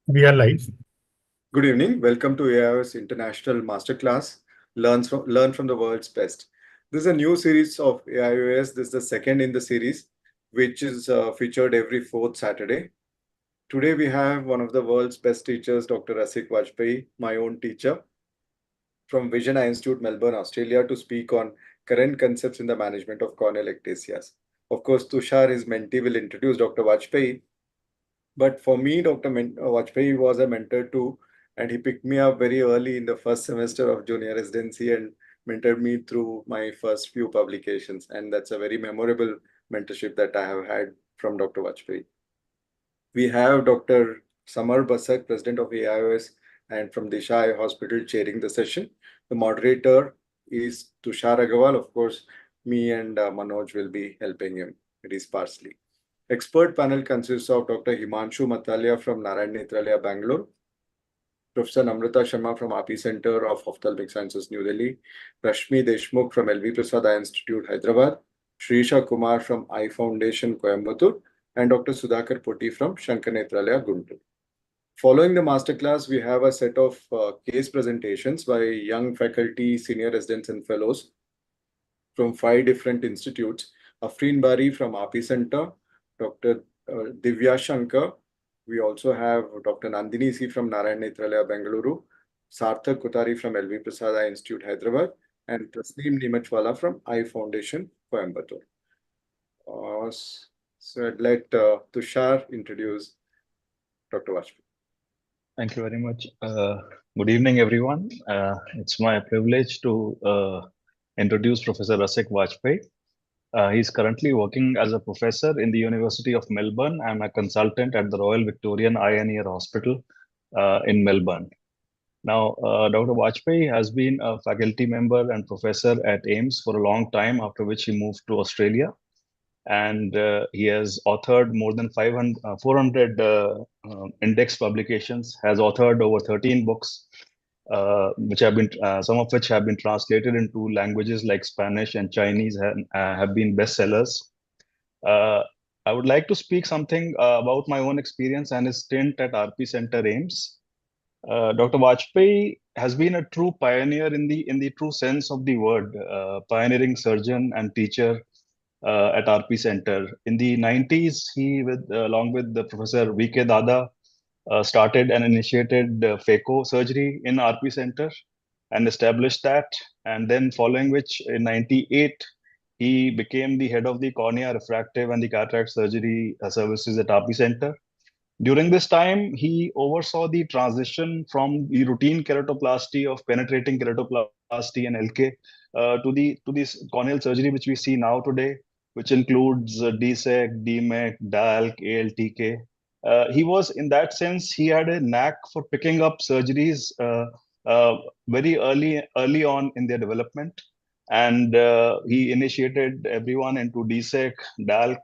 We are live. Good evening. Welcome to Aios International Masterclass. Learn from the world's best. This is a new series of Aios. This is the second in the series, which is featured every fourth Saturday. Today we have one of the world's best teachers, Dr. Rasik Vajpayee, my own teacher from Vision Eye Institute, Melbourne, Australia, to speak on current concepts in the management of corneal ectasias. Of course, Tushar, his mentee, will introduce Dr. Vajpayee, but for me, Vajpayee was a mentor too, and he picked me up very early in the first semester of junior residency and mentored me through my first few publications. And that's a very memorable mentorship that I have had from Dr. Vajpayee. We have Dr. Samar Basak, President of AIOS, and from Disha Eye Hospital chairing the session. The moderator is Tushar Agarwal. Of course, me and Manoj will be helping him. It is sparsely. Expert panel consists of Dr. Himanshu Matalia from Narayan Netralaya, Bangalore, Professor Namrata Sharma from RP Center of Ophthalmic Sciences, New Delhi, Rashmi Deshmukh from LV Prasad Eye Institute, Hyderabad, Shrisha Kumar from Eye Foundation, Coimbatore, and Dr. Sudhakar Poti from Shankar Netralaya, Guntur. Following the masterclass, we have a set of case presentations by young faculty, senior residents, and fellows from 5 different institutes. Afreen Bari from RP Center, Dr. Divya Shankar. We also have Dr. Nandini C from Narayan Netralaya, Bengaluru, Sarthak Kotari from LV Prasad Eye Institute, Hyderabad, and Tasneem Nimachwala from Eye Foundation, Coimbatore. So I'd let Tushar introduce Dr. Vajpayee. Thank you very much. Good evening, everyone. It's my privilege to introduce Professor Rasik Vajpayee. He's currently working as a professor in the University of Melbourne. I'm a consultant at the Royal Victorian Eye and Ear Hospital in Melbourne. Now, Dr. Vajpayee has been a faculty member and professor at AIMS for a long time, after which he moved to Australia. And he has authored more than 400 index publications, has authored over 13 books, which have been some of which have been translated into languages like Spanish and Chinese, and have been bestsellers. I would like to speak something about my own experience and his stint at RP Center AIMS. Dr. Vajpayee has been a true pioneer in the true sense of the word, pioneering surgeon and teacher at RP Center. In the 90s, he, along with the Professor V.K. Dada, started and initiated phaco surgery in RP Center and established that. And then following which, in 98, he became the head of the cornea, refractive, and the cataract surgery services at RP Center. During this time, he oversaw the transition from the routine keratoplasty of penetrating keratoplasty and LK to this corneal surgery which we see now today, which includes DSEC, DMEC, DALC, ALTK. He was, in that sense, he had a knack for picking up surgeries very early on in their development. And he initiated everyone into DSEC, DALC,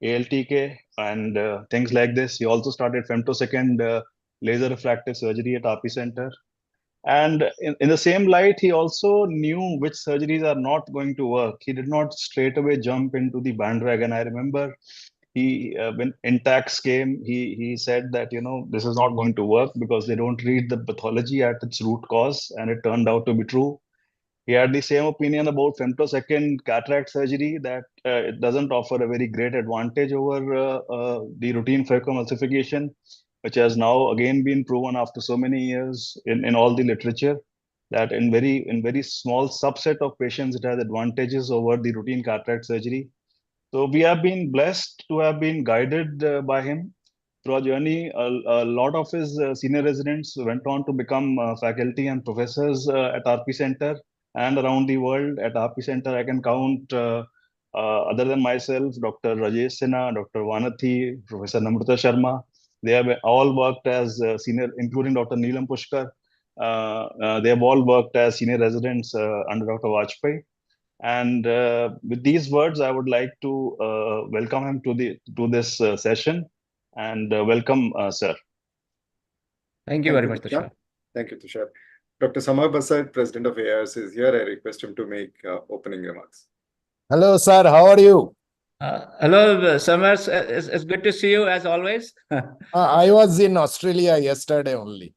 ALTK, and things like this. He also started femtosecond laser refractive surgery at RP Center. And in the same light, he also knew which surgeries are not going to work. He did not straight away jump into the bandwagon. I remember when Intax came, he said that, this is not going to work because they don't read the pathology at its root cause, and it turned out to be true. He had the same opinion about femtosecond cataract surgery, that it doesn't offer a very great advantage over the routine phacoemulsification, which has now again been proven after so many years in all the literature, that in very small subset of patients it has advantages over the routine cataract surgery. So we have been blessed to have been guided by him through our journey. A lot of his senior residents went on to become faculty and professors at RP Center and around the world. At RP Center, I can count, other than myself, Dr. Rajesh Sinha, Dr. Vanathi, Professor Namrata Sharma. They have all worked as senior, including Dr. Neelam Pushkar. They have all worked as senior residents under Dr. Vajpayee. And with these words, I would like to welcome him to this session, and welcome, sir. Thank you very much, Tushar. Thank you, Tushar. Dr. Samar Basad, President of AIOS, is here. I request him to make opening remarks. Hello, sir. How are you? Hello, Summers. It's good to see you as always. I was in Australia yesterday only.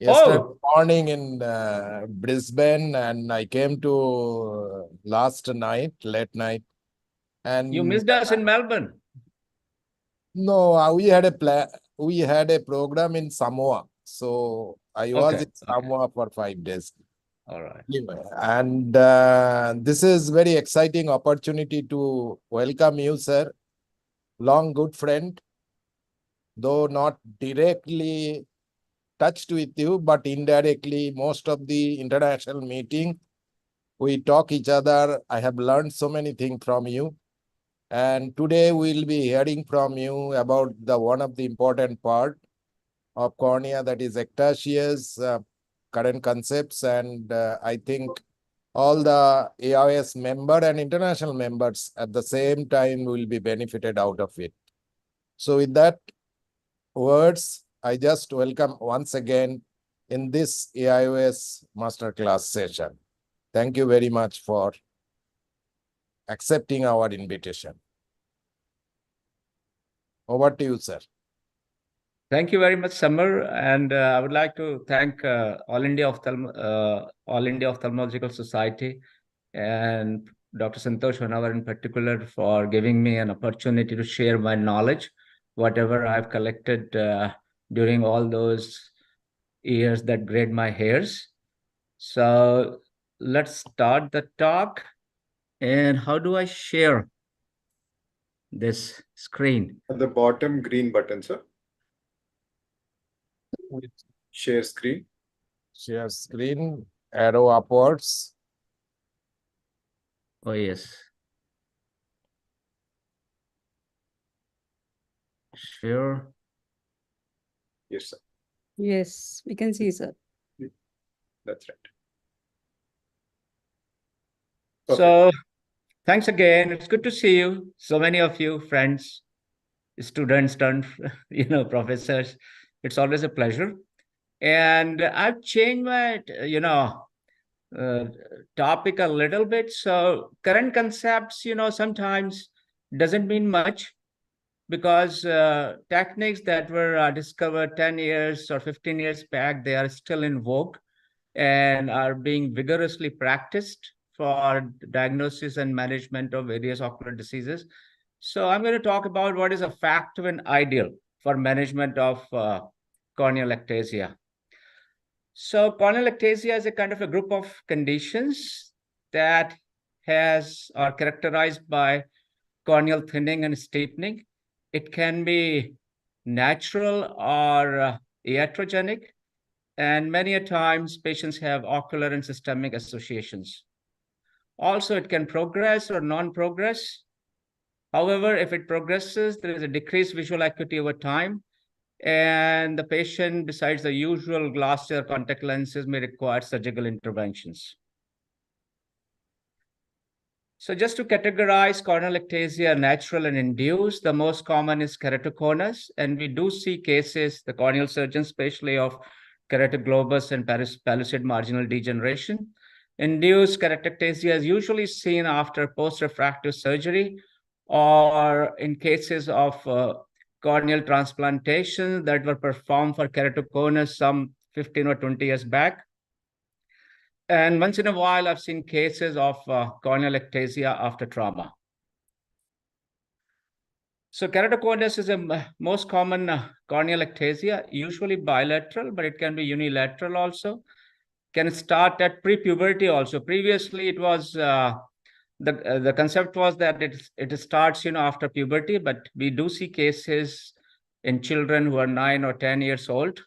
Yesterday Oh, morning in Brisbane, and I came to last night, late night. And you missed us in Melbourne. no, we had a program in Samoa. So I was in Okay. Samoa for 5 days. All right. Anyway, and this is very exciting opportunity to welcome you, sir. Long good friend, though not directly touched with you, but indirectly, most of the international meeting, we talk each other. I have learned so many things from you. And today we'll be hearing from you about the one of the important part of cornea, that is ectasias, current concepts. And I think all the AIOS member and international members at the same time will be benefited out of it. So with that words, I just welcome once again in this AIOS Masterclass session. Thank you very much for accepting our invitation. Over to you, sir. Thank you very much, Summer. And I would like to thank All India Ophthalmological Society and Dr. Santosh Honavar in particular for giving me an opportunity to share my knowledge, whatever I've collected during all those years that grade my hairs. So let's start the talk. And how do I share this screen? At the bottom green button, sir. Share screen. Share screen, arrow upwards. Oh, yes. Share. Yes, sir. Yes, we can see, sir. That's right. So thanks again. It's good to see you. So many of you, friends, students turned, professors. It's always a pleasure. And I've changed my, topic a little bit. So current concepts, sometimes doesn't mean much because techniques that were discovered 10 years or 15 years back, they are still in vogue and are being vigorously practiced for diagnosis and management of various ocular diseases. So I'm going to talk about what is a effective and ideal for management of corneal ectasia. So corneal ectasia is a kind of a group of conditions that are characterized by corneal thinning and steepening. It can be natural or iatrogenic, and many a times patients have ocular and systemic associations. Also, it can progress or non-progress. However, if it progresses, there is a decreased visual acuity over time, and the patient, besides the usual glasses or contact lenses, may require surgical interventions. So just to categorize corneal ectasia, natural and induced, the most common is keratoconus, and we do see cases, the corneal surgeons, especially of keratoglobus and pellucid marginal degeneration. Induced keratectasia is usually seen after post-refractive surgery or in cases of corneal transplantation that were performed for keratoconus some 15 or 20 years back. And once in a while, I've seen cases of corneal ectasia after trauma. So keratoconus is the most common corneal ectasia, usually bilateral, but it can be unilateral also. Can start at pre-puberty also. Previously, it was the concept was that it starts after puberty, but we do see cases in children who are 9 or 10 years old.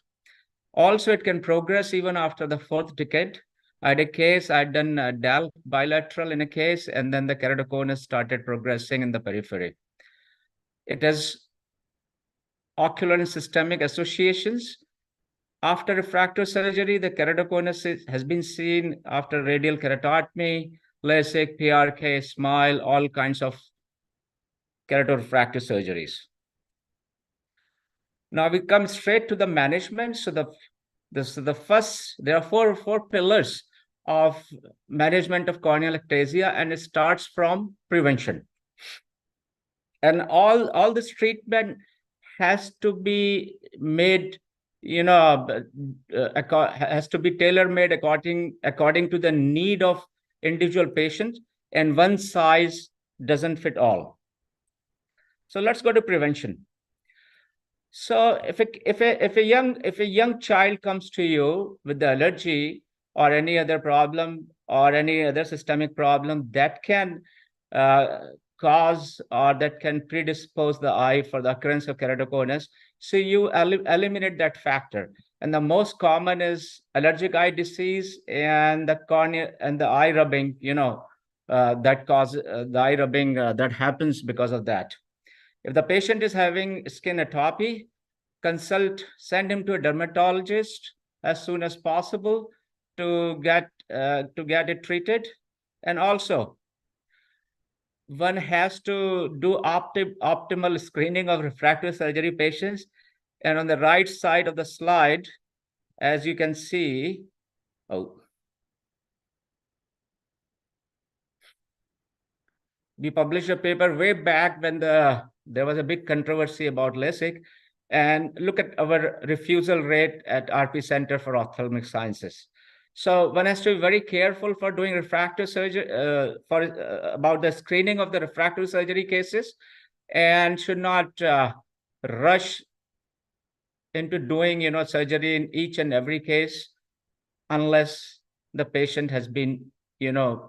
Also, it can progress even after the 4th decade. I had a case, I'd done DAL bilateral in a case, and then the keratoconus started progressing in the periphery. It has ocular and systemic associations. After refractive surgery, the keratoconus has been seen after radial keratotomy, LASIK, PRK, SMILE, all kinds of keratorefractive surgeries. Now we come straight to the management. So the first, there are four pillars of management of corneal ectasia, and it starts from prevention. And all this treatment has to be made, has to be tailor-made according to the need of individual patient, and one size doesn't fit all. So let's go to prevention. So if a young child comes to you with the allergy or any other problem or any other systemic problem that can cause or that can predispose the eye for the occurrence of keratoconus, so you eliminate that factor. And the most common is allergic eye disease and the cornea and the eye rubbing, that causes the eye rubbing that happens because of that. If the patient is having skin atopy, send him to a dermatologist as soon as possible to get it treated. And also, one has to do optimal screening of refractive surgery patients. And on the right side of the slide, as you can see, we published a paper way back when there was a big controversy about LASIK, and look at our refusal rate at RP Center for Ophthalmic Sciences. So one has to be very careful for doing refractive surgery, about the screening of the refractive surgery cases, and should not rush into doing, surgery in each and every case unless the patient has been,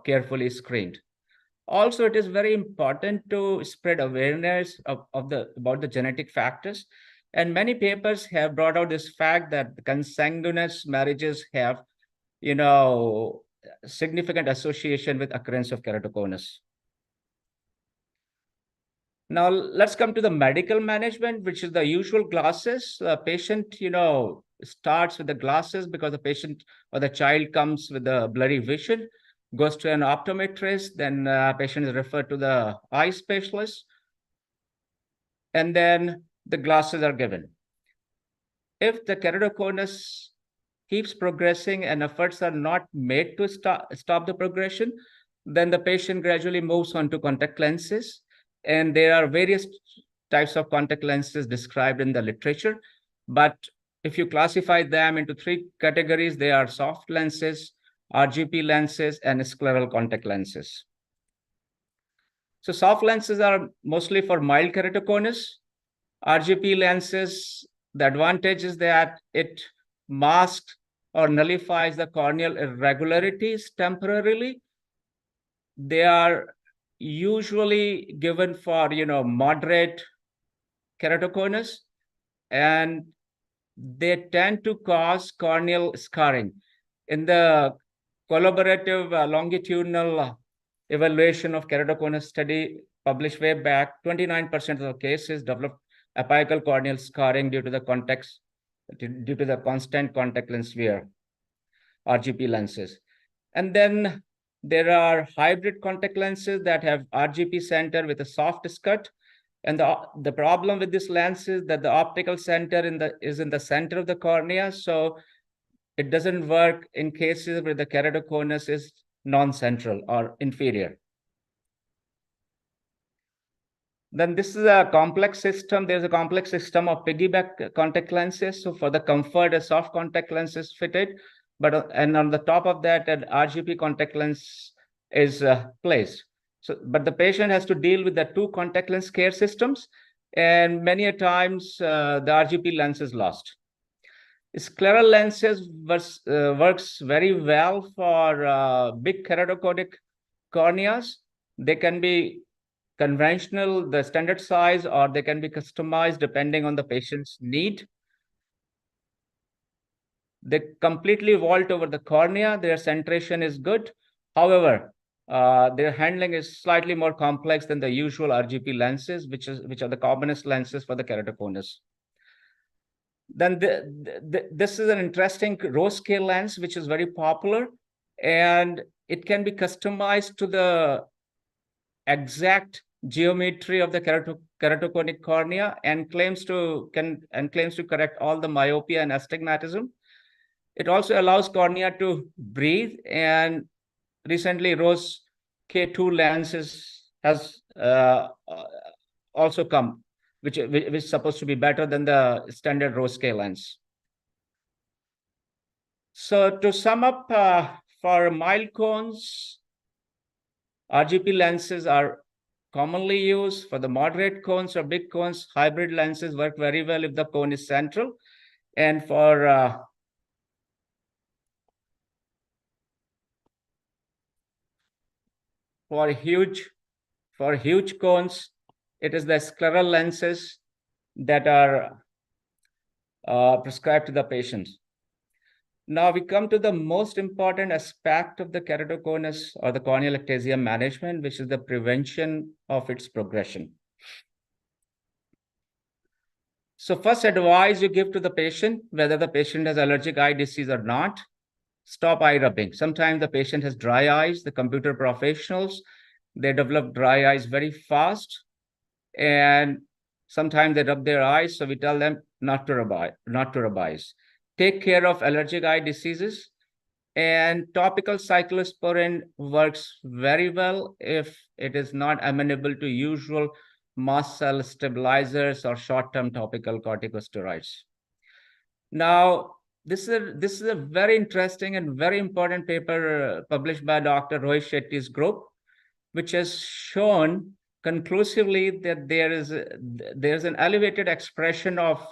carefully screened. Also, it is very important to spread awareness about the genetic factors. And many papers have brought out this fact that consanguineous marriages have, significant association with occurrence of keratoconus. Now, let's come to the medical management, which is the usual glasses. The patient, starts with the glasses because the patient or the child comes with a blurry vision, goes to an optometrist, then patient is referred to the eye specialist, and then the glasses are given. If the keratoconus keeps progressing and efforts are not made to stop the progression, then the patient gradually moves on to contact lenses. And there are various types of contact lenses described in the literature. But if you classify them into three categories, they are soft lenses, RGP lenses, and scleral contact lenses. So soft lenses are mostly for mild keratoconus. RGP lenses, the advantage is that it masks or nullifies the corneal irregularities temporarily. They are usually given for, moderate keratoconus, and they tend to cause corneal scarring. In the collaborative longitudinal evaluation of keratoconus study published way back, 29% of the cases developed apical corneal scarring due to the constant contact lens wear, RGP lenses. And then there are hybrid contact lenses that have RGP center with a soft skirt. And the problem with this lens is that the optical center is in the center of the cornea. So it doesn't work in cases where the keratoconus is non-central or inferior. Then this is a complex system. There's a complex system of piggyback contact lenses. So for the comfort, a soft contact lens is fitted, and on the top of that, an RGP contact lens is placed. But the patient has to deal with the two contact lens care systems, and many a times the RGP lens is lost. Scleral lenses works very well for big keratoconic corneas. They can be conventional, the standard size, or they can be customized depending on the patient's need. They completely vault over the cornea. Their centration is good. However, their handling is slightly more complex than the usual RGP lenses, which are the commonest lenses for the keratoconus. Then this is an interesting row scale lens, which is very popular, and it can be customized to the exact geometry of the keratoconic cornea and claims to correct all the myopia and astigmatism. It also allows cornea to breathe, and recently Rose K2 lens has also come, which is supposed to be better than the standard rose scale lens. So to sum up, for mild cones, RGP lenses are commonly used. For the moderate cones or big cones, hybrid lenses work very well if the cone is central. And for huge cones, it is the scleral lenses that are prescribed to the patients. Now we come to the most important aspect of the keratoconus or the corneal ectasia management, which is the prevention of its progression. So first advice you give to the patient, whether the patient has allergic eye disease or not, stop eye rubbing. Sometimes the patient has dry eyes. The computer professionals, they develop dry eyes very fast, and sometimes they rub their eyes. So we tell them not to rub eyes. Take care of allergic eye diseases. And topical cyclosporin works very well if it is not amenable to usual mast cell stabilizers or short-term topical corticosteroids. Now, this is a very interesting and very important paper published by Dr. Rohit Shetty's group, which has shown conclusively that there's an elevated expression of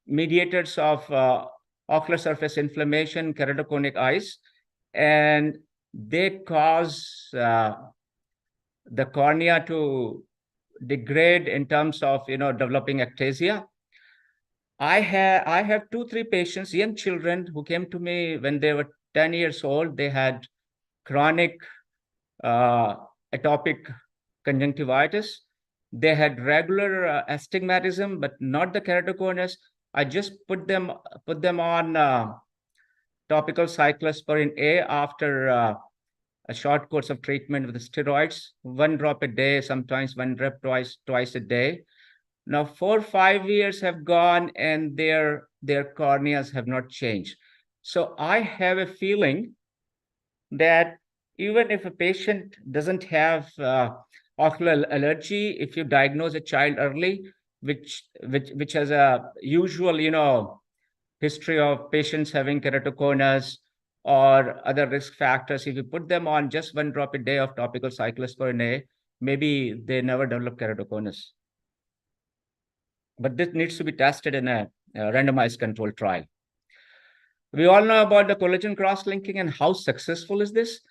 mediators of ocular surface inflammation, keratoconic eyes, and they cause the cornea to degrade in terms of developing ectasia. I have 2-3 patients, young children, who came to me when they were 10 years old. They had chronic atopic conjunctivitis. They had regular astigmatism, but not the keratoconus. I just put them on topical cyclosporin A after a short course of treatment with the steroids, 1 drop a day, sometimes 1 drop twice a day. Now 4 or 5 years have gone and their corneas have not changed. So I have a feeling that even if a patient doesn't have ocular allergy, if you diagnose a child early, which has a usual history of patients having keratoconus or other risk factors, if you put them on just 1 drop a day of topical cyclosporin A, maybe they never develop keratoconus. But this needs to be tested in a randomized controlled trial. We all know about the collagen cross-linking and how successful is this.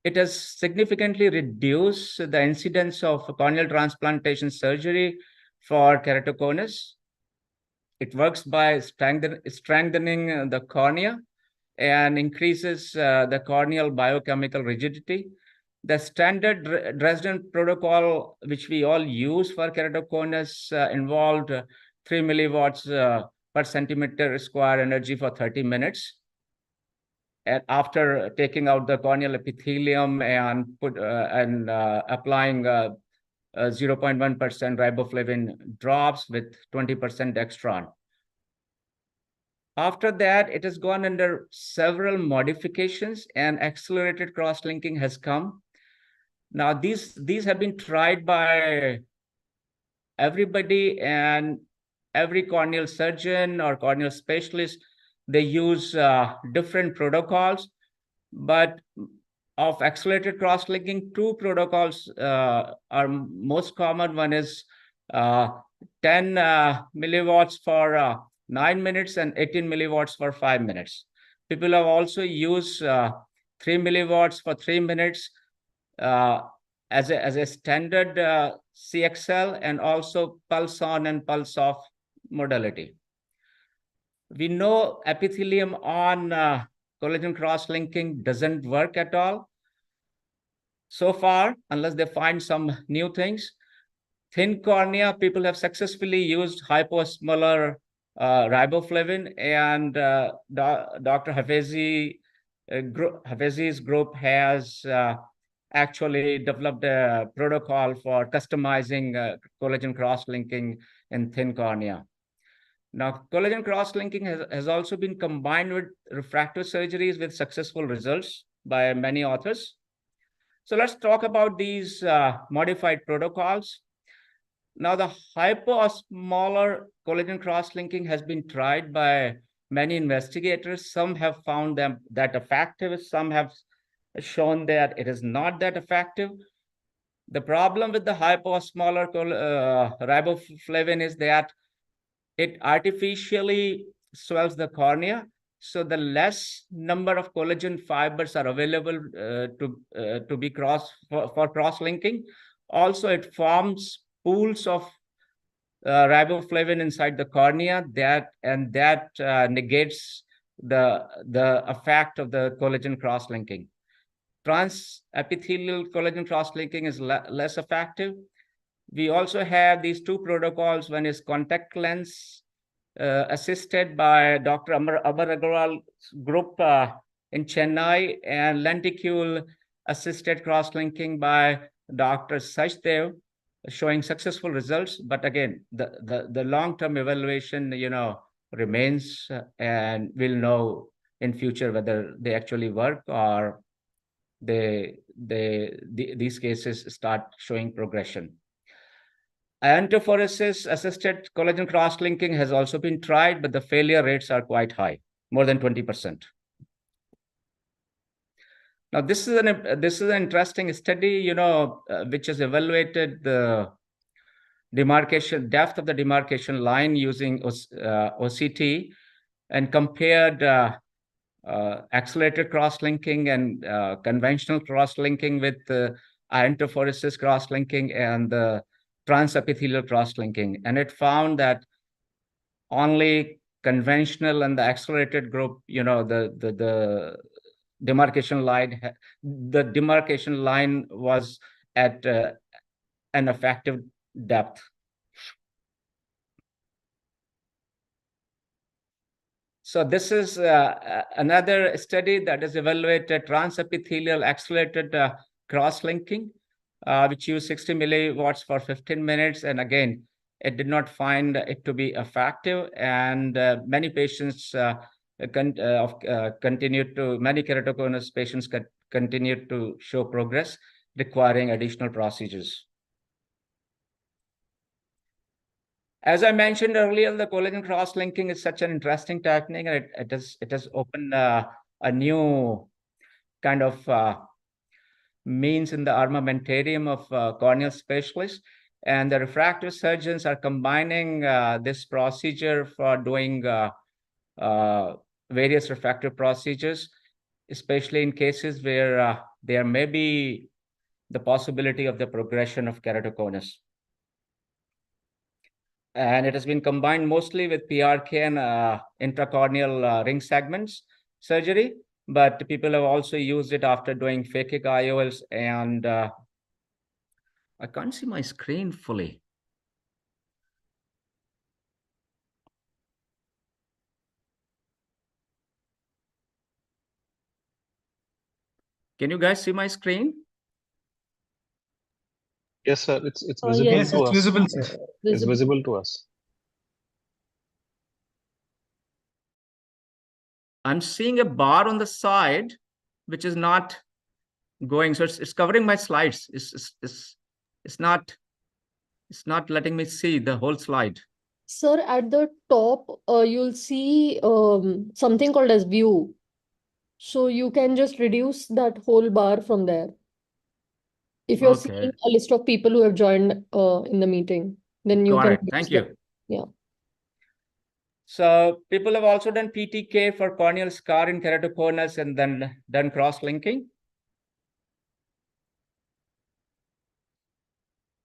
It has significantly reduced the incidence of corneal transplantation surgery for keratoconus. It works by strengthening the cornea and increases the corneal biochemical rigidity. The standard Dresden protocol, which we all use for keratoconus, involved 3 milliwatts per centimeter square energy for 30 minutes. And after taking out the corneal epithelium and applying 0.1% riboflavin drops with 20% dextran. After that, it has gone under several modifications and accelerated cross-linking has come. Now, these have been tried by everybody, and every corneal surgeon or corneal specialist, they use different protocols, but of accelerated cross-linking, 2 protocols are most common. One is 10 milliwatts for 9 minutes and 18 milliwatts for 5 minutes. People have also used 3 milliwatts for 3 minutes as a standard CXL, and also pulse on and pulse off modality. We know epithelium on collagen cross-linking doesn't work at all so far, unless they find some new things. Thin cornea, people have successfully used hyposmolar riboflavin, and Dr. Hafezi's group has actually developed a protocol for customizing collagen cross-linking in thin cornea. Now, collagen cross-linking has also been combined with refractive surgeries with successful results by many authors. So let's talk about these modified protocols. Now, the hyposmolar collagen cross-linking has been tried by many investigators. Some have found them that effective. Some have shown that it is not that effective. The problem with the hyposmolar riboflavin is that it artificially swells the cornea. So the less number of collagen fibers are available to be for cross-linking. Also, it forms pools of riboflavin inside the cornea that negates the effect of the collagen cross-linking. Transepithelial collagen cross-linking is less effective. We also have these two protocols. One is contact lens assisted by Dr. Amar Agarwal's group in Chennai, and lenticule assisted cross-linking by Dr. Sachdev, showing successful results. But again, the long-term evaluation, remains, and we'll know in future whether they actually work or these cases start showing progression. Iontophoresis assisted collagen cross-linking has also been tried, but the failure rates are quite high, more than 20%. Now, this is an interesting study, which has evaluated the depth of the demarcation line using OCT, and compared accelerated cross-linking and conventional cross-linking with iontophoresis cross-linking and the transepithelial cross-linking. And it found that only conventional and the accelerated group, the demarcation line was at an effective depth. So this is another study that has evaluated transepithelial accelerated cross-linking, which used 60 milliwatts for 15 minutes. And again, it did not find it to be effective. And many patients many keratoconus patients continued to show progress, requiring additional procedures. As I mentioned earlier, the collagen cross-linking is such an interesting technique, and it has opened a new kind of means in the armamentarium of corneal specialists. And the refractive surgeons are combining this procedure for doing various refractive procedures, especially in cases where there may be the possibility of the progression of keratoconus. And it has been combined mostly with PRK and intracorneal ring segments surgery, but people have also used it after doing phakic IOLs. And I can't see my screen fully. Can you guys see my screen? Yes, sir. It's visible yes, to it's us. visible, sir. It's visible to us. I'm seeing a bar on the side, which is not going. So it's covering my slides. It's not letting me see the whole slide. Sir, at the top, you'll see something called as view. So you can just reduce that whole bar from there. If you're Okay. seeing a list of people who have joined in the meeting, then you Got can it. Thank you. Yeah. So people have also done PTK for corneal scar in keratoconus and then done cross-linking.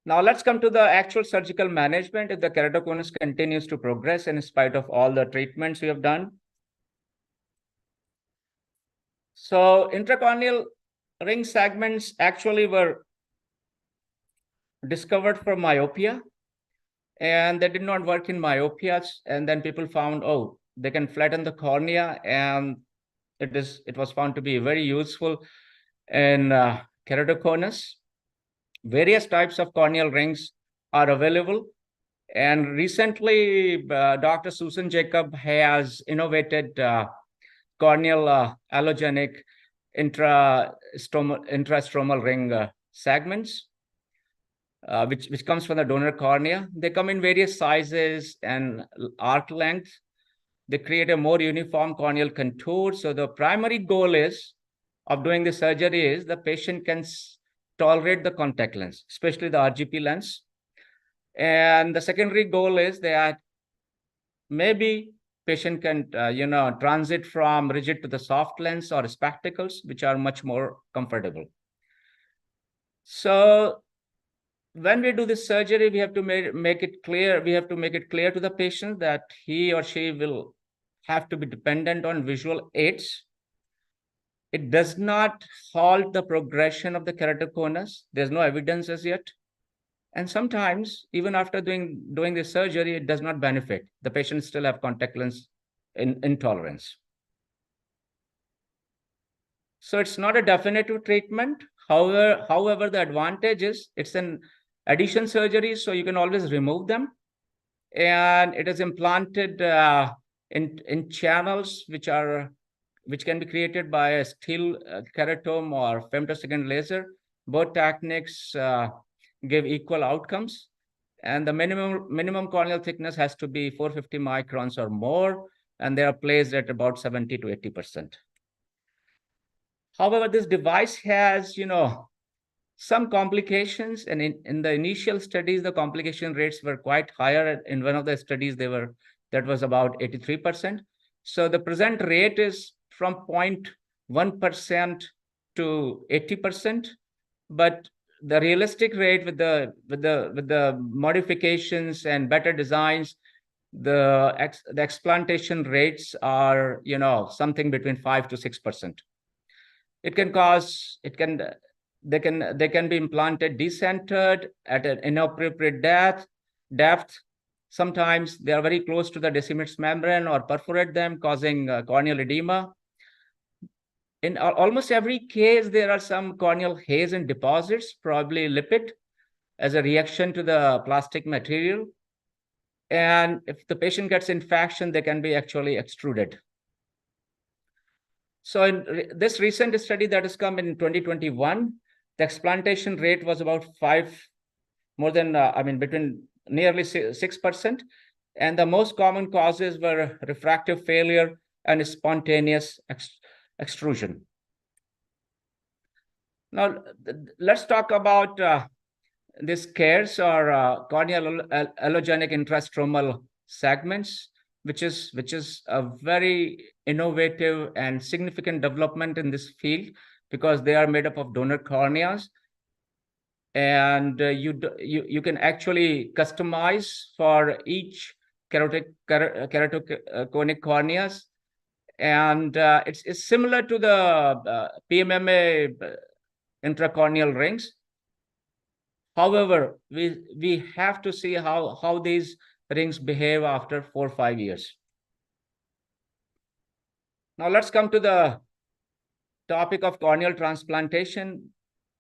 Now let's come to the actual surgical management if the keratoconus continues to progress in spite of all the treatments we have done. So intracorneal ring segments actually were discovered for myopia, and they did not work in myopias. And then people found, oh, they can flatten the cornea, and it was found to be very useful in keratoconus. Various types of corneal rings are available. And recently, Dr. Susan Jacob has innovated corneal allogenic intrastromal ring segments, which comes from the donor cornea. They come in various sizes and arc lengths. They create a more uniform corneal contour. So the primary goal of doing the surgery is the patient can tolerate the contact lens, especially the RGP lens. And the secondary goal is that maybe patient can, transit from rigid to the soft lens or spectacles, which are much more comfortable. So when we do this surgery, we have to make it clear. We have to make it clear to the patient that he or she will have to be dependent on visual aids. It does not halt the progression of the keratoconus. There's no evidence as yet. And sometimes, even after doing the surgery, it does not benefit. The patients still have contact lens intolerance. So it's not a definitive treatment. However, the advantage is it's an addition surgery, so you can always remove them. And it is implanted in channels which can be created by a steel keratome or femtosecond laser. Both techniques give equal outcomes, and the minimum corneal thickness has to be 450 microns or more, and they are placed at about 70 to 80%. However, this device has, some complications, and in the initial studies, the complication rates were quite higher. In one of the studies, that was about 83%. So the present rate is from 0.1% to 80%, but the realistic rate with the modifications and better designs, the explantation rates are, something between 5 to 6%. They can be implanted decentered at an inappropriate depth. Sometimes they are very close to the decimus membrane or perforate them, causing corneal edema. In almost every case, there are some corneal haze and deposits, probably lipid, as a reaction to the plastic material. And if the patient gets infection, they can be actually extruded. So in this recent study that has come in 2021, the explantation rate was about between nearly 6%. And the most common causes were refractive failure and spontaneous extrusion. Now, let's talk about these CARES or corneal allogenic intrastromal segments, which is a very innovative and significant development in this field because they are made up of donor corneas, and you can actually customize for each keratoconic corneas, and it's similar to the PMMA intracorneal rings. However, we have to see how these rings behave after 4 or 5 years. Now let's come to the topic of corneal transplantation,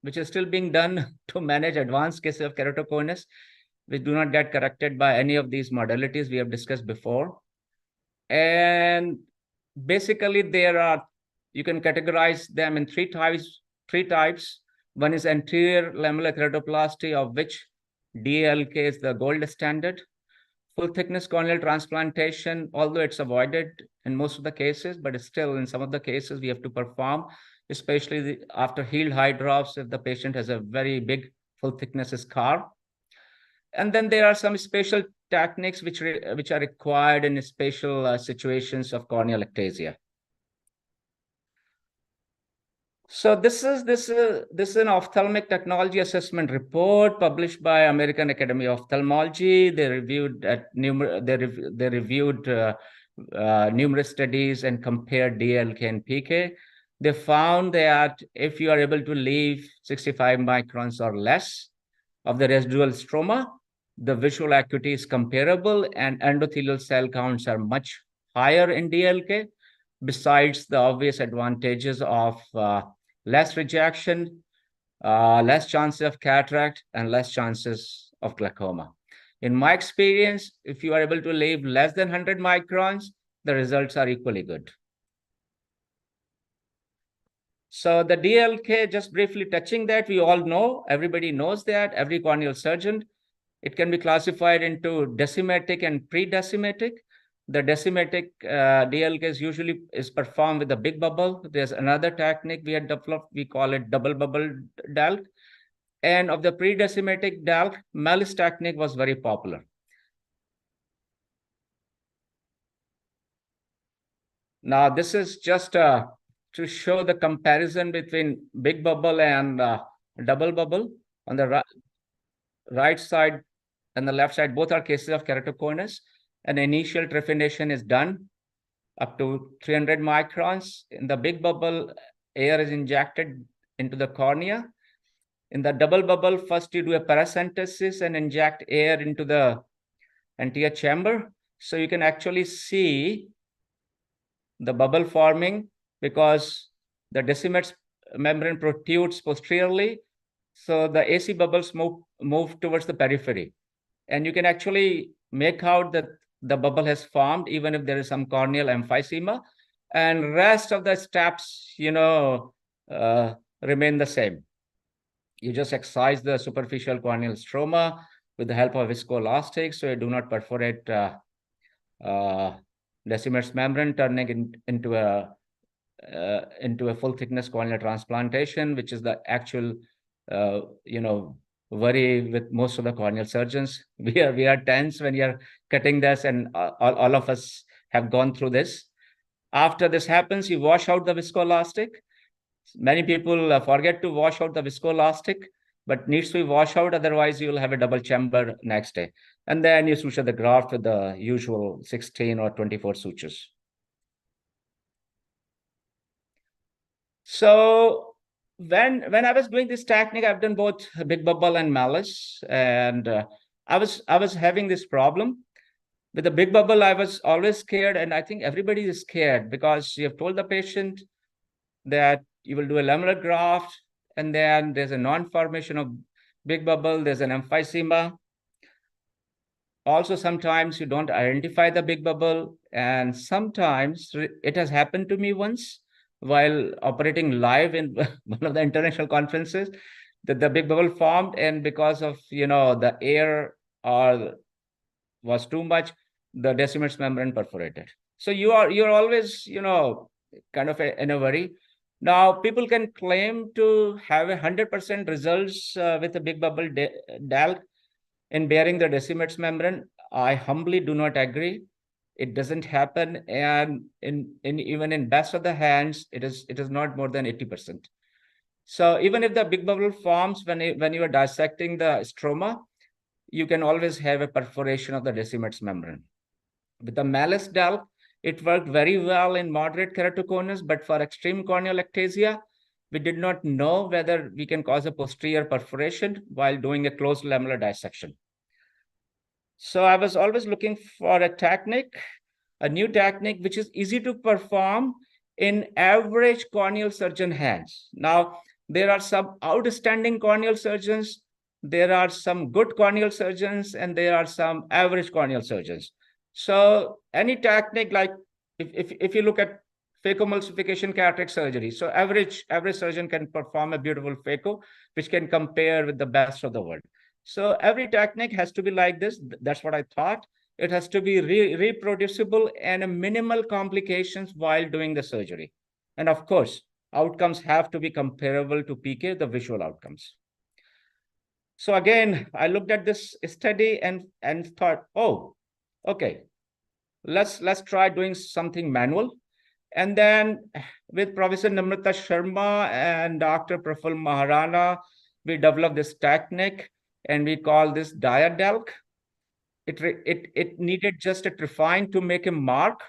which is still being done to manage advanced cases of keratoconus, which do not get corrected by any of these modalities we have discussed before. And basically, you can categorize them in three types. One is anterior lamellar keratoplasty, of which DLK is the gold standard. Full thickness corneal transplantation, although it's avoided in most of the cases, but still in some of the cases we have to perform, especially after healed eye drops if the patient has a very big full thickness scar. And then there are some special techniques which are required in special situations of corneal ectasia. So this is an ophthalmic technology assessment report published by American Academy of Ophthalmology. They reviewed numerous studies and compared DLK and PK. They found that if you are able to leave 65 microns or less of the residual stroma, the visual acuity is comparable and endothelial cell counts are much higher in DLK, besides the obvious advantages of less rejection, less chances of cataract, and less chances of glaucoma. In my experience, if you are able to leave less than 100 microns, the results are equally good. So the DLK, just briefly touching that, we all know, everybody knows that, every corneal surgeon, it can be classified into decimatic and pre-decimatic. The decimatic DLK is performed with a big bubble. There's another technique we had developed, we call it double bubble DALK. And of the pre-decimatic DALK, Malice technique was very popular. Now, this is just to show the comparison between big bubble and double bubble. On the right side and the left side, both are cases of keratoconus. An initial trephination is done up to 300 microns. In the big bubble, air is injected into the cornea. In the double bubble, first you do a paracentesis and inject air into the anterior chamber. So you can actually see the bubble forming because the decimates membrane protrudes posteriorly. So the AC bubbles move towards the periphery. And you can actually make out that the bubble has formed even if there is some corneal emphysema. And rest of the steps, remain the same. You just excise the superficial corneal stroma with the help of viscoelastic, so you do not perforate decimates membrane, turning into a full thickness corneal transplantation, which is the actual, worry with most of the corneal surgeons. We are tense when you're cutting this, and all of us have gone through this. After this happens, you wash out the viscoelastic. Many people forget to wash out the viscoelastic, but needs to be washed out, otherwise you'll have a double chamber next day. And then you suture the graft with the usual 16 or 24 sutures. So when I was doing this technique, I've done both big bubble and Malice, and I was having this problem. With the big bubble, I was always scared, and I think everybody is scared because you have told the patient that you will do a lamellar graft, and then there's a non-formation of big bubble, there's an emphysema. Also, sometimes you don't identify the big bubble, and sometimes it has happened to me once while operating live in one of the international conferences, that the big bubble formed, and because of the air was too much, the decimates membrane perforated. So you're always kind of in a worry. Now people can claim to have 100% results with a big bubble DALK in bearing the decimates membrane. I humbly do not agree. It doesn't happen, and even in best of the hands, it is not more than 80%. So even if the big bubble forms when you are dissecting the stroma, you can always have a perforation of the decimates membrane. With the Malice DALK, it worked very well in moderate keratoconus, but for extreme corneal ectasia, we did not know whether we can cause a posterior perforation while doing a closed lamellar dissection. So I was always looking for a new technique, which is easy to perform in average corneal surgeon hands. Now, there are some outstanding corneal surgeons, there are some good corneal surgeons, and there are some average corneal surgeons. So any technique, like if you look at phacoemulsification cataract surgery, so average surgeon can perform a beautiful phaco, which can compare with the best of the world. So every technique has to be like this. That's what I thought. It has to be reproducible and minimal complications while doing the surgery. And of course, outcomes have to be comparable to PK, the visual outcomes. So again, I looked at this study and thought, oh, okay, let's try doing something manual. And then with Professor Namrata Sharma and Dr. Praful Maharana, we developed this technique, and we call this dia DALK. It needed just a trephine to make a mark,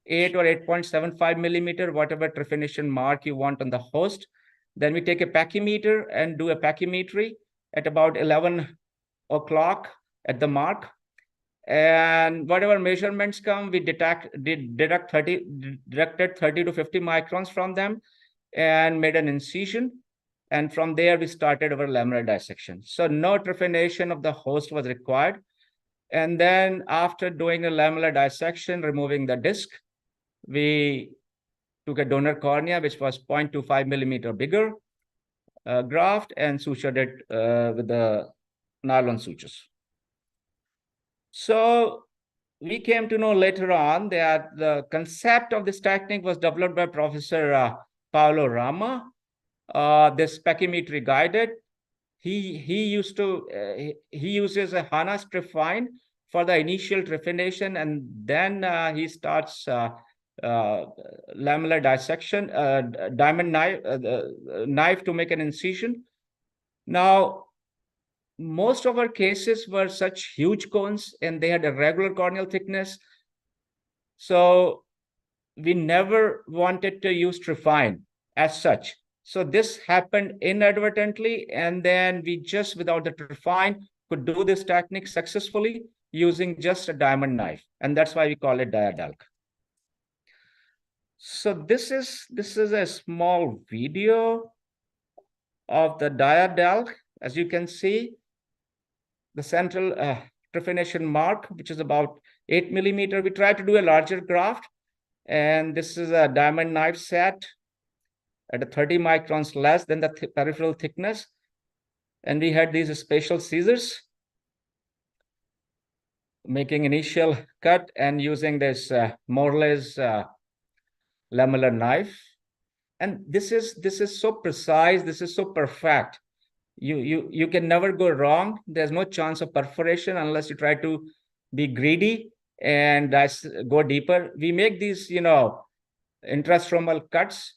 8 or 8.75 millimeter, whatever trephination mark you want on the host. Then we take a pachymeter and do a pachymetry at about 11 o'clock at the mark. And whatever measurements come, we deducted 30 to 50 microns from them and made an incision. And from there, we started our lamellar dissection. So no trephination of the host was required. And then after doing a lamellar dissection, removing the disc, we took a donor cornea, which was 0.25 millimeter bigger, graft, and sutured it with the nylon sutures. So we came to know later on that the concept of this technique was developed by Professor Paolo Rama. This pachymetry guided. He uses a HANA trephine for the initial trephination, and then he starts lamellar dissection, diamond knife to make an incision. Now, most of our cases were such huge cones, and they had irregular corneal thickness. So we never wanted to use trephine as such. So this happened inadvertently, and then we just, without the trephine, could do this technique successfully using just a diamond knife, and that's why we call it diadalk. So this is a small video of the diadalk. As you can see, the central trephination mark, which is about 8 millimeter. We tried to do a larger graft, and this is a diamond knife set at a 30 microns less than the peripheral thickness. And we had these special scissors making initial cut and using this Morley's lamellar knife. And this is so precise, this is so perfect. You can never go wrong. There's no chance of perforation unless you try to be greedy and go deeper. We make these, intrastromal cuts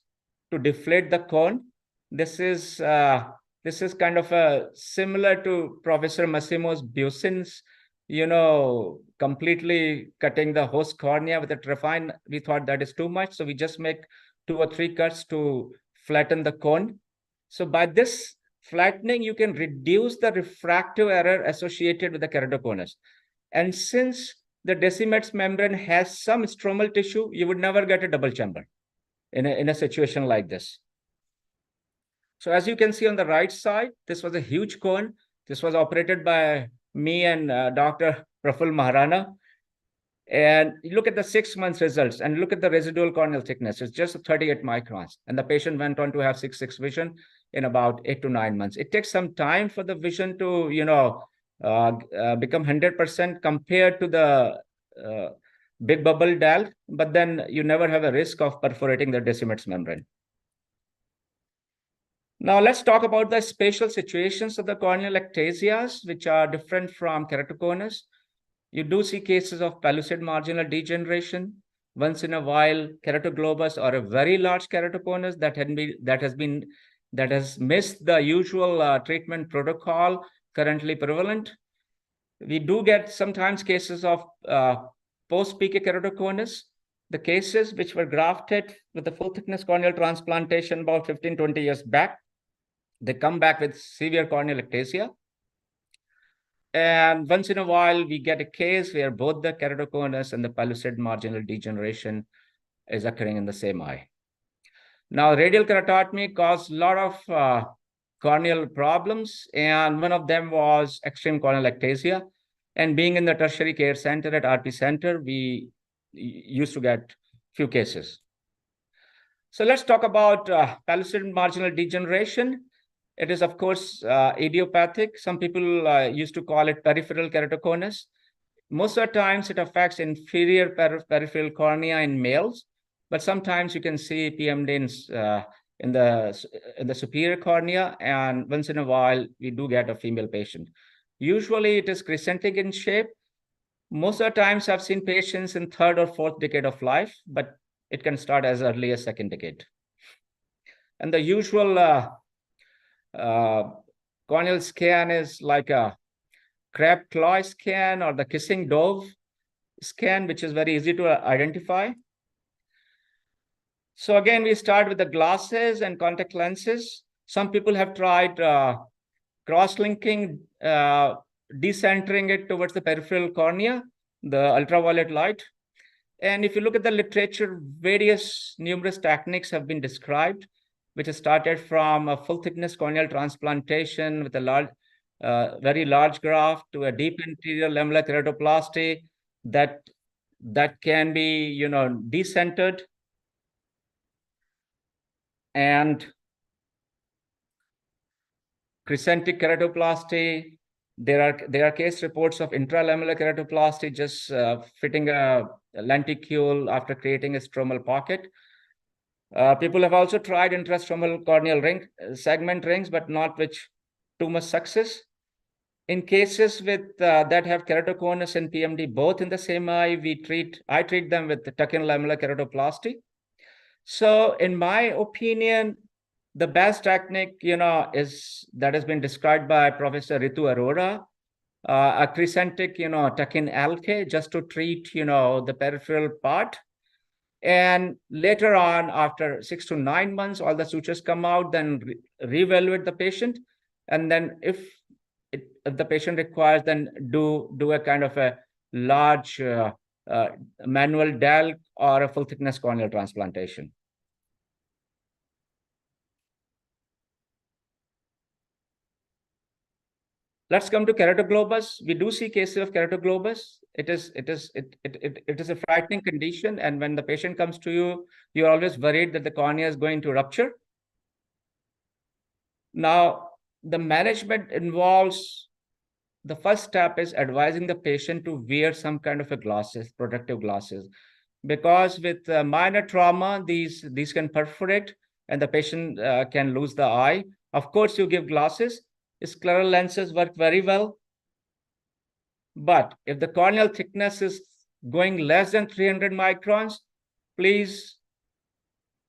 to deflate the cone. This is kind of similar to Professor Massimo's Busin's, completely cutting the host cornea with a trephine. We thought that is too much, so we just make 2 or 3 cuts to flatten the cone. So by this flattening, you can reduce the refractive error associated with the keratoconus. And since the Decimet's membrane has some stromal tissue, you would never get a double chamber in a situation like this. So as you can see on the right side, this was a huge cone. This was operated by me and Dr. Praful Maharana. And you look at the 6 months results and look at the residual corneal thickness. It's just 38 microns. And the patient went on to have 6/6 vision in about 8 to 9 months. It takes some time for the vision to, become 100% compared to the big bubble DALK, but then you never have a risk of perforating the Decimet's membrane. Now let's talk about the spatial situations of the corneal ectasias, which are different from keratoconus. You do see cases of pellucid marginal degeneration. Once in a while, keratoglobus or a very large keratoconus that has missed the usual treatment protocol currently prevalent. We do get sometimes cases of post-peak keratoconus. The cases which were grafted with the full thickness corneal transplantation about 15-20 years back, they come back with severe corneal ectasia. And once in a while, we get a case where both the keratoconus and the pellucid marginal degeneration is occurring in the same eye. Now, radial keratotomy caused a lot of corneal problems, and one of them was extreme corneal ectasia. And being in the tertiary care center at RP Center, we used to get few cases. So let's talk about pellucid marginal degeneration. It is, of course, idiopathic. Some people used to call it peripheral keratoconus. Most of the times it affects inferior peripheral cornea in males, but sometimes you can see PMD in the superior cornea, and once in a while we do get a female patient. Usually it is crescentic in shape. Most of the times I've seen patients in 3rd or 4th decade of life, but it can start as early as 2nd decade. And the usual corneal scan is like a crab claw scan or the kissing dove scan, which is very easy to identify. So again, we start with the glasses and contact lenses. Some people have tried cross-linking, decentering it towards the peripheral cornea, the ultraviolet light. And if you look at the literature, numerous techniques have been described, which has started from a full thickness corneal transplantation with a very large graft to a deep anterior lamellar keratoplasty that can be, decentered. and crescentic keratoplasty. There are case reports of intralamellar keratoplasty, just fitting a lenticule after creating a stromal pocket. People have also tried intrastromal corneal ring segment rings, but not with too much success. In cases with that have keratoconus and PMD both in the same eye, I treat them with tuck-in lamellar keratoplasty. So, in my opinion, the best technique, is that has been described by Professor Ritu Arora, a crescentic, tuck-in LK, just to treat, the peripheral part. And later on, after 6 to 9 months, all the sutures come out, then reevaluate the patient. And then if the patient requires, then do a kind of a large manual DALC or a full thickness corneal transplantation. Let's come to keratoglobus. We do see cases of keratoglobus. It is a frightening condition, and when the patient comes to you, you're always worried that the cornea is going to rupture. Now, the management involves, the first step is advising the patient to wear some kind of a glasses, protective glasses, because with minor trauma, these can perforate and the patient can lose the eye. Of course, you give glasses. Scleral lenses work very well. But if the corneal thickness is going less than 300 microns, please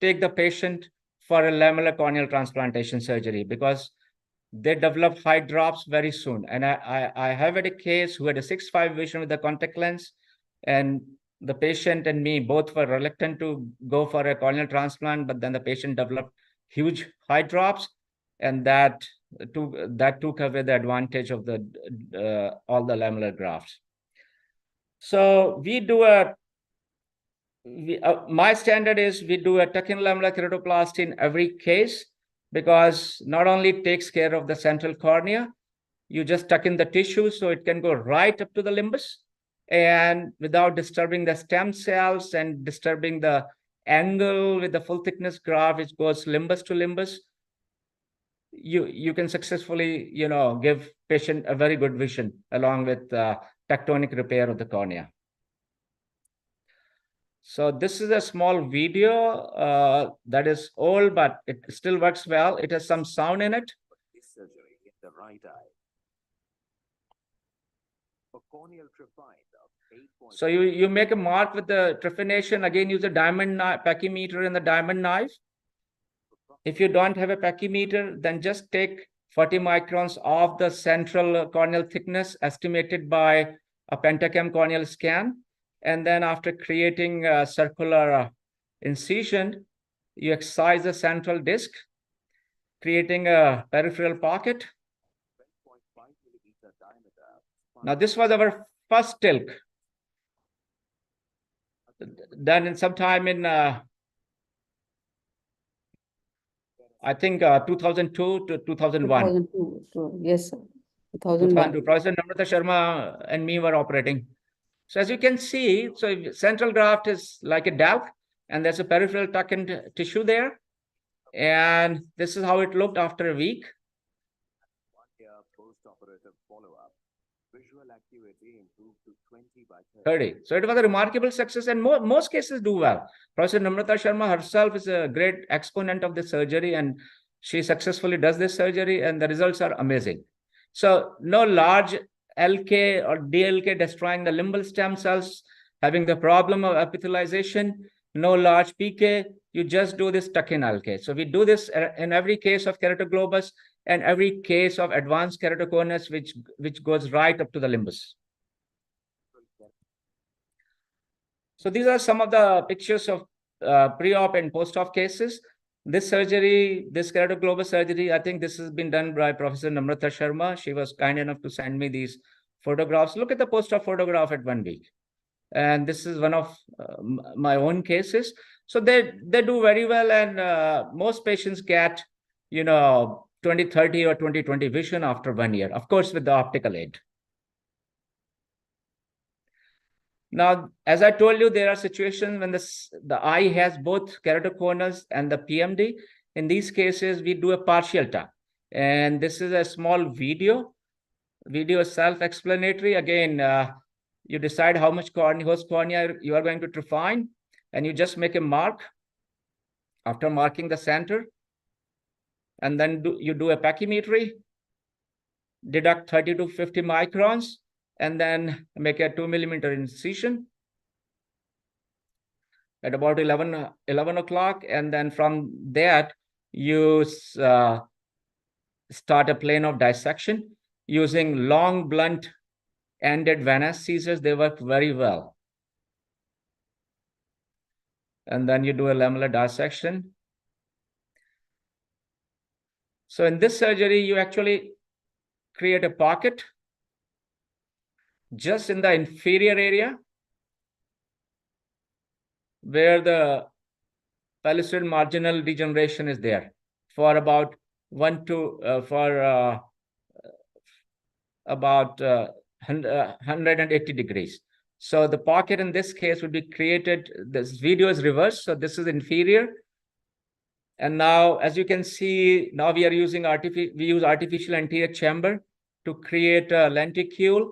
take the patient for a lamellar corneal transplantation surgery, because they develop high drops very soon. And I have had a case who had a 6.5 vision with a contact lens, and the patient and me both were reluctant to go for a corneal transplant, but then the patient developed huge high drops, and that took away the advantage of the all the lamellar grafts. So we do my standard is we do a tuck-in lamellar keratoplasty in every case, because not only it takes care of the central cornea, you just tuck in the tissue so it can go right up to the limbus, and without disturbing the stem cells and disturbing the angle with the full thickness graft, which goes limbus to limbus, you can successfully, give patient a very good vision along with tectonic repair of the cornea. So this is a small video that is old, but it still works well. It has some sound in it. This surgery in the right eye. For corneal trephine of 8. So you make a mark with the trephination. Again, use a diamond pachymeter and the diamond knife. If you don't have a pachymeter, then just take 40 microns of the central corneal thickness estimated by a pentacam corneal scan. And then after creating a circular incision, you excise the central disc, creating a peripheral pocket. Now, this was our first TILC. Done in sometime in, I think 2002 to 2001. 2002, yes, sir. 2001. Professor Namrata Sharma and me were operating. So as you can see, so central graft is like a DALC, and there's a peripheral tuck-in tissue there. And this is how it looked after a week. 1 year post-operative follow-up, visual acuity improved to 20 by 30. So it was a remarkable success, and most cases do well. Professor Namrata Sharma herself is a great exponent of this surgery, and she successfully does this surgery, and the results are amazing. So no large LK or DLK destroying the limbal stem cells, having the problem of epithelialization, no large PK, you just do this tuck-in LK. So we do this in every case of keratoglobus and every case of advanced keratoconus, which goes right up to the limbus. So these are some of the pictures of pre-op and post-op cases. This surgery, this keratoglobus surgery, I think this has been done by Professor Namrata Sharma. She was kind enough to send me these photographs. Look at the post-op photograph at 1 week. And this is one of my own cases. So they do very well, and most patients get, 20/30 or 20/20 vision after 1 year, of course, with the optical aid. Now, as I told you, there are situations when the eye has both keratoconus and the PMD, In these cases, we do a partial tuck. And this is a small video. Video is self-explanatory. Again, you decide how much host cornea you are going to trephine, and you just make a mark after marking the center. And then you do a pachymetry, deduct 30 to 50 microns, and then make a 2 millimeter incision at about 11 o'clock. And then from that, you start a plane of dissection using long, blunt ended Van Ness scissors. They work very well. And then you do a lamellar dissection. So in this surgery, you actually create a pocket just in the inferior area where the pellucid marginal degeneration is there for about 180 degrees. So the pocket in this case would be created. This video is reversed. So this is inferior. And now, as you can see, now we use artificial anterior chamber to create a lenticule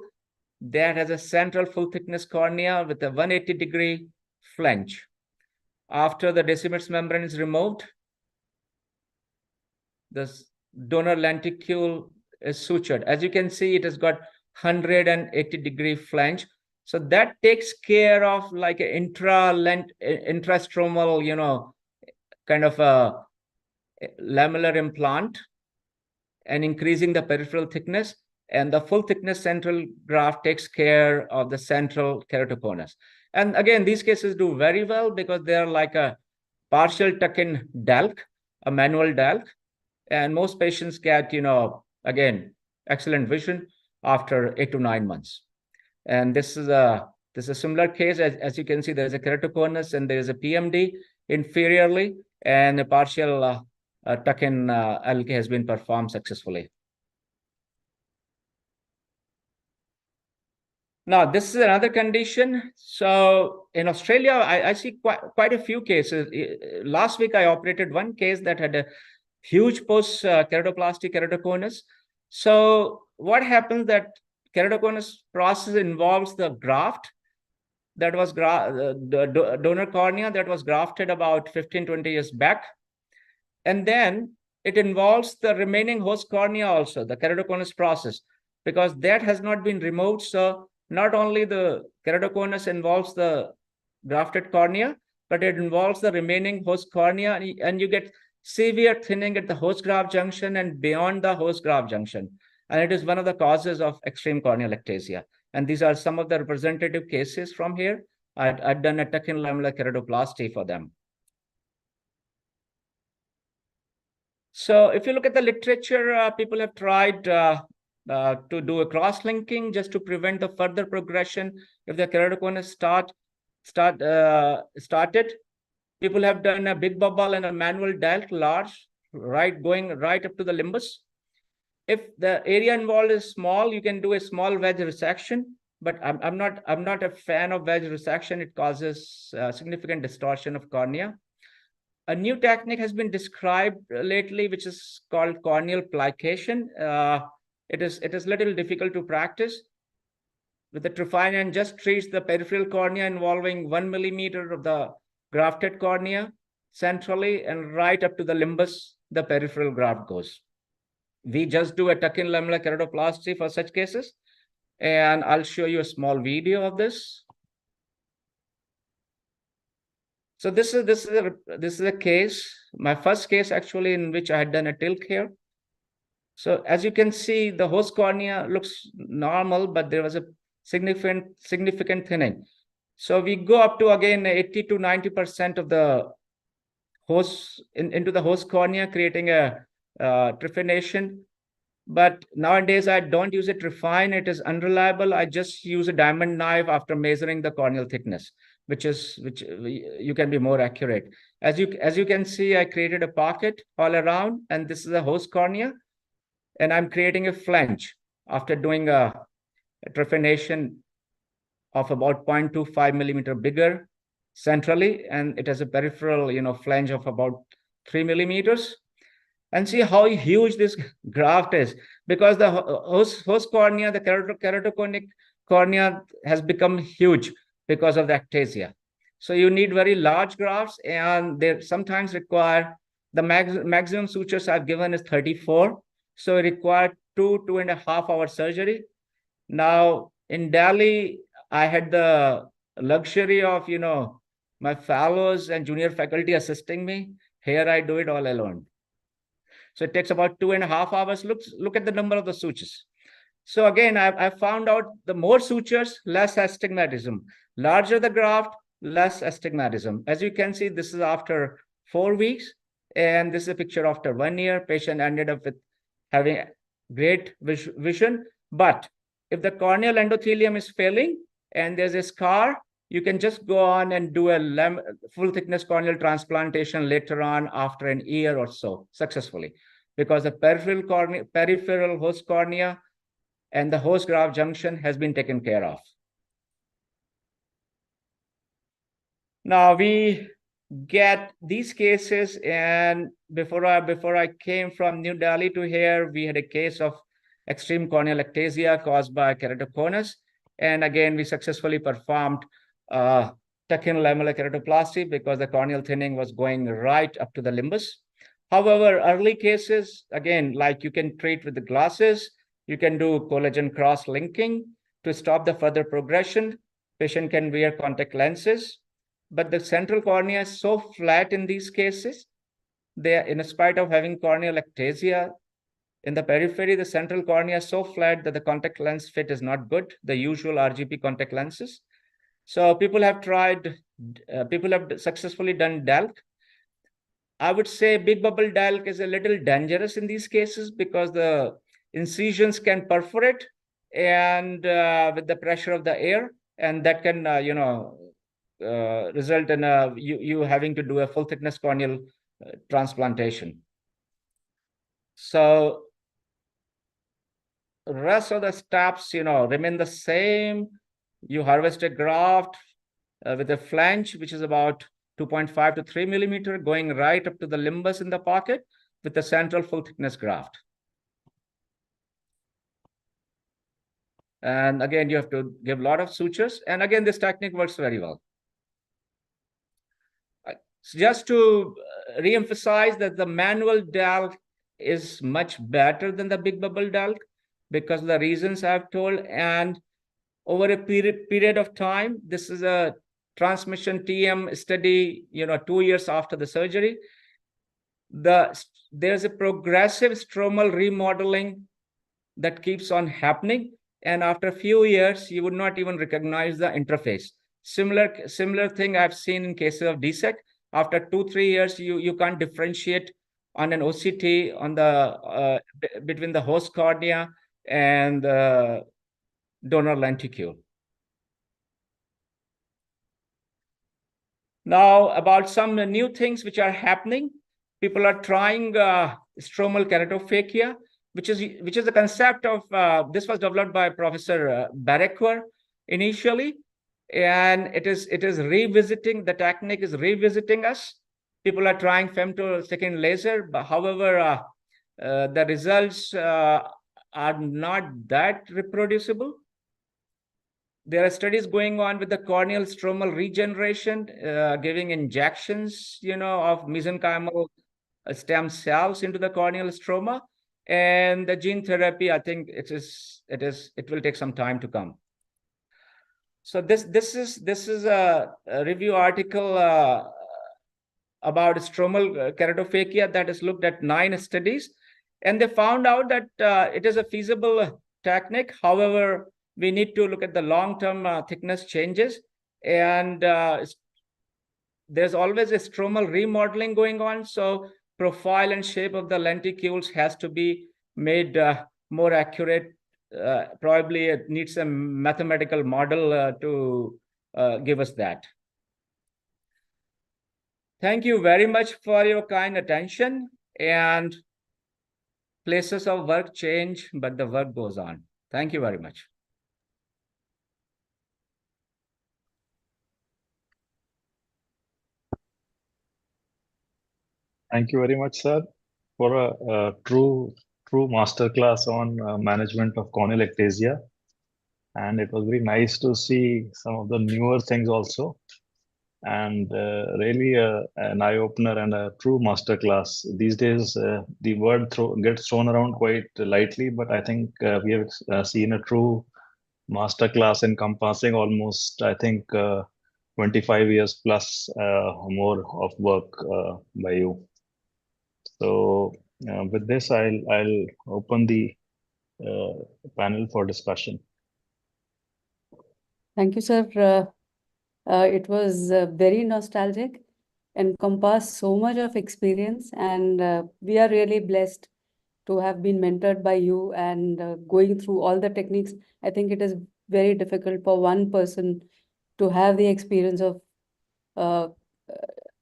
that has a central full thickness cornea with a 180-degree flange. After the decimus membrane is removed, this donor lenticule is sutured. As you can see, it has got 180-degree flange. So that takes care of like an intrastromal, kind of a lamellar implant and increasing the peripheral thickness. And the full thickness central graft takes care of the central keratoconus. And again, these cases do very well because they're like a partial tuck-in DALC, a manual DALC. And most patients get, again, excellent vision after 8 to 9 months. And this is a similar case. As you can see, there's a keratoconus and there's a PMD inferiorly, and a partial tuck-in LK has been performed successfully. Now, this is another condition. So in Australia, I see quite a few cases. Last week, I operated one case that had a huge post-keratoplasty keratoconus. So what happens that keratoconus process involves the graft that was the donor cornea that was grafted about 15-20 years back. And then it involves the remaining host cornea also, the keratoconus process, because that has not been removed. So not only the keratoconus involves the grafted cornea, but it involves the remaining host cornea, and you get severe thinning at the host graft junction and beyond the host graft junction. And it is one of the causes of extreme corneal ectasia. And these are some of the representative cases from here. I'd done a tuck-in lamellar keratoplasty for them. So if you look at the literature, people have tried to do a cross-linking just to prevent the further progression if the keratoconus started. People have done a big bubble and a manual DALC large, going right up to the limbus. If the area involved is small, you can do a small wedge resection, but I'm not a fan of wedge resection. It causes significant distortion of cornea. A new technique has been described lately, which is called corneal plication. It is a little difficult to practice. With the trephine and just treats the peripheral cornea involving 1 millimeter of the grafted cornea centrally, and right up to the limbus, the peripheral graft goes. We just do a tuck-in lamellar keratoplasty for such cases, and I'll show you a small video of this. So this is a case, my first case actually, in which I had done a tilt here. So as you can see, the host cornea looks normal, but there was a significant thinning. So we go up to, again, 80 to 90% of the host into the host cornea, creating a trephination. But nowadays, I don't use a trephine. It is unreliable. I just use a diamond knife after measuring the corneal thickness, which you can be more accurate. As you can see, I created a pocket all around, and this is a host cornea, and I'm creating a flange after doing a trephination of about 0.25 millimeter bigger centrally, and it has a peripheral, flange of about 3 millimeters. And see how huge this graft is, because the host cornea, the keratoconic cornea has become huge because of the ectasia. So you need very large grafts, and they sometimes require the maximum sutures I've given is 34. So it required 2.5 hour surgery. Now in Delhi, I had the luxury of, my fellows and junior faculty assisting me. Here I do it all alone. So it takes about 2.5 hours. Look at the number of the sutures. So again, I found out the more sutures, less astigmatism. Larger the graft, less astigmatism. As you can see, this is after 4 weeks. And this is a picture after 1 year. Patient ended up with having great vision. But if the corneal endothelium is failing and there's a scar, you can just go on and do a full thickness corneal transplantation later on after an year or so successfully, because the peripheral host cornea and the host graft junction has been taken care of. Now we get these cases, and before I came from New Delhi to here, we had a case of extreme corneal ectasia caused by keratoconus. And again, we successfully performed tuck-in lamellar keratoplasty because the corneal thinning was going right up to the limbus. However, early cases, again, like you can treat with the glasses, you can do collagen cross-linking to stop the further progression. Patient can wear contact lenses, but the central cornea is so flat in these cases. They are, in spite of having corneal ectasia in the periphery, the central cornea is so flat that the contact lens fit is not good, the usual RGP contact lenses. So people have successfully done DALC. I would say big bubble DALC is a little dangerous in these cases because the incisions can perforate and with the pressure of the air, and that can, result in you having to do a full thickness corneal transplantation. So rest of the steps, remain the same. You harvest a graft with a flange, which is about 2.5 to 3 millimeter, going right up to the limbus in the pocket with the central full thickness graft. And again, you have to give a lot of sutures. And again, this technique works very well. Just to re-emphasize that the manual DALC is much better than the big bubble DALC because of the reasons I've told. And over a period of time, this is a transmission TM study, 2 years after the surgery. There's a progressive stromal remodeling that keeps on happening. And after a few years, you would not even recognize the interface. Similar thing I've seen in cases of DSEC. After 2-3 years, you can't differentiate on an OCT on the between the host cornea and the donor lenticule. Now, about some new things which are happening. People are trying stromal keratophakia, which is a concept of this was developed by Professor Barekwer initially, and it is revisiting, the technique is revisiting us. People are trying femtosecond laser, but however, the results are not that reproducible. There are studies going on with the corneal stromal regeneration, giving injections, of mesenchymal stem cells into the corneal stroma, and the gene therapy. I think it will take some time to come. So this is a review article about stromal keratophakia that has looked at 9 studies, and they found out that it is a feasible technique. However, we need to look at the long-term thickness changes, and there's always a stromal remodeling going on. So profile and shape of the lenticules has to be made more accurate. Probably it needs a mathematical model to give us that. Thank you very much for your kind attention, and places of work change, but the work goes on. Thank you very much. Thank you very much, sir, for a true masterclass on management of corneal ectasia. And it was very nice to see some of the newer things also. And really an eye-opener and a true masterclass. These days, the word gets thrown around quite lightly, but I think we have seen a true masterclass encompassing almost, I think, 25 years plus more of work by you. So with this, I'll open the panel for discussion. Thank you, sir. It was very nostalgic, encompassed so much of experience, and we are really blessed to have been mentored by you and going through all the techniques. I think it is very difficult for one person to have the experience of uh,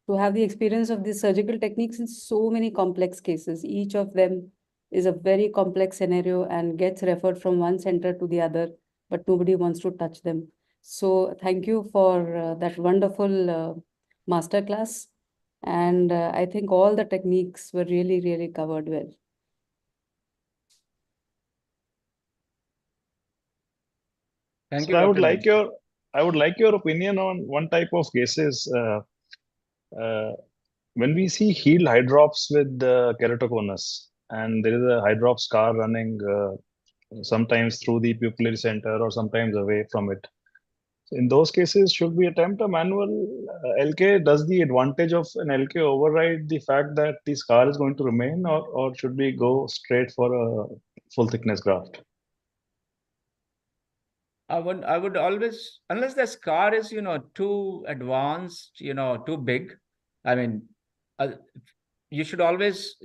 these surgical techniques in so many complex cases. Each of them is a very complex scenario and gets referred from one center to the other, but nobody wants to touch them. So thank you for that wonderful masterclass. And I think all the techniques were really, really covered well. Thank So you, I would Dr. like your opinion on one type of cases. When we see healed hydrops with keratoconus, and there is a hydrop scar running sometimes through the pupillary center or sometimes away from it. So in those cases, should we attempt a manual LK? Does the advantage of an LK override the fact that the scar is going to remain, or should we go straight for a full thickness graft? I would always, unless the scar is, too advanced, too big. I mean, uh, you should always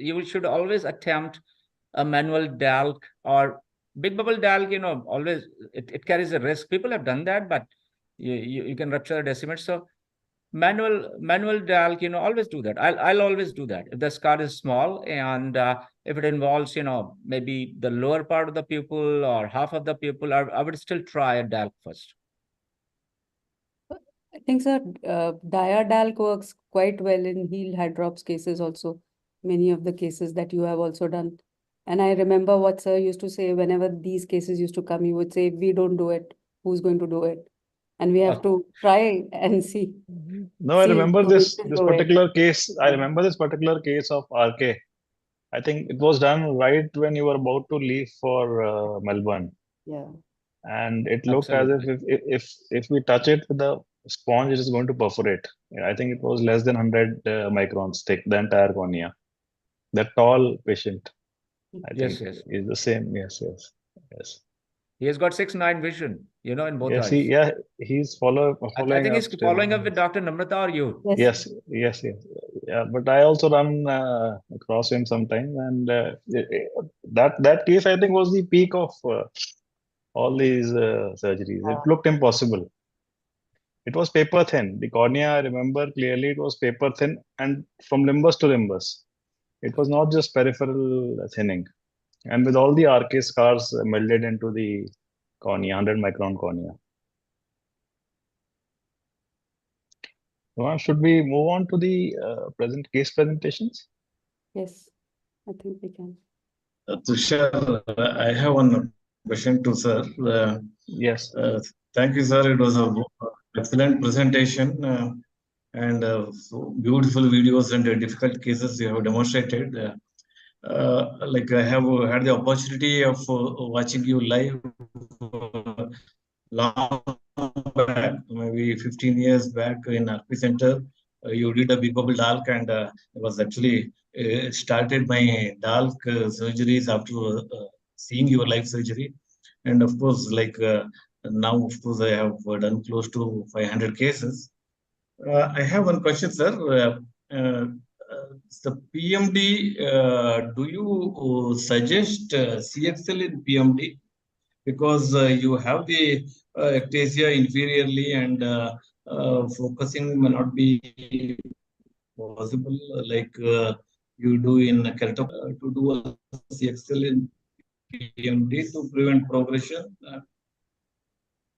attempt a manual DALC or big bubble DALC. Always it carries a risk. People have done that, but you can rupture the decimet. So manual DALC, always do that. I'll always do that if the scar is small, and if it involves, maybe the lower part of the pupil or half of the pupil, I would still try a DALC first. I think, sir, Diadalc works quite well in healed hydrops cases also. Many of the cases that you have also done. And I remember what sir used to say whenever these cases used to come, he would say, if we don't do it, who's going to do it? And we have to try and see. No, I remember who this will do it. particular case. I Yeah. remember this particular case of RK. I think it was done right when you were about to leave for Melbourne, Yeah. and it looked as Absolutely. if we touch it with the sponge, it is going to perforate. I think it was less than 100 microns thick, the entire cornea. That tall patient, I Yes, think, yes. is the same. Yes. He has got 6/9 vision, in both Yes, eyes. he's I following think he's us still. following up with Dr. Namrata or you. Yes. Yeah, but I also run across him sometime, and that case I think was the peak of all these surgeries. It looked impossible. It was paper thin. The cornea, I remember clearly, it was paper thin, and from limbus to limbus. It was not just peripheral thinning, and with all the RK scars melded into the cornea, 100 micron cornea. Should we move on to the present case presentations? Yes, I think we can. Tushar, I have one question to sir. Yes. Thank you, sir. It was an excellent presentation and so beautiful videos and difficult cases you have demonstrated. Like I have had the opportunity of watching you live long back, maybe 15 years back in RP Center. You did a big bubble DALC, and I was actually started my DALC surgeries after seeing your live surgery. And of course, now, of course, I have done close to 500 cases. I have one question, sir. The PMD, do you suggest CXL in PMD? Because you have the ectasia inferiorly, and focusing may not be possible like you do in to do a CXL in PMD to prevent progression.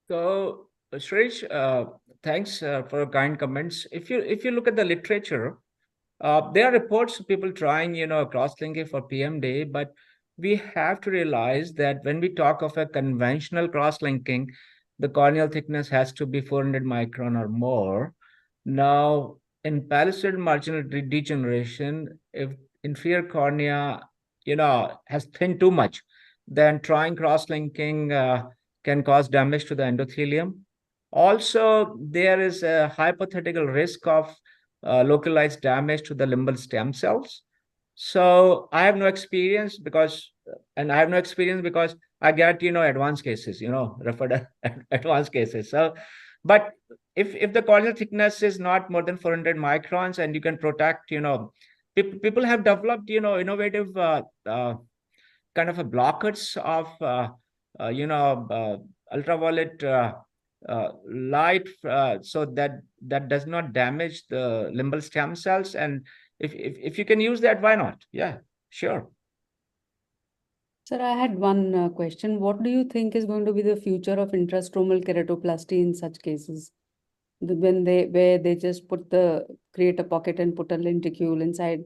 So, Shresh, thanks for your kind comments. If you look at the literature, There are reports of people trying, cross-linking for PMD, but we have to realize that when we talk of a conventional cross-linking, the corneal thickness has to be 400 micron or more. Now, in palisade marginal degeneration, if inferior cornea, has thinned too much, then trying cross-linking can cause damage to the endothelium. Also, there is a hypothetical risk of localized damage to the limbal stem cells. So I have no experience because I get, advanced cases, referred advanced cases. So, but if the corneal thickness is not more than 400 microns and you can protect, people have developed, innovative kind of a blockers of, ultraviolet light, so that does not damage the limbal stem cells. And if you can use that, why not? Yeah, sure. Sir, I had one question. What do you think is going to be the future of intrastromal keratoplasty in such cases? Where they just create a pocket and put a lenticule inside.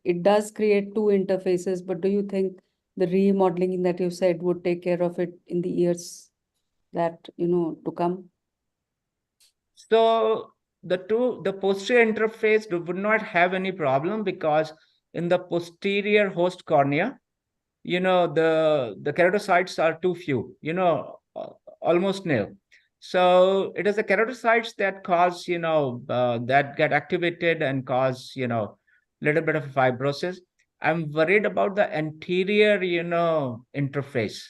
It does create two interfaces, but do you think the remodeling that you said would take care of it in the years that, to come? So the posterior interface would not have any problem, because in the posterior host cornea, the keratocytes are too few, almost nil. So it is the keratocytes that cause, that get activated and cause, little bit of fibrosis. I'm worried about the anterior, interface.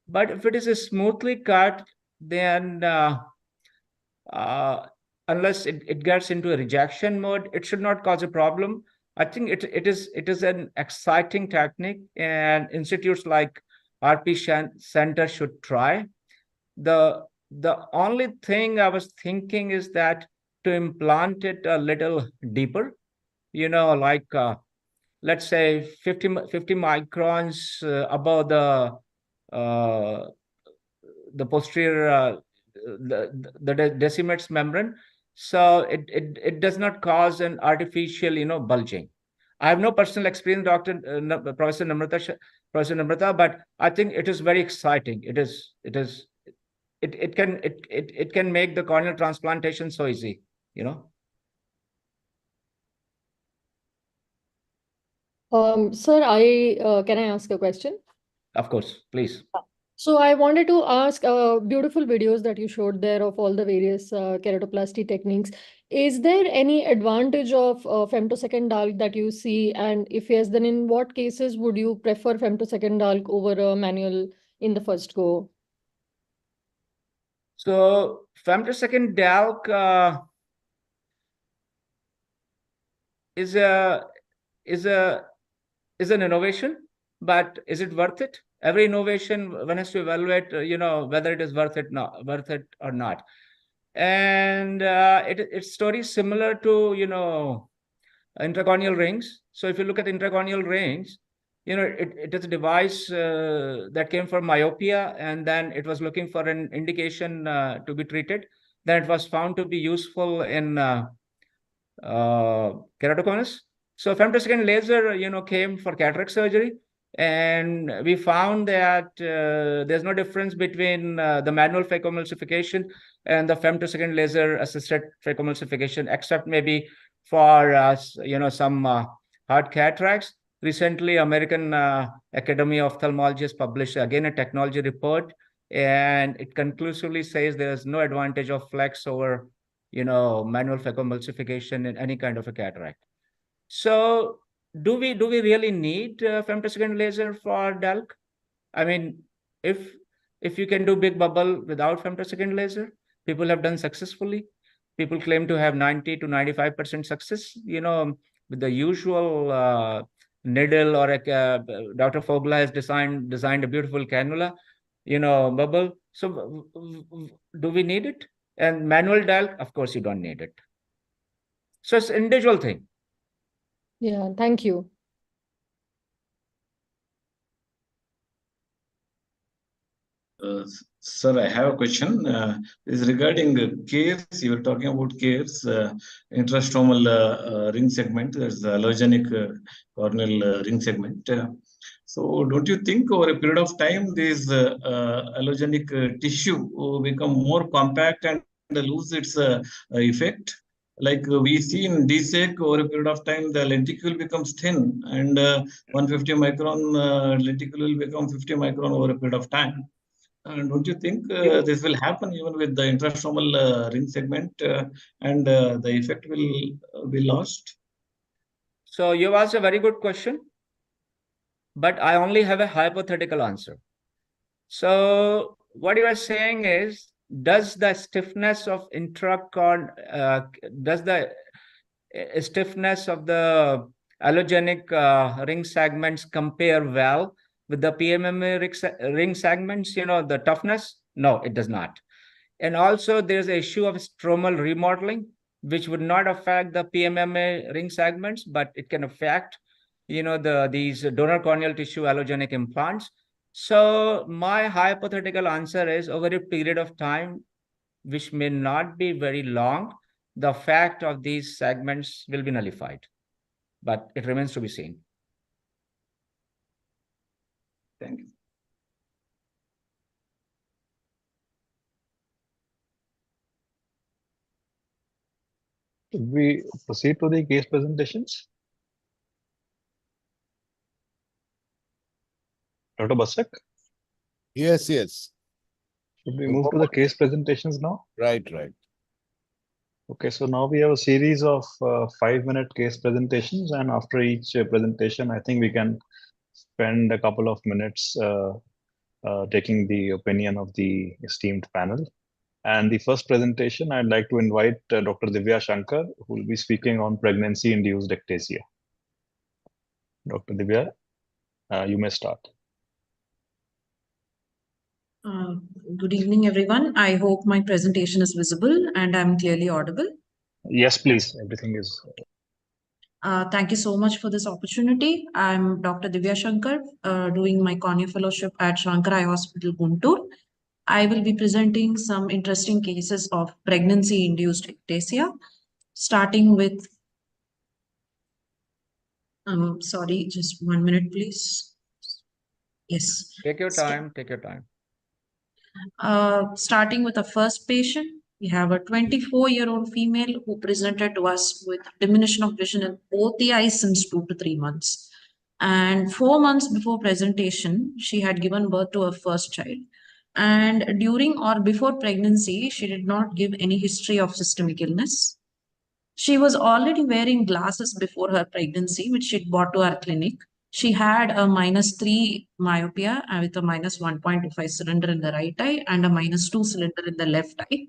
But if it is a smoothly cut, then unless it gets into a rejection mode, it should not cause a problem. I think it is an exciting technique, and institutes like RP Center should try. The only thing I was thinking is that to implant it a little deeper, like let's say 50 microns above the posterior the decimates membrane, so it does not cause an artificial bulging. I have no personal experience, Professor Namrata, but I think it is very exciting. It can make the corneal transplantation so easy. Sir, can I ask a question? Of course, please. So I wanted to ask, beautiful videos that you showed there of all the various keratoplasty techniques. Is there any advantage of femtosecond DALK that you see? And if yes, then in what cases would you prefer femtosecond DALK over a manual in the first go? So femtosecond DALK is an innovation, but is it worth it? Every innovation, one has to evaluate, whether it is worth it or not. And its story is similar to, intracorneal rings. So if you look at intracorneal rings, it is a device that came from myopia, and then it was looking for an indication to be treated. Then it was found to be useful in keratoconus. So femtosecond laser, came for cataract surgery, and we found that there's no difference between the manual phacoemulsification and the femtosecond laser assisted phacoemulsification, except maybe for some hard cataracts. Recently, American Academy of Ophthalmology has published again a technology report, and it conclusively says there's no advantage of flex over manual phacoemulsification in any kind of a cataract. So do we really need femtosecond laser for DALK? I mean, if you can do big bubble without femtosecond laser, people have done successfully. People claim to have 90 to 95% success, with the usual needle, or Dr. Fogla has designed a beautiful cannula, bubble. So do we need it? And manual DALK, of course, you don't need it. So it's an individual thing. Yeah, thank you. Sir, I have a question. Is regarding CARES. You were talking about CARES, intrastromal ring segment. There's the allogenic corneal ring segment. So, don't you think over a period of time, this allogenic tissue will become more compact and lose its effect? Like we see in DSEC, over a period of time, the lenticle becomes thin, and 150 micron lenticle will become 50 micron over a period of time. Don't you think this will happen even with the intrastromal ring segment, and the effect will be lost? So you asked a very good question, but I only have a hypothetical answer. So what you are saying is, does the stiffness of does the stiffness of the allogenic ring segments compare well with the PMMA ring segments, the toughness? No, it does not. And also there's an issue of stromal remodeling, which would not affect the PMMA ring segments, but it can affect, these donor corneal tissue allogenic implants. So my hypothetical answer is, over a period of time, which may not be very long, the fact of these segments will be nullified, but it remains to be seen. Thank you. Should we proceed to the case presentations? Dr. Basak, Yes, yes. should we move to the case presentations now? Right. Okay, so now we have a series of 5-minute case presentations, and after each presentation, I think we can spend a couple of minutes taking the opinion of the esteemed panel. And the first presentation, I'd like to invite Dr. Divya Shankar, who will be speaking on pregnancy-induced ectasia. Dr. Divya, you may start. Good evening, everyone. I hope my presentation is visible and I'm clearly audible. Yes, please. Everything is. Thank you so much for this opportunity. I'm Dr. Divya Shankar, doing my cornea fellowship at Shankar Eye Hospital, Guntur. I will be presenting some interesting cases of pregnancy-induced ectasia, starting with, sorry, just 1 minute, please. Yes. Take your time, take your time. Starting with the first patient, we have a 24-year-old female who presented to us with diminution of vision in both the eyes since 2 to 3 months. And 4 months before presentation, she had given birth to her first child. And during or before pregnancy, she did not give any history of systemic illness. She was already wearing glasses before her pregnancy, which she'd bought to our clinic. She had a -3 myopia with a -1.25 cylinder in the right eye and a -2 cylinder in the left eye.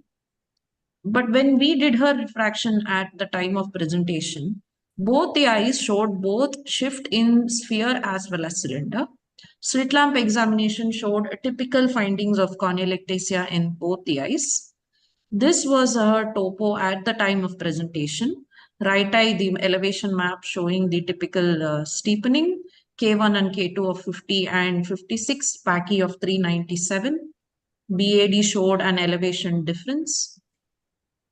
But when we did her refraction at the time of presentation, both the eyes showed both shift in sphere as well as cylinder. Slit lamp examination showed typical findings of corneal ectasia in both the eyes. This was her topo at the time of presentation. Right eye, the elevation map showing the typical steepening, K1 and K2 of 50 and 56, Paki of 397. BAD showed an elevation difference.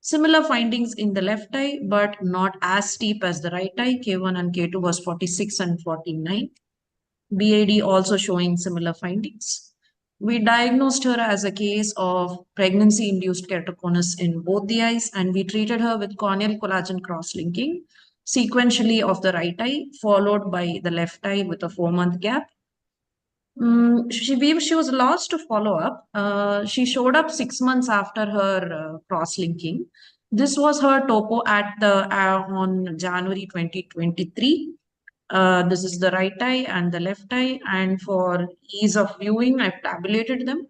Similar findings in the left eye, but not as steep as the right eye. K1 and K2 was 46 and 49. BAD also showing similar findings. We diagnosed her as a case of pregnancy-induced keratoconus in both the eyes, and we treated her with corneal collagen cross-linking, sequentially of the right eye, followed by the left eye with a 4-month gap. She was lost to follow up. She showed up 6 months after her cross-linking. This was her topo at on January 2023. This is the right eye and the left eye, and for ease of viewing, I've tabulated them.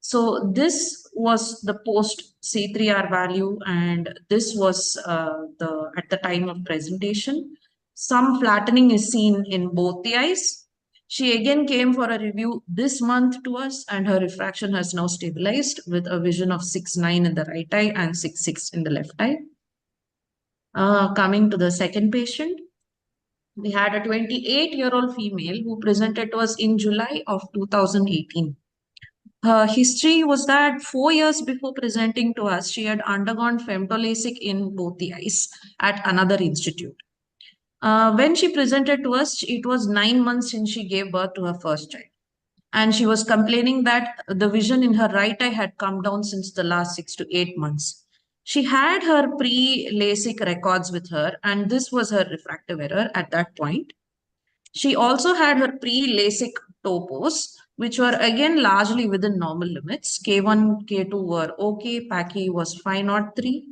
So this was the post C3R value, and this was at the time of presentation. Some flattening is seen in both the eyes. She again came for a review this month to us, and her refraction has now stabilized with a vision of 6.9 in the right eye and 6.6 in the left eye. Coming to the second patient, we had a 28-year-old female who presented to us in July of 2018. Her history was that 4 years before presenting to us, she had undergone femtoLASIK in both the eyes at another institute. When she presented to us, it was 9 months since she gave birth to her first child. And she was complaining that the vision in her right eye had come down since the last 6 to 8 months. She had her pre-LASIK records with her, and this was her refractive error at that point. She also had her pre-LASIK topos, which were again largely within normal limits. K1, K2 were okay, PACI was 503.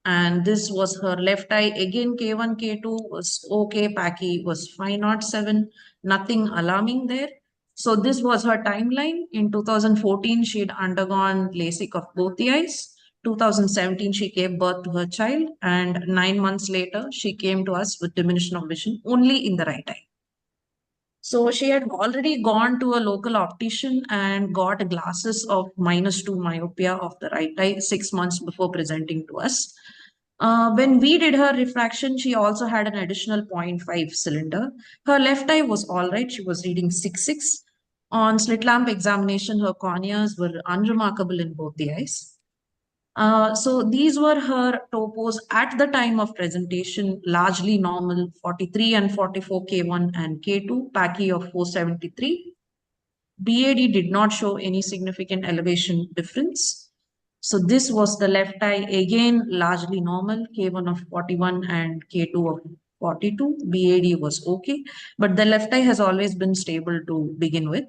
And this was her left eye. Again, K1, K2 was okay, PACI was 507. Nothing alarming there. So this was her timeline. In 2014, she had undergone LASIK of both the eyes. 2017, she gave birth to her child. And 9 months later, she came to us with diminution of vision only in the right eye. So she had already gone to a local optician and got glasses of -2 myopia of the right eye 6 months before presenting to us. When we did her refraction, she also had an additional 0.5 cylinder. Her left eye was all right. She was reading 6.6. On slit lamp examination, her corneas were unremarkable in both the eyes. So these were her topos at the time of presentation, largely normal, 43 and 44 K1 and K2, PACI of 473. BAD did not show any significant elevation difference. So this was the left eye, again, largely normal, K1 of 41 and K2 of 42. BAD was okay, but the left eye has always been stable to begin with.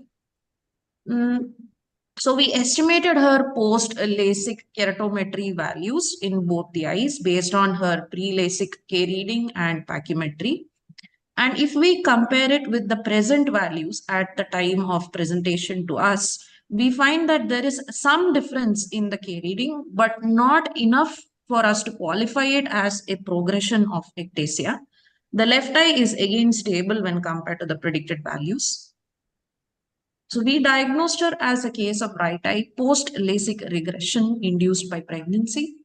So we estimated her post-LASIK keratometry values in both the eyes based on her pre-LASIK K reading and pachymetry. And if we compare it with the present values at the time of presentation to us, we find that there is some difference in the K reading, but not enough for us to qualify it as a progression of ectasia. The left eye is again stable when compared to the predicted values. So we diagnosed her as a case of right eye post-LASIK regression induced by pregnancy.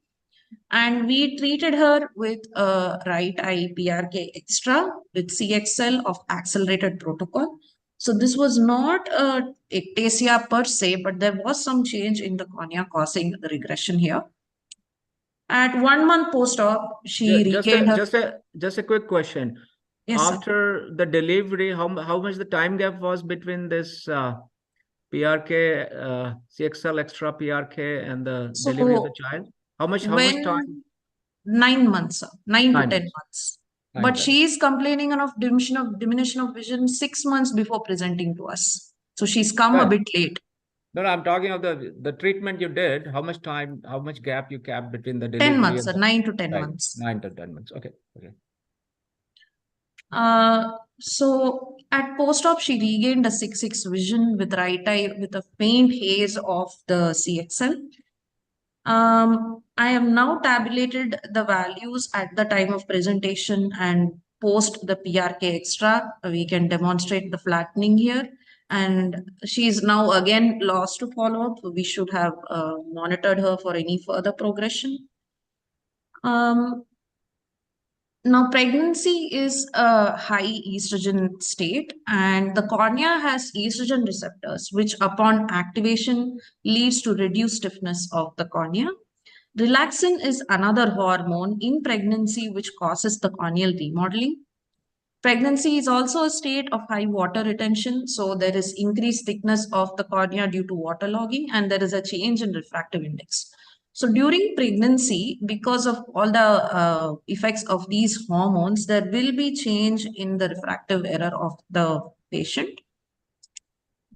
And we treated her with a right eye PRK extra with CXL of accelerated protocol. So this was not a ectasia per se, but there was some change in the cornea causing the regression here. At 1 month post-op, she regained her... Just a quick question. Yes, sir. After the delivery, how much the time gap was between this PRK, CXL extra PRK and the delivery of the child? How much time? 9 months, sir. 9 to 10 months. months. 9 But months. she is complaining of diminution of vision 6 months before presenting to us. So she's come a bit late. No, I'm talking of the treatment you did. How much time, how much gap you kept between the 10 delivery months, and sir. 9 to 10 right, months. 9 to 10 months. Okay. So at post-op, she regained a 6.6 vision with right eye with a faint haze of the CXL. I have now tabulated the values at the time of presentation and post the PRK extra. We can demonstrate the flattening here. And she is now again lost to follow-up. We should have monitored her for any further progression. Now, pregnancy is a high estrogen state, and the cornea has estrogen receptors, which upon activation leads to reduced stiffness of the cornea. Relaxin is another hormone in pregnancy which causes the corneal remodeling. Pregnancy is also a state of high water retention, so there is increased thickness of the cornea due to waterlogging, and there is a change in refractive index. So during pregnancy, because of all the effects of these hormones, there will be change in the refractive error of the patient.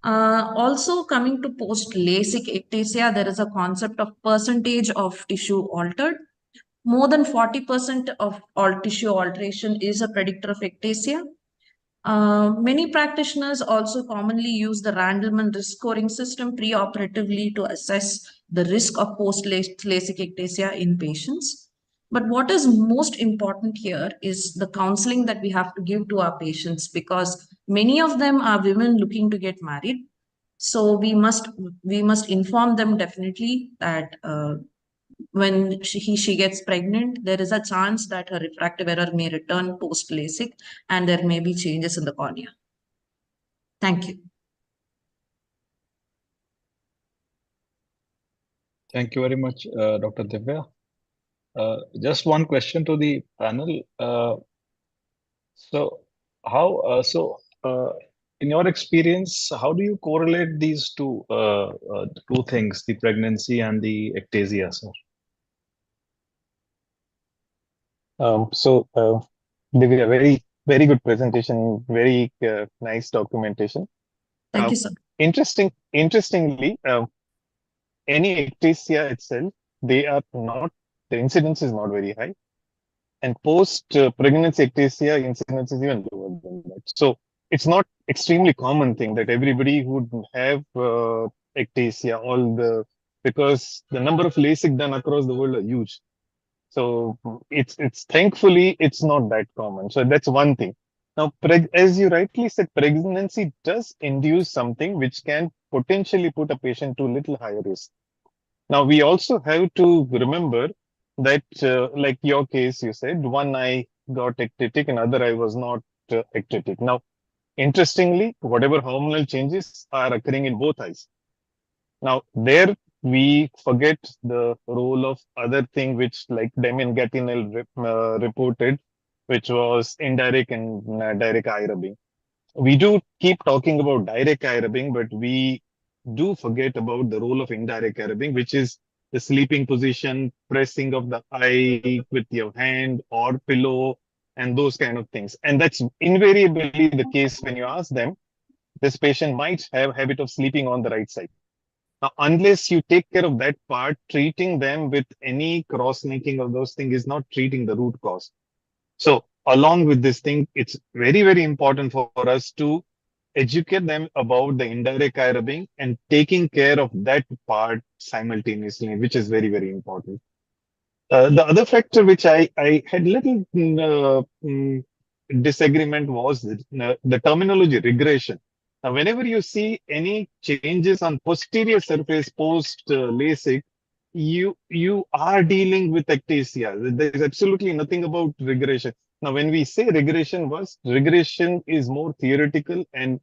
Also coming to post-LASIK ectasia, there is a concept of percentage of tissue altered. More than 40% of all tissue alteration is a predictor of ectasia. Many practitioners also commonly use the Randleman risk scoring system preoperatively to assess the risk of post-LASIK ectasia in patients. But what is most important here is the counseling that we have to give to our patients, because many of them are women looking to get married. So we must inform them definitely that when she gets pregnant, there is a chance that her refractive error may return post-LASIK and there may be changes in the cornea. Thank you. Thank you very much, Dr. Divya. Just one question to the panel. So, how, in your experience, how do you correlate these two things, the pregnancy and the ectasia, sir? Divya, very good presentation, very nice documentation. Thank you, sir. Interestingly, any ectasia itself, they are not, the incidence is not very high. And post pregnancy ectasia incidence is even lower than that. So it's not extremely common thing that everybody would have ectasia, because the number of LASIK done across the world are huge. So it's thankfully it's not that common. So that's one thing. Now, as you rightly said, pregnancy does induce something which can potentially put a patient to a little higher risk. Now, we also have to remember that, like your case, you said one eye got ectatic, and other eye was not ectatic. Now, interestingly, whatever hormonal changes are occurring in both eyes. Now, there we forget the role of other thing, which like Damien Gatinel reported, which was indirect and direct eye rubbing. We do keep talking about direct eye rubbing, but we do forget about the role of indirect eye rubbing, which is the sleeping position, pressing of the eye with your hand or pillow, and those kind of things. And that's invariably the case when you ask them, this patient might have habit of sleeping on the right side. Now, unless you take care of that part, treating them with any cross-linking of those things is not treating the root cause. So along with this thing, it's very, very important for us to educate them about the indirect eye rubbing and taking care of that part simultaneously, which is very, very important. The other factor which I had little disagreement was the terminology regression. Now, whenever you see any changes on posterior surface post LASIK, you are dealing with ectasia. There is absolutely nothing about regression. Now, when we say regression is more theoretical and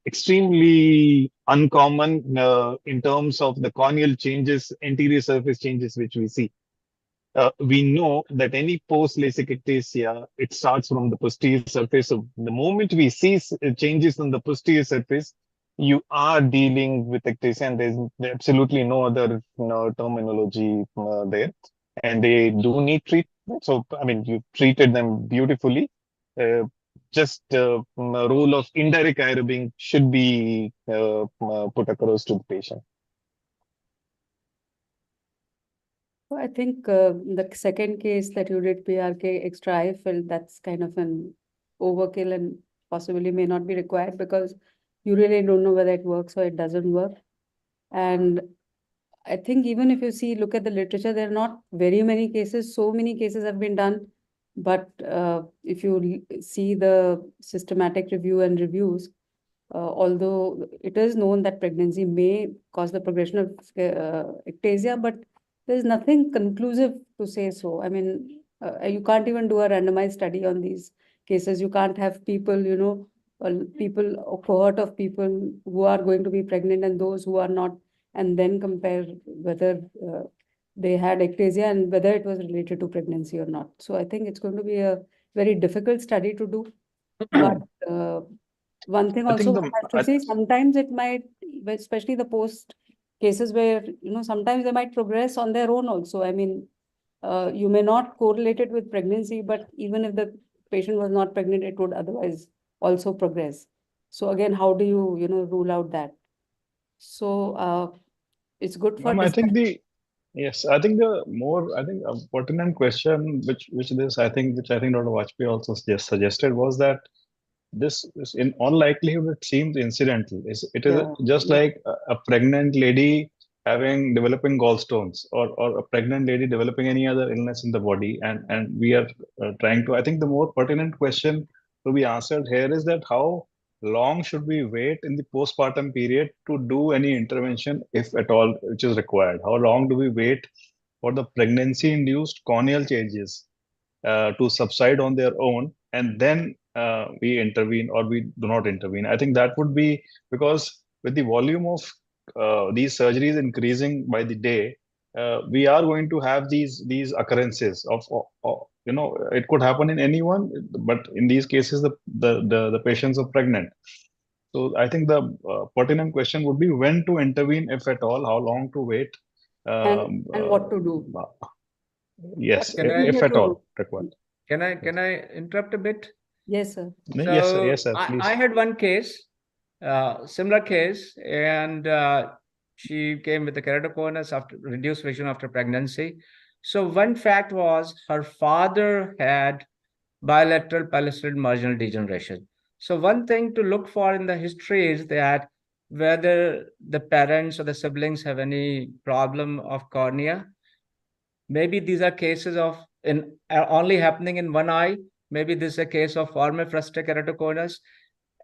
extremely uncommon in terms of the corneal changes, anterior surface changes, which we see. We know that any post-LASIK ectasia, it starts from the posterior surface. So the moment we see changes on the posterior surface, you are dealing with ectasia, and there's absolutely no other terminology there. And they do need treatment. So, I mean, you treated them beautifully. Just role of indirect eye rubbing should be put across to the patient. So I think the second case that you did, PRK extra eye fill, that's kind of an overkill and possibly may not be required because you really don't know whether it works or it doesn't work. And I think even if you look at the literature, there are not very many cases. So many cases have been done. But if you see the systematic review and reviews, although it is known that pregnancy may cause the progression of ectasia, but there's nothing conclusive to say so. I mean, you can't even do a randomized study on these cases. You can't have people, a cohort of people who are going to be pregnant and those who are not, and then compare whether they had ectasia and whether it was related to pregnancy or not. So I think it's going to be a very difficult study to do. But one thing also one has to say, sometimes it might, especially the post cases where, sometimes they might progress on their own also. I mean, you may not correlate it with pregnancy, but even if the patient was not pregnant, it would otherwise also progress. So again, how do you, rule out that? So it's good for I think I think the more, I think a pertinent question, which I think Dr. Vajpayee also suggested was that this is in all likelihood it seems incidental. It is just like a pregnant lady developing gallstones, or a pregnant lady developing any other illness in the body, and we are trying to. I think the more pertinent question to be answered here is that how long should we wait in the postpartum period to do any intervention, if at all, which is required? How long do we wait for the pregnancy-induced corneal changes to subside on their own, and then we intervene or we do not intervene? I think that would be, because with the volume of these surgeries increasing by the day, we are going to have these occurrences of it could happen in anyone, but in these cases the patients are pregnant. So I think the pertinent question would be when to intervene, if at all, how long to wait. And what to do. Yes, Can I- if at to- all required. Can I interrupt a bit? Yes, sir. Yes, sir. So Yes, sir. Please. I had one case, similar case, and she came with a keratoconus after reduced vision after pregnancy. So one fact was her father had bilateral pellucid marginal degeneration. So one thing to look for in the history is that whether the parents or the siblings have any problem of cornea. Maybe these are cases of only happening in one eye. Maybe this is a case of formifrostic keratoconus.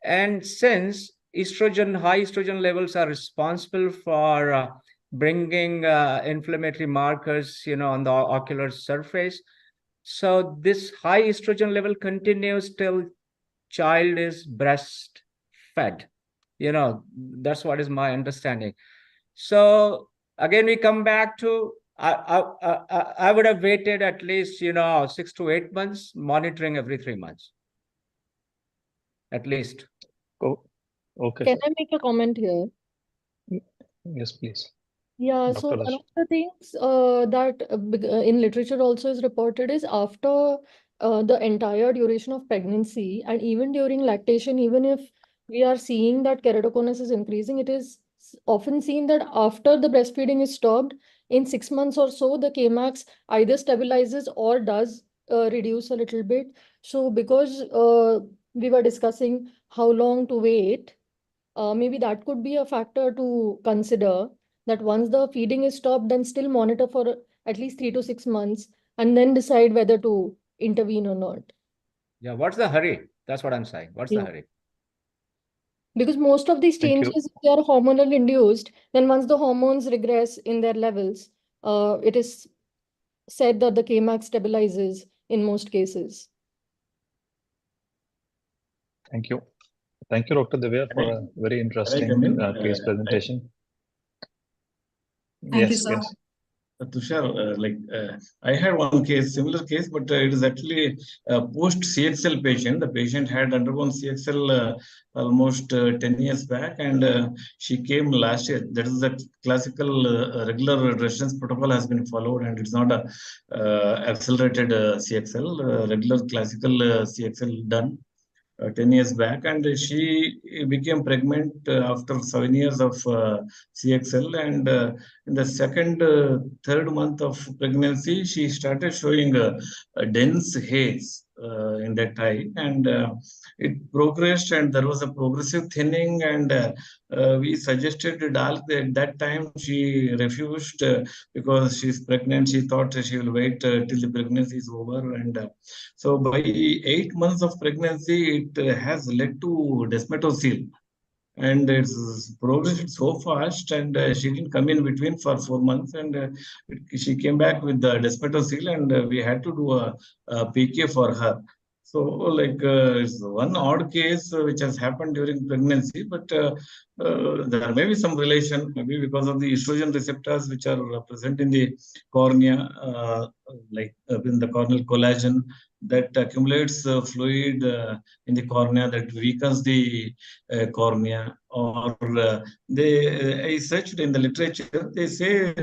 And since high estrogen levels are responsible for bringing inflammatory markers, on the ocular surface. So this high estrogen level continues till child is breastfed. That's what is my understanding. So again, we come back to I would have waited at least 6 to 8 months, monitoring every 3 months, at least. Oh, okay. Can I make a comment here? Yes, please. Yeah, Dr. so one Raj. of the things that in literature also is reported is after the entire duration of pregnancy and even during lactation, even if we are seeing that keratoconus is increasing, it is often seen that after the breastfeeding is stopped, in 6 months or so, the Kmax either stabilizes or does reduce a little bit. So because we were discussing how long to wait, maybe that could be a factor to consider, that once the feeding is stopped, then still monitor for at least 3 to 6 months and then decide whether to intervene or not. Yeah, what's the hurry? That's what I'm saying. What's the Yeah. hurry? Because most of these Thank you. changes, if they are hormonal induced, then once the hormones regress in their levels, it is said that the Kmax stabilizes in most cases. Thank you. Thank you, Dr. Divya, for a very interesting come in? case presentation. Thank you, Yes, sir. yes. Tushar, I had one case, similar case, but it is actually a post CXL patient. The patient had undergone CXL almost 10 years back, and she came last year. That is the classical regular residence protocol has been followed, and it's not a accelerated CXL, regular classical CXL done. 10 years back, and she became pregnant after 7 years of CXL, and in the third month of pregnancy, she started showing a dense haze in that eye, and it progressed, and there was a progressive thinning, and we suggested DALK. At that time she refused because she's pregnant. She thought she will wait till the pregnancy is over, and so by 8 months of pregnancy, it has led to desmetocele, and it's progressed so fast, and she didn't come in between for 4 months, and she came back with the desmetocele, and we had to do a PK for her. So, it's one odd case which has happened during pregnancy, but there may be some relation, maybe because of the estrogen receptors which are present in the cornea, in the corneal collagen that accumulates fluid in the cornea that weakens the cornea, or I searched in the literature, they say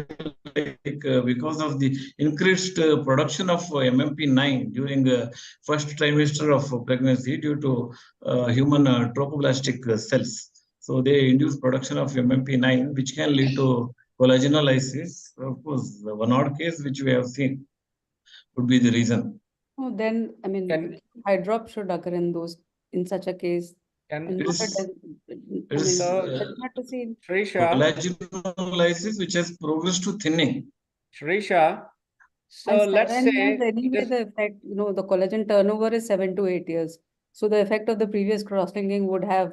because of the increased production of MMP9 during first trimester of pregnancy due to human trophoblastic cells. So they induce production of MMP9, which can lead to collagenolysis. Of course, the one odd case which we have seen would be the reason. Oh, then, I mean, eye drop should occur in such a case. And It not is, a it is desmetocele. Shrisha, collagenolysis which has progressed to thinning. Shrisha, so And let's 7 say years it anyway, is the effect, the collagen turnover is 7 to 8 years. So the effect of the previous cross-linking would have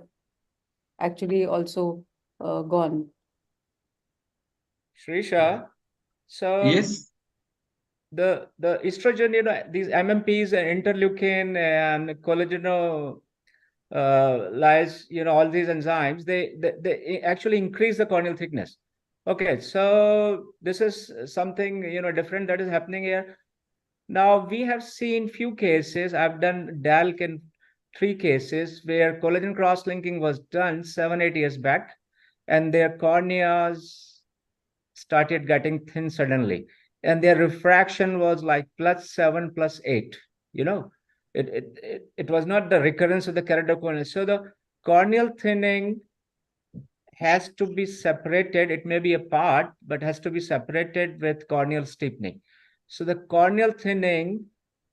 actually also gone. Shrisha. So Yes. the estrogen, these MMPs and interleukin and lies, all these enzymes, they actually increase the corneal thickness. Okay, so this is something, different that is happening here. Now, we have seen few cases. I've done DALC in 3 cases where collagen cross-linking was done 7-8 years back, and their corneas started getting thin suddenly, and their refraction was like +7, +8. It was not the recurrence of the keratoconus. So the corneal thinning has to be separated. It may be a part, but has to be separated with corneal steepening. So the corneal thinning,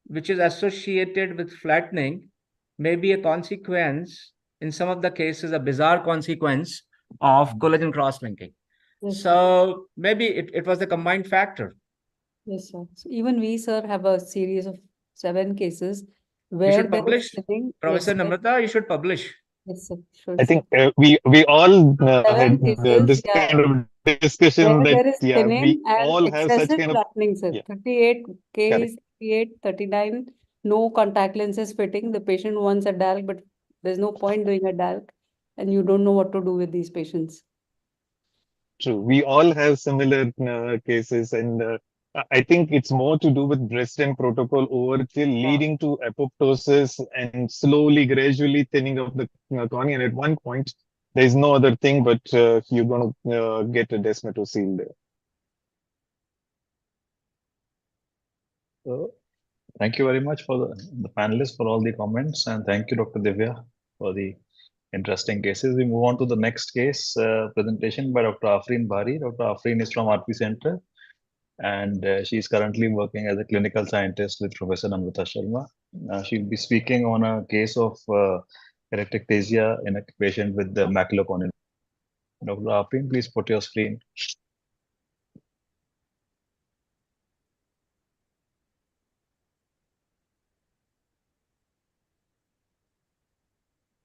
which is associated with flattening, may be a consequence, in some of the cases, a bizarre consequence of collagen cross-linking. Yes, sir. So maybe it was a combined factor. Yes, sir. So even we, sir, have a series of 7 cases You where should there is publish, thinning. Professor Yes, Namrata, you should publish. yes, sir. Sure, I sir. think we all 7 had cases, this yeah, kind of discussion where that there is we thinning and all have such excessive kind of flattening, sir. yeah, 38 correct. case, 38, 39, no contact lenses fitting. The patient wants a DALC, but there's no point doing a DALC, and you don't know what to do with these patients. True. We all have similar cases, and I think it's more to do with Dresden protocol overkill, leading to apoptosis and slowly, gradually thinning of the cornea. And at one point, there is no other thing but you're going to get a desmetocele there. So, thank you very much for the panelists for all the comments, and thank you, Dr. Divya, for the interesting cases. We move on to the next case presentation by Dr. Afreen Bari. Dr. Afreen is from RP Center, and she is currently working as a clinical scientist with Professor Namrata Sharma. She'll be speaking on a case of keratoectasia in a patient with the macular corneal. Dr. Afreen, please put your screen.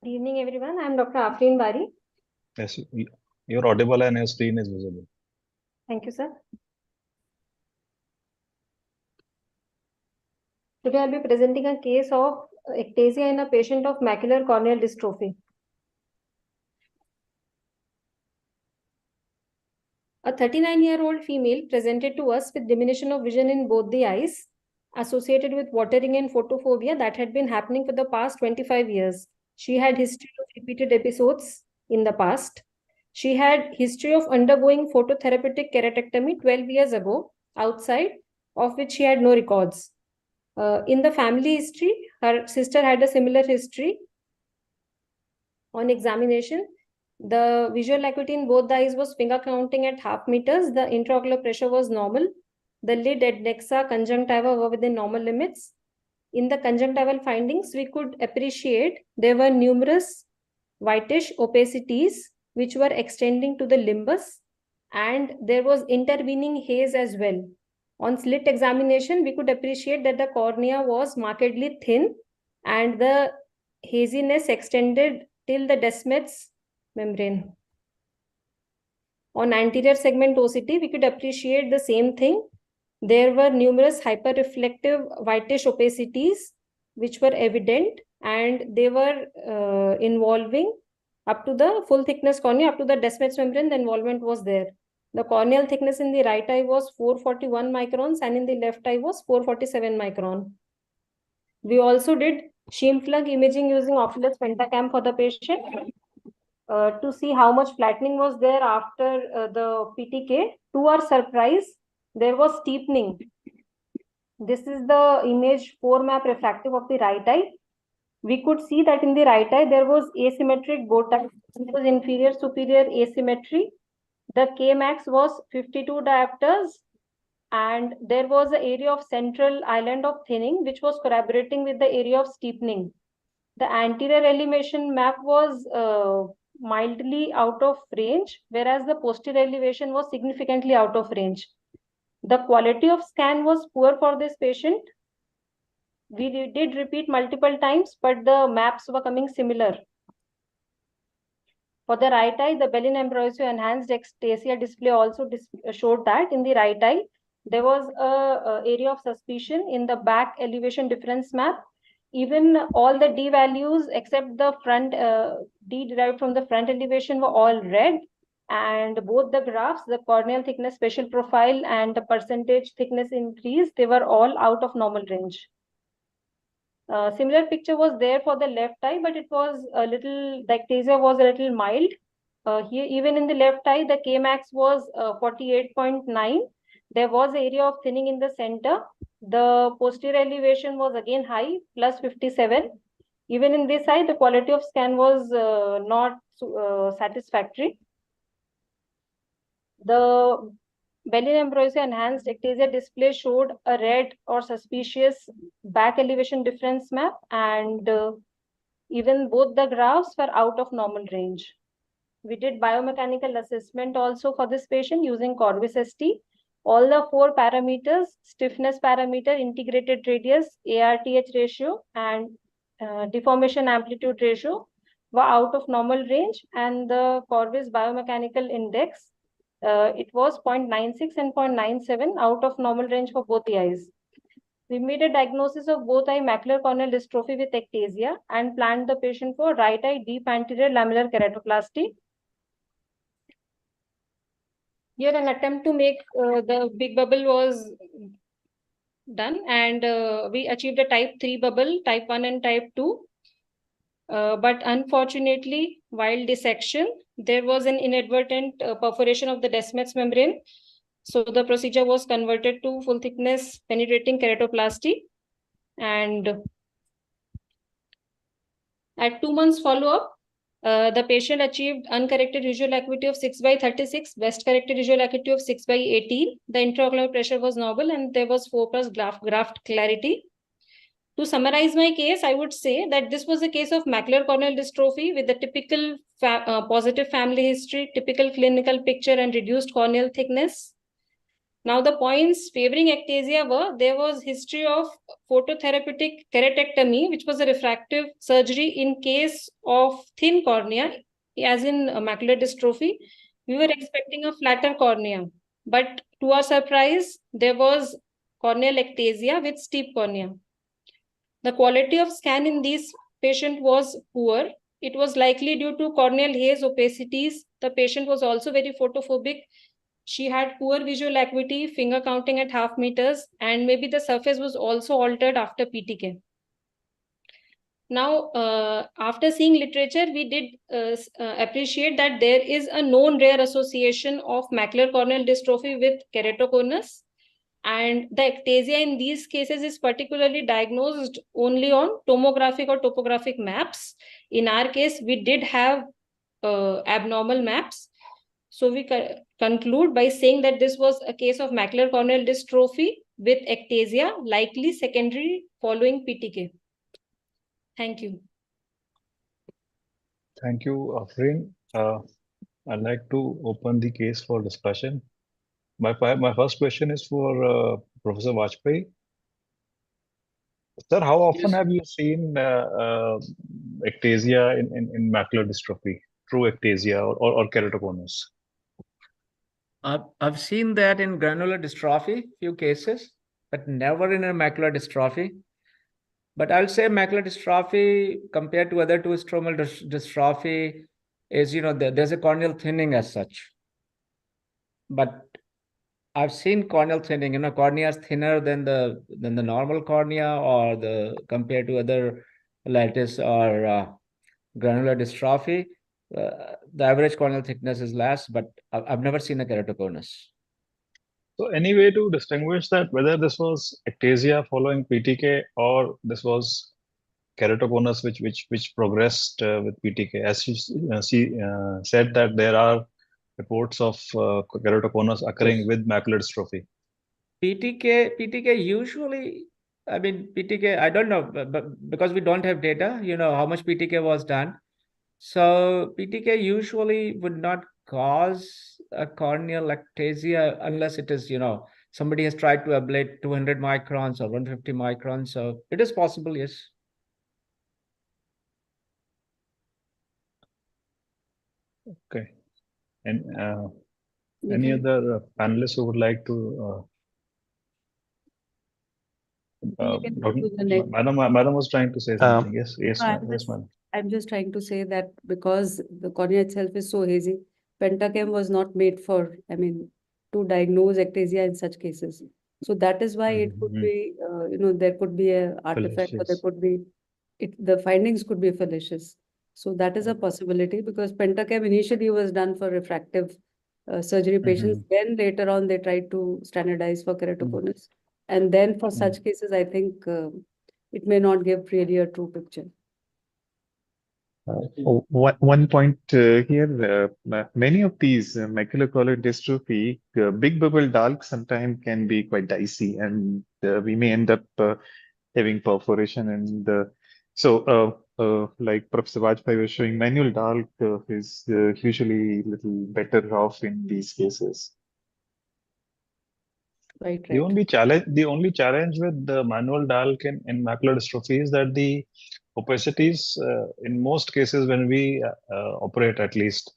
Good evening, everyone. I'm Dr. Afreen Bari. Yes, you're audible and your screen is visible. Thank you, sir. Today I'll be presenting a case of ectasia in a patient of macular corneal dystrophy. A 39-year-old female presented to us with diminution of vision in both the eyes associated with watering and photophobia that had been happening for the past 25 years. She had history of repeated episodes in the past. She had history of undergoing phototherapeutic keratectomy 12 years ago outside, of which she had no records. In the family history, her sister had a similar history. On examination, the visual acuity in both the eyes was finger counting at half meters. The intraocular pressure was normal. The lid, adnexa, conjunctiva were within normal limits. In the conjunctival findings, we could appreciate there were numerous whitish opacities which were extending to the limbus, and there was intervening haze as well. On slit examination, we could appreciate that the cornea was markedly thin and the haziness extended till the Descemet's membrane. On anterior segment OCT, we could appreciate the same thing. There were numerous hyperreflective whitish opacities which were evident, and they were involving up to the full thickness cornea, up to the Descemet's membrane, the involvement was there. The corneal thickness in the right eye was 441 microns and in the left eye was 447 micron. We also did shim plug imaging using Oculus Pentacam for the patient to see how much flattening was there after the PTK. To our surprise, there was steepening. This is the image 4 map refractive of the right eye. We could see that in the right eye, there was asymmetric bow tie. It was inferior superior asymmetry. The Kmax was 52 diopters, and there was an area of central island of thinning, which was corroborating with the area of steepening. The anterior elevation map was mildly out of range, whereas the posterior elevation was significantly out of range. The quality of scan was poor for this patient. We did repeat multiple times, but the maps were coming similar. For the right eye, the Bellin-Ambrosio enhanced ectasia display also showed that in the right eye, there was a area of suspicion in the back elevation difference map. Even all the D values except the front D derived from the front elevation were all red, and both the graphs, the corneal thickness, spatial profile, and the percentage thickness increase, they were all out of normal range. Similar picture was there for the left eye, but it was a little, the ectasia was a little mild. Here, even in the left eye, the Kmax was 48.9. There was area of thinning in the center. The posterior elevation was again high, plus 57. Even in this eye, the quality of scan was not satisfactory. The Belly ambrosia enhanced ectasia display showed a red or suspicious back elevation difference map, and even both the graphs were out of normal range. We did biomechanical assessment also for this patient using Corvis ST. All the 4 parameters, stiffness parameter, integrated radius, ARTH ratio, and deformation amplitude ratio were out of normal range, and the Corvis biomechanical index, it was 0.96 and 0.97 out of normal range for both the eyes. We made a diagnosis of both eye macular corneal dystrophy with ectasia and planned the patient for right eye deep anterior lamellar keratoplasty. Here, an attempt to make the big bubble was done, and we achieved a type 3 bubble, type 1 and type 2. But unfortunately, while dissection, there was an inadvertent perforation of the Descemet's membrane. So the procedure was converted to full thickness penetrating keratoplasty. And at 2 months follow-up, the patient achieved uncorrected visual acuity of 6/36, best corrected visual acuity of 6/18. The intraocular pressure was normal, and there was 4+ graft clarity. To summarize my case, I would say that this was a case of macular corneal dystrophy with the typical positive family history, typical clinical picture, and reduced corneal thickness. Now, the points favoring ectasia were there was history of phototherapeutic keratectomy, which was a refractive surgery in case of thin cornea, as in macular dystrophy. We were expecting a flatter cornea, but to our surprise, there was corneal ectasia with steep cornea. The quality of scan in these patient was poor. It was likely due to corneal haze opacities. The patient was also very photophobic. She had poor visual acuity, finger counting at half meters, and maybe the surface was also altered after PTK. Now, after seeing literature, we did appreciate that there is a known rare association of macular corneal dystrophy with keratoconus. And the ectasia in these cases is particularly diagnosed only on tomographic or topographic maps. In our case, we did have abnormal maps. So we conclude by saying that this was a case of macular corneal dystrophy with ectasia, likely secondary following PTK. Thank you. Thank you, Afreen. I'd like to open the case for discussion. My first question is for Professor Vajpayee. Sir, how often have you seen ectasia in macular dystrophy, true ectasia or keratoconus? I've seen that in granular dystrophy, few cases, but never in a macular dystrophy. But I'll say macular dystrophy compared to other two stromal dystrophy is, there's a corneal thinning as such. But I've seen corneal thinning, cornea is thinner than the normal cornea or compared to other lattice or granular dystrophy. The average corneal thickness is less, but I've never seen a keratoconus. So any way to distinguish that whether this was ectasia following PTK or this was keratoconus which progressed with PTK? As she said that there are reports of keratoconus occurring with macular dystrophy. PTK usually, PTK, I don't know, but because we don't have data, how much PTK was done. So PTK usually would not cause a corneal ectasia unless it is, somebody has tried to ablate 200 microns or 150 microns. So it is possible, yes. Okay. And any other panelists who would like to You can go to the next. Madam was trying to say something. Yes, yes, No, yes, madam. I'm just trying to say that because the cornea itself is so hazy, Pentacam was not made for, I mean, to diagnose ectasia in such cases. So that is why it could be, there could be a artifact, or there Fallacious. could be, the findings could be fallacious. So that is a possibility, because Pentacam initially was done for refractive surgery patients. Then later on, they tried to standardize for keratoconus. And then for such cases, I think it may not give really a true picture. One point here, many of these macular color dystrophy, big bubble dark sometimes can be quite dicey, and we may end up having perforation. And like Professor Vajpayee was showing, manual dark is usually a little better off in these cases. Right. The only challenge with the manual DALK in macular dystrophy is that the opacities, in most cases when we operate at least,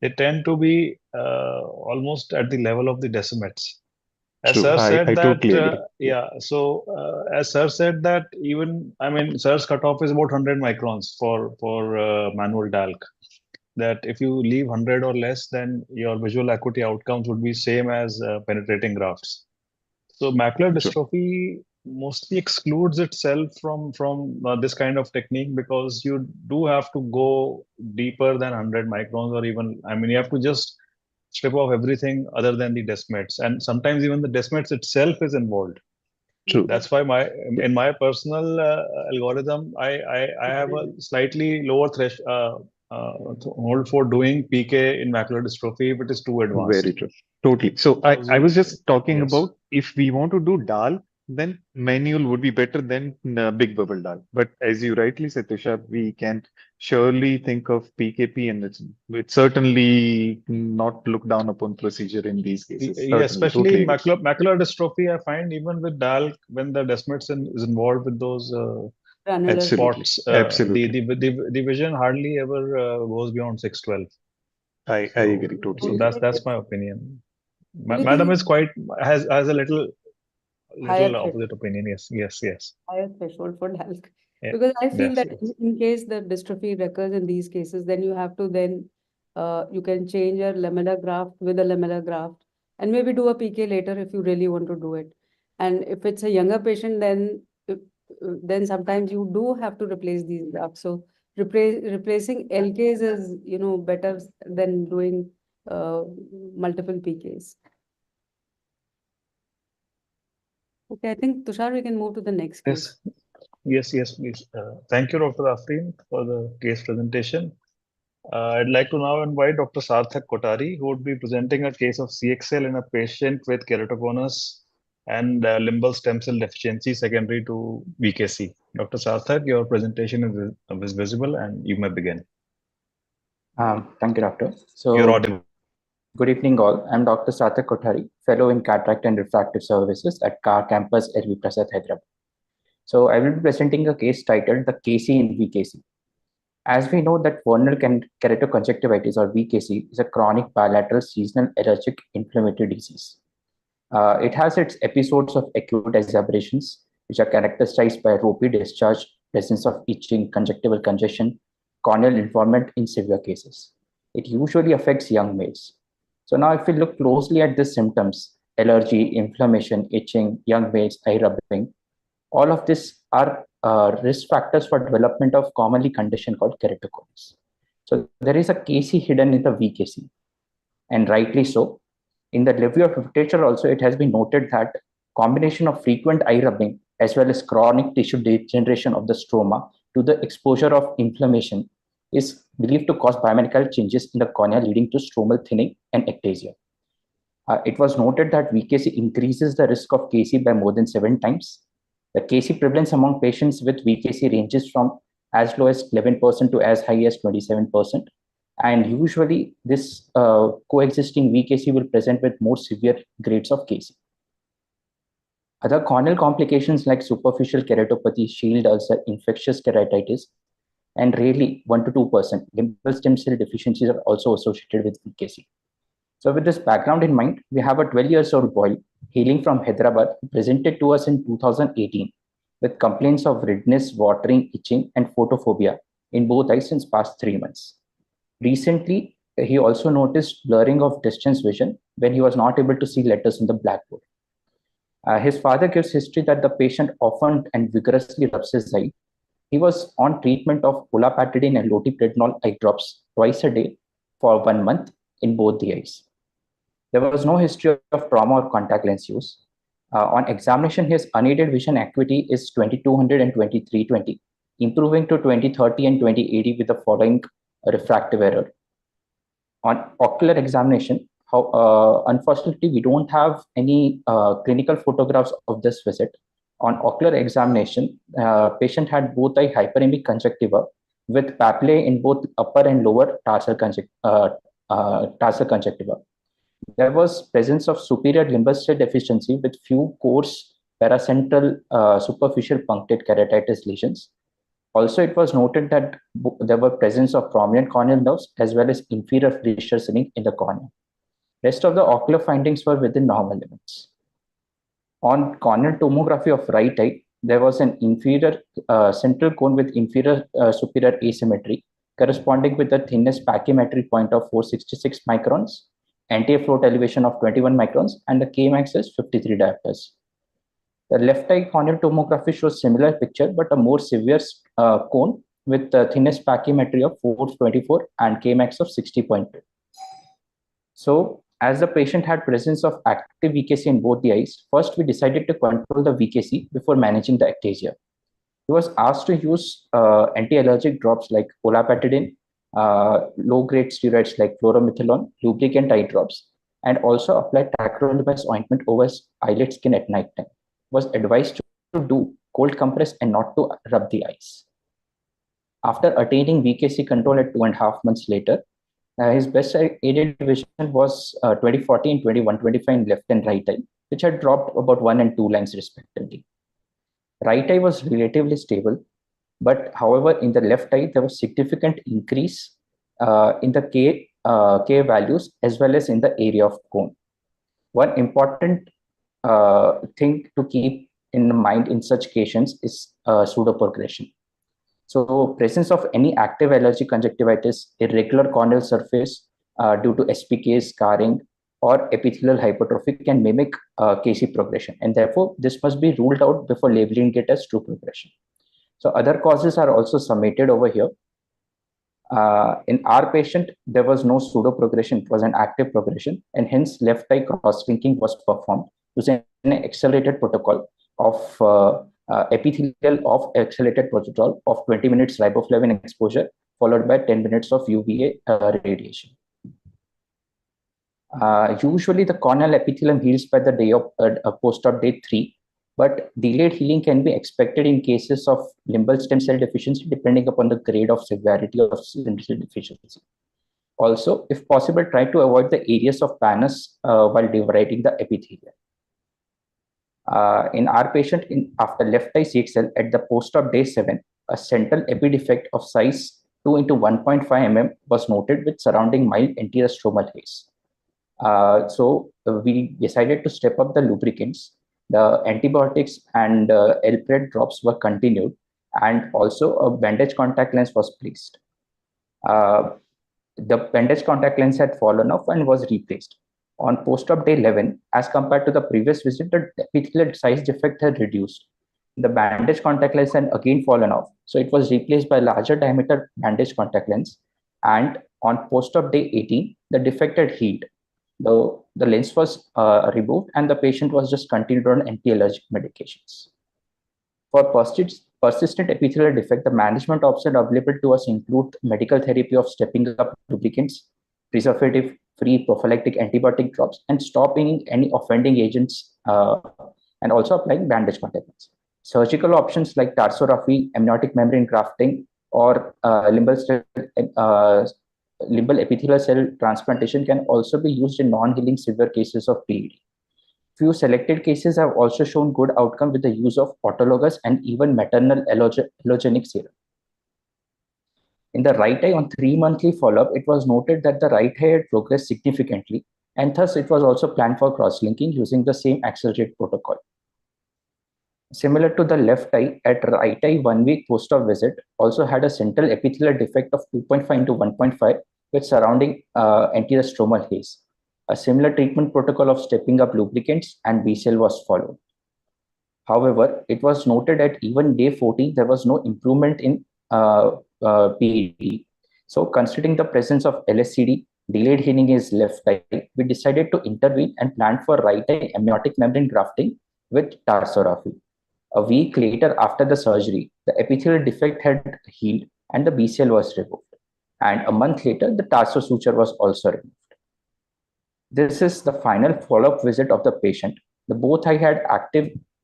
they tend to be almost at the level of the decimates. As True. sir said I that, totally agree. as sir said that, even, I mean, sir's cutoff is about 100 microns for manual DALK. That if you leave 100 or less, then your visual acuity outcomes would be same as penetrating grafts. So macular dystrophy mostly excludes itself from this kind of technique, because you do have to go deeper than 100 microns, or even, I mean, you have to just strip off everything other than the decimates, and sometimes even the decimates itself is involved. True. That's why in my personal algorithm, I have a slightly lower threshold for doing PK in macular dystrophy if it is too advanced. Very true. Totally. So I was just talking Yes. about, if we want to do DAL, then manual would be better than big bubble DAL. But as you rightly said, Tushar, we can surely think of PKP, and it's certainly not looked down upon procedure in these cases. Yeah, especially Totally in agree. macular dystrophy, I find even with DALK, when the decimates is involved with those Granular. Absolutely. spots, Absolutely. the vision hardly ever goes beyond 612. I agree totally. So that's my opinion. Only Madam thing is quite has a little higher opposite opinion. Yes. higher threshold for DALK. Yeah. Because I feel Yes, that yes. in case the dystrophy recurs in these cases, then you have to you can change your lamellar graft with a lamellar graft, and maybe do a PK later if you really want to do it. And if it's a younger patient, then sometimes you do have to replace these grafts. So replacing LKs is better than doing multiple PKs. Okay, I think Tushar, we can move to the next case. Yes, please. Thank you, Dr. Afreen, for the case presentation. I'd like to now invite Dr. Sarthak Kotari, who would be presenting a case of CXL in a patient with keratoconus and limbal stem cell deficiency secondary to VKC. Dr. Sarthak, your presentation is visible, and you may begin. Thank you, Doctor. You're audible. Good evening, all. I'm Dr. Sarthak Kothari, Fellow in Cataract and Refractive Services at CAR Campus, LV Prasad, Hyderabad. So I will be presenting a case titled the KC in VKC. As we know that vernal keratoconjunctivitis, or VKC, is a chronic bilateral seasonal allergic inflammatory disease. It has its episodes of acute exacerbations, which are characterized by ropey discharge, presence of itching, conjunctival congestion, corneal involvement in severe cases. It usually affects young males. So now if we look closely at these symptoms, allergy, inflammation, itching, young males, eye rubbing, all of these are risk factors for development of commonly condition called keratoconus. So there is a KC hidden in the VKC, and rightly so. In the review of literature also, it has been noted that combination of frequent eye rubbing as well as chronic tissue degeneration of the stroma to the exposure of inflammation is believed to cause biomechanical changes in the cornea, leading to stromal thinning and ectasia. It was noted that VKC increases the risk of KC by more than 7 times. The KC prevalence among patients with VKC ranges from as low as 11% to as high as 27%. And usually this coexisting VKC will present with more severe grades of KC. Other corneal complications like superficial keratopathy, shield ulcer, infectious keratitis, and rarely 1 to 2%, limbal stem cell deficiencies are also associated with VKC. So with this background in mind, we have a 12-year-old boy hailing from Hyderabad who presented to us in 2018 with complaints of redness, watering, itching, and photophobia in both eyes since past 3 months. Recently, he also noticed blurring of distance vision when he was not able to see letters on the blackboard. His father gives history that the patient often and vigorously rubs his eye. He was on treatment of olapatidine and loteprednol eye drops twice a day for 1 month in both the eyes. There was no history of trauma or contact lens use. On examination, his unaided vision acuity is 2200 and 2320, improving to 2030 and 2080 with the following refractive error. On ocular examination, unfortunately, we don't have any clinical photographs of this visit. On ocular examination, patient had both eye hyperemic conjunctiva with papillae in both upper and lower tarsal conjunctiva. There was presence of superior limbal cell deficiency with few coarse paracentral superficial punctate keratitis lesions. Also, it was noted that there were presence of prominent corneal nerves as well as inferior fissure thinning in the cornea. Rest of the ocular findings were within normal limits. On corneal tomography of right eye, there was an inferior central cone with inferior superior asymmetry corresponding with the thinness pachymetry point of 466 microns, anti-float elevation of 21 microns, and the Kmax is 53 diopters. The left eye corneal tomography shows similar picture, but a more severe cone with the thinnest pachymetry of 424 and Kmax of 60.2. So, as the patient had presence of active VKC in both the eyes, first we decided to control the VKC before managing the ectasia. He was asked to use anti-allergic drops like olapatidine, low-grade steroids like fluoromethalone, lubricant eye drops, and also apply tacrolimus ointment over his eyelid skin at night time. Was advised to do cold compress and not to rub the eyes. After attaining VKC control at 2.5 months later, his best aided vision was 2040 and 2125 in left and right eye, which had dropped about 1 and 2 lines respectively. Right eye was relatively stable, but however, in the left eye, there was significant increase in the K values as well as in the area of cone. One important thing to keep in mind in such cases is pseudoprogression. So presence of any active allergic conjunctivitis, irregular corneal surface due to SPK scarring or epithelial hypertrophy can mimic KC progression, and therefore this must be ruled out before labeling it as true progression. So other causes are also summated over here. In our patient, there was no pseudoprogression, it was an active progression, and hence left eye cross-linking was performed using an accelerated protocol of epithelial of accelerated protocol of 20 minutes riboflavin exposure followed by 10 minutes of UVA radiation. Usually the corneal epithelium heals by the day of post-op day 3, but delayed healing can be expected in cases of limbal stem cell deficiency depending upon the grade of severity of stem cell deficiency. Also, if possible, try to avoid the areas of pannus while debriding the epithelium. In our patient, after left eye CXL at the post-op day 7, a central epidefect of size 2 into 1.5 mm was noted with surrounding mild anterior stromal haze. So we decided to step up the lubricants. The antibiotics and Elpred drops were continued, and also a bandage contact lens was placed. The bandage contact lens had fallen off and was replaced. On post-op day 11, as compared to the previous visit, the epithelial size defect had reduced. The bandage contact lens had again fallen off, so it was replaced by larger diameter bandage contact lens. And on post-op day 18, the defect had healed. The lens was removed and the patient was just continued on anti-allergic medications. For persistent epithelial defect, the management options available to us include medical therapy of stepping up lubricants, preservative-free prophylactic antibiotic drops, and stopping any offending agents, and also applying bandage contact lens. Surgical options like tarsorrhaphy, amniotic membrane grafting, or limbal epithelial cell transplantation can also be used in non-healing severe cases of PED. Few selected cases have also shown good outcome with the use of autologous and even maternal allogenic serum. In the right eye on 3-monthly follow-up, it was noted that the right eye had progressed significantly, and thus it was also planned for cross-linking using the same accelerated protocol. Similar to the left eye, at right eye, 1 week post-op visit also had a central epithelial defect of 2.5 into 1.5 with surrounding anterior stromal haze. A similar treatment protocol of stepping up lubricants and BCL was followed. However, it was noted at even day 14, there was no improvement in PED. So considering the presence of LSCD, delayed healing is left eye, we decided to intervene and plan for right eye amniotic membrane grafting with tarsorrhaphy. A week later, after the surgery, the epithelial defect had healed and the BCL was removed. And a month later, the tarso suture was also removed. This is the final follow-up visit of the patient. The both eye had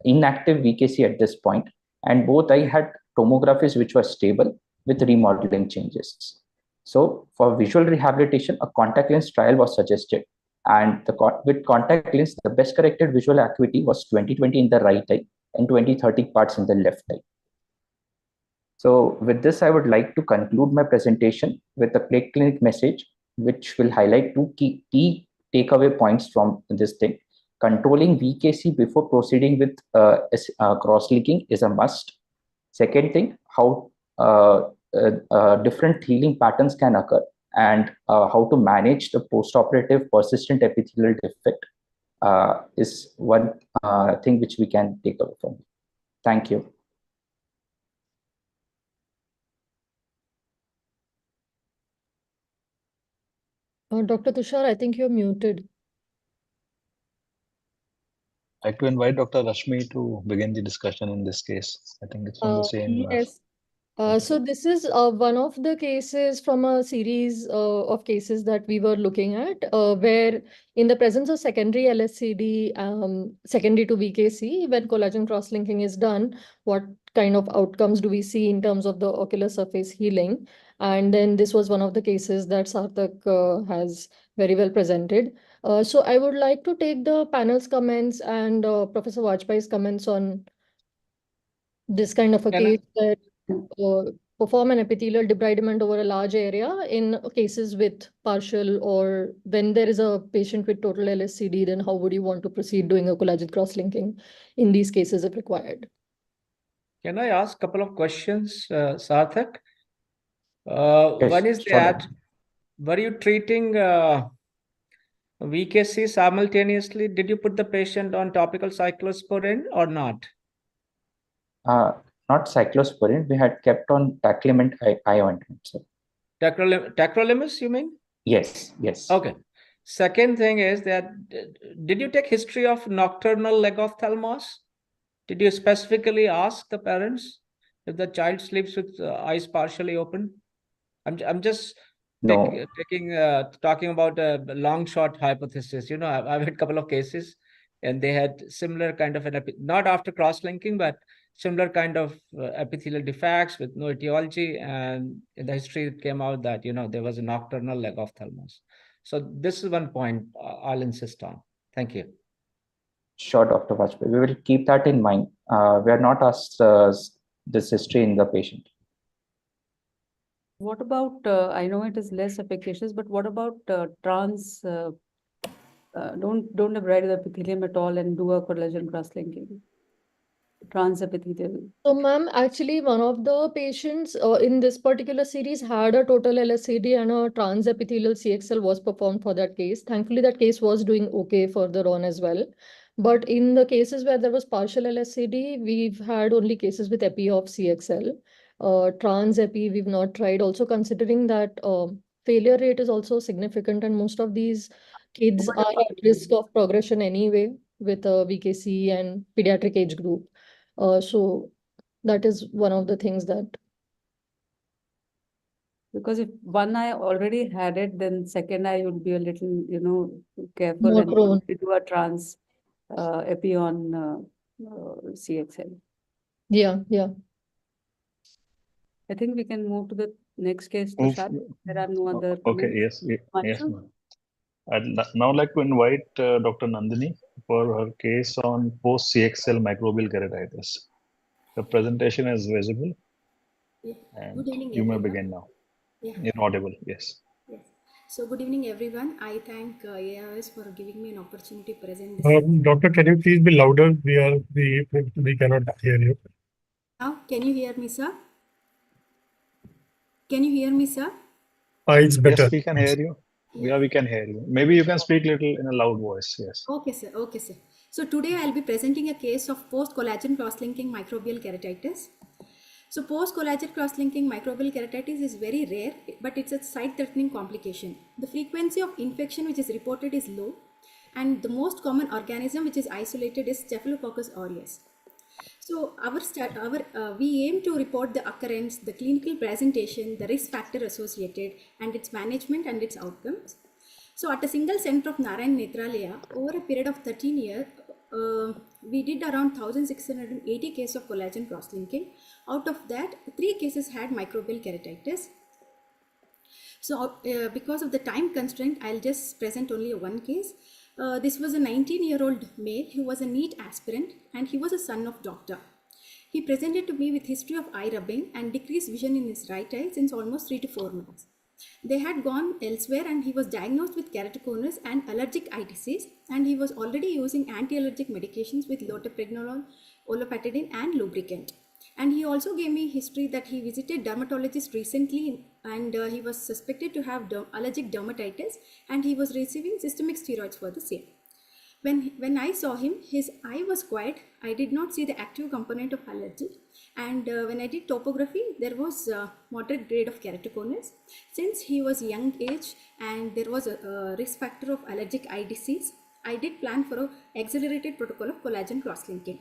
inactive VKC at this point, and both eye had tomographies which were stable with remodeling changes. So for visual rehabilitation, a contact lens trial was suggested. And with contact lens, the best corrected visual acuity was 20/20 in the right eye and 20/30 parts in the left eye. So with this, I would like to conclude my presentation with a play clinic message, which will highlight two key takeaway points from this thing. Controlling VKC before proceeding with cross-linking is a must. Second thing, how different healing patterns can occur and how to manage the post-operative persistent epithelial defect is one thing which we can take away from it. Thank you. Dr. Tushar, I think you're muted. I'd like to invite Dr. Rashmi to begin the discussion in this case. I think it's from the same. Yes. So this is one of the cases from a series of cases that we were looking at, where in the presence of secondary LSCD, secondary to VKC, when collagen cross-linking is done, what kind of outcomes do we see in terms of the ocular surface healing? And then this was one of the cases that Sarthak has very well presented. So I would like to take the panel's comments and Professor Vajpayee's comments on this kind of a case that perform an epithelial debridement over a large area in cases with partial, or when there is a patient with total LSCD, then how would you want to proceed doing a collagen cross-linking in these cases if required? Can I ask a couple of questions, Sarthak? Yes, One is sure. that, were you treating VKC simultaneously? Did you put the patient on topical cyclosporin or not? Not cyclosporin. We had kept on tacrolimus eye ointment. So. Tacrolimus, you mean? Yes, yes. Okay. Second thing is that, did you take history of nocturnal leg ophthalmos? Did you specifically ask the parents if the child sleeps with eyes partially open? I'm just talking about a long shot hypothesis. You know, I've had a couple of cases, and they had similar kind of not after cross-linking, but similar kind of epithelial defects with no etiology, and in the history it came out that, you know, there was a nocturnal leg ophthalmos. So this is one point I'll insist on. Thank you. Sure, Dr. Vajpayee. We will keep that in mind. We are not asked this history in the patient. What about, I know it is less efficacious, but what about don't debride the epithelium at all and do a collagen cross-linking? Transepithelial. So, ma'am, actually, one of the patients in this particular series had a total LSCD and a transepithelial CXL was performed for that case. Thankfully, that case was doing okay further on as well. But in the cases where there was partial LSCD, we've had only cases with epi of CXL. Trans epi, we've not tried. Also considering that failure rate is also significant, and most of these kids are at risk of progression anyway with a VKC and pediatric age group. So that is one of the things that. Because if one eye already had it, then second eye would be a little, you know, careful More and prone. do a trans epi on CXL. Yeah, yeah. I think we can move to the next case, Tushar. There are no other Okay, comments. yes, ma'am. I'd now like to invite Dr. Nandini for her case on post-CXL microbial keratitis. The presentation is visible. Yeah. And Good evening, you may everyone. begin now. Yeah. Inaudible, yes. Yes. So good evening, everyone. I thank Aios for giving me an opportunity to present this. Doctor, can you please be louder? We cannot hear you. Now, can you hear me, sir? Can you hear me, sir? It's better. Yes, we can hear you. Yeah, we can hear you. Maybe you can speak little in a loud voice. Yes. Okay, sir. Okay, sir. So today I'll be presenting a case of post-collagen cross-linking microbial keratitis. So post-collagen cross-linking microbial keratitis is very rare, but it's a site-threatening complication. The frequency of infection which is reported is low, and the most common organism which is isolated is Staphylococcus aureus. So we aim to report the occurrence, the clinical presentation, the risk factor associated, and its management and its outcomes. So at a single center of Narayan Nethralaya, over a period of 13 years, we did around 1,680 cases of collagen cross-linking. Out of that, 3 cases had microbial keratitis. So because of the time constraint, I'll just present only one case. This was a 19-year-old male who was a NEET aspirant, and he was a son of doctor. He presented to me with history of eye rubbing and decreased vision in his right eye since almost 3 to 4 months. They had gone elsewhere, and he was diagnosed with keratoconus and allergic eye disease, and he was already using anti-allergic medications with lotepregnolone, olopatadine and lubricant. And he also gave me history that he visited dermatologist recently, and he was suspected to have allergic dermatitis, and he was receiving systemic steroids for the same. When I saw him, his eye was quiet. I did not see the active component of allergy. And when I did topography, there was a moderate grade of keratoconus. Since he was young age and there was a risk factor of allergic eye disease, I did plan for an accelerated protocol of collagen cross-linking.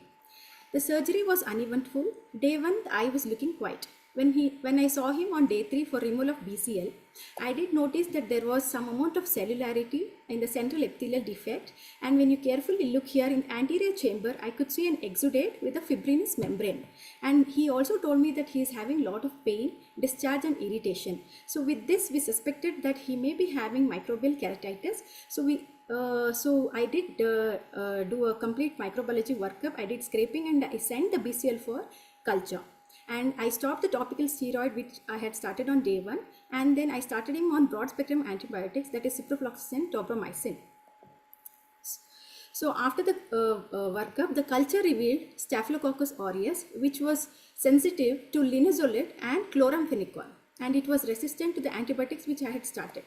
The surgery was uneventful. Day 1, the eye was looking quiet. When I saw him on day 3 for removal of BCL, I did notice that there was some amount of cellularity in the central epithelial defect, and when you carefully look here in anterior chamber, I could see an exudate with a fibrinous membrane. And he also told me that he is having a lot of pain, discharge and irritation. So with this, we suspected that he may be having microbial keratitis. So I did do a complete microbiology workup. I did scraping and I sent the BCL for culture. And I stopped the topical steroid which I had started on day 1, and then I started him on broad spectrum antibiotics, that is ciprofloxacin, tobramycin. So after the workup, the culture revealed Staphylococcus aureus, which was sensitive to linezolid and chloramphenicol, and it was resistant to the antibiotics which I had started.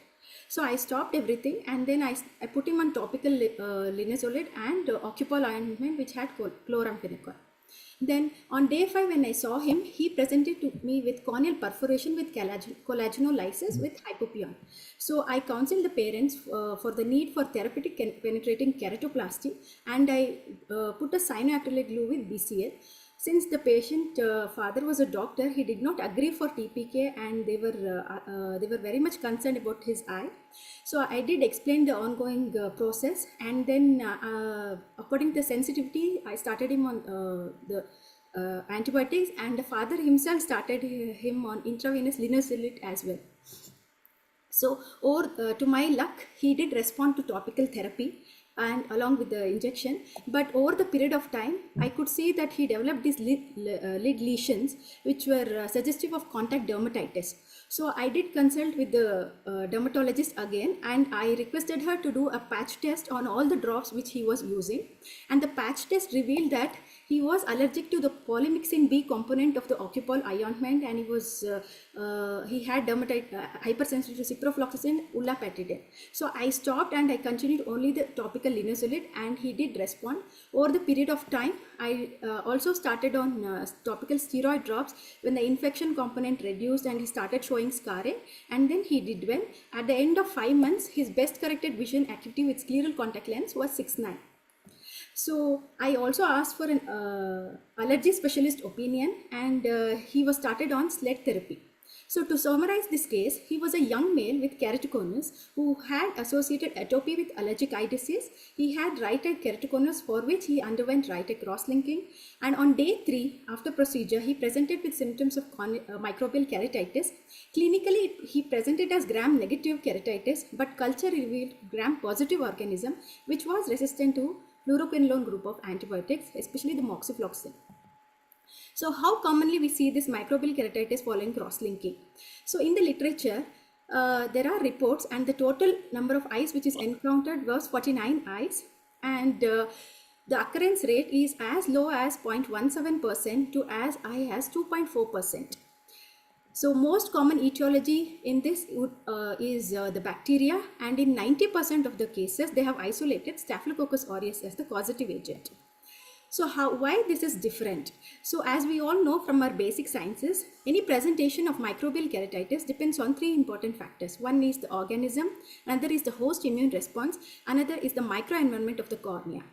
So I stopped everything, and then I put him on topical linezolid and Occupol ointment which had chloramphenicol. Then on day 5, when I saw him, he presented to me with corneal perforation with collagenolysis with hypopyon. So I counseled the parents for the need for therapeutic penetrating keratoplasty, and I put a cyanoacrylate glue with BCL. Since the patient father was a doctor, he did not agree for TPK, and they were very much concerned about his eye. So I did explain the ongoing process, and then according to the sensitivity, I started him on the antibiotics, and the father himself started him on intravenous linezolid as well. So to my luck, he did respond to topical therapy and along with the injection, but over the period of time, I could see that he developed these lid lesions which were suggestive of contact dermatitis. So I did consult with the dermatologist again, and I requested her to do a patch test on all the drops which he was using, and the patch test revealed that he was allergic to the polymyxin B component of the Occupol eye ointment, and he had hypersensitivity to ciprofloxacin, olopatadine. So I stopped and I continued only the topical linezolid, and he did respond. Over the period of time, I also started on topical steroid drops when the infection component reduced and he started showing scarring, and then he did well. At the end of 5 months, his best corrected vision acuity with scleral contact lens was 6/9. So I also asked for an allergy specialist opinion, and he was started on SLED therapy. So to summarize this case, he was a young male with keratoconus who had associated atopy with allergic eye disease. He had right eye keratoconus, for which he underwent right eye cross-linking. And on day 3 after procedure, he presented with symptoms of microbial keratitis. Clinically, he presented as gram-negative keratitis, but culture revealed gram-positive organism, which was resistant to fluoroquinolone group of antibiotics, especially the moxifloxacin. So how commonly we see this microbial keratitis following cross-linking? So in the literature, there are reports, and the total number of eyes which is encountered was 49 eyes, and the occurrence rate is as low as 0.17% to as high as 2.4%. So most common etiology in this is the bacteria, and in 90% of the cases they have isolated Staphylococcus aureus as the causative agent. So why this is different? So as we all know from our basic sciences, any presentation of microbial keratitis depends on three important factors. One is the organism, another is the host immune response, another is the microenvironment of the cornea.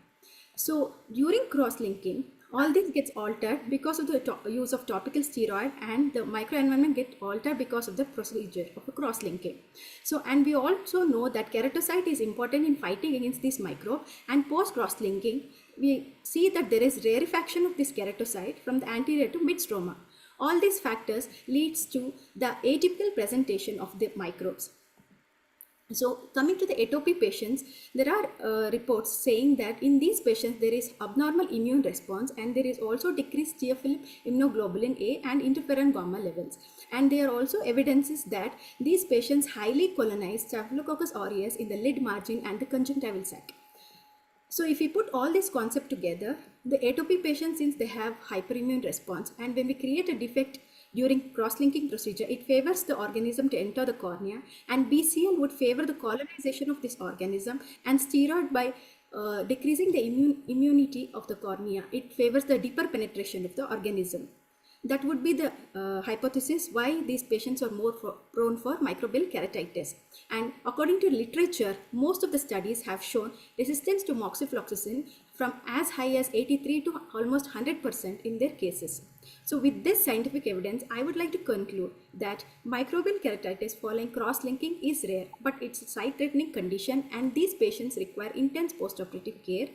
So during cross-linking, all this gets altered because of the use of topical steroid, and the microenvironment gets altered because of the procedure of the cross-linking. So, and we also know that keratocyte is important in fighting against this microbe, and post cross-linking, we see that there is rarefaction of this keratocyte from the anterior to mid-stroma. All these factors leads to the atypical presentation of the microbes. So coming to the atopy patients, there are reports saying that in these patients there is abnormal immune response, and there is also decreased TFL immunoglobulin A and interferon gamma levels. And there are also evidences that these patients highly colonize Staphylococcus aureus in the lid margin and the conjunctival sac. So if we put all this concept together, the atopy patients, since they have hyperimmune response, and when we create a defect during cross-linking procedure, it favors the organism to enter the cornea, and BCL would favor the colonization of this organism, and steroid by decreasing the immunity of the cornea, it favors the deeper penetration of the organism. That would be the hypothesis why these patients are more prone for microbial keratitis. And according to literature, most of the studies have shown resistance to moxifloxacin from as high as 83 to almost 100% in their cases. So with this scientific evidence, I would like to conclude that microbial keratitis following cross-linking is rare, but it's a sight-threatening condition, and these patients require intense postoperative care.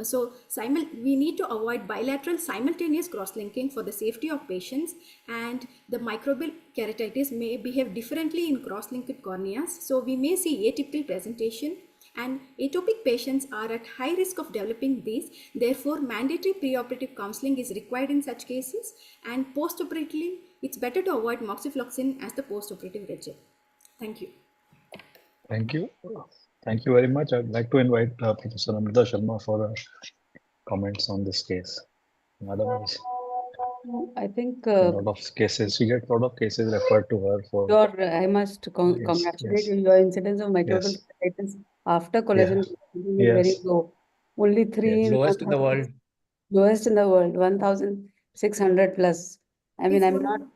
So we need to avoid bilateral simultaneous cross-linking for the safety of patients, and the microbial keratitis may behave differently in cross-linked corneas. So we may see atypical presentation, and atopic patients are at high risk of developing these. Therefore, mandatory preoperative counseling is required in such cases, and postoperatively, it's better to avoid moxifloxacin as the postoperative regime. Thank you. Thank you. Thank you very much. I'd like to invite Professor Amrita Sharma for comments on this case. Otherwise, I think a lot of cases, we get a lot of cases referred to her for. I must congratulate yes. you. Your incidence of microbial Yes. keratitis after collagen is very Yes. low. Only 3 in Lowest in the 1,000. world. Lowest in the world, 1,600 plus. I mean, It's I'm only-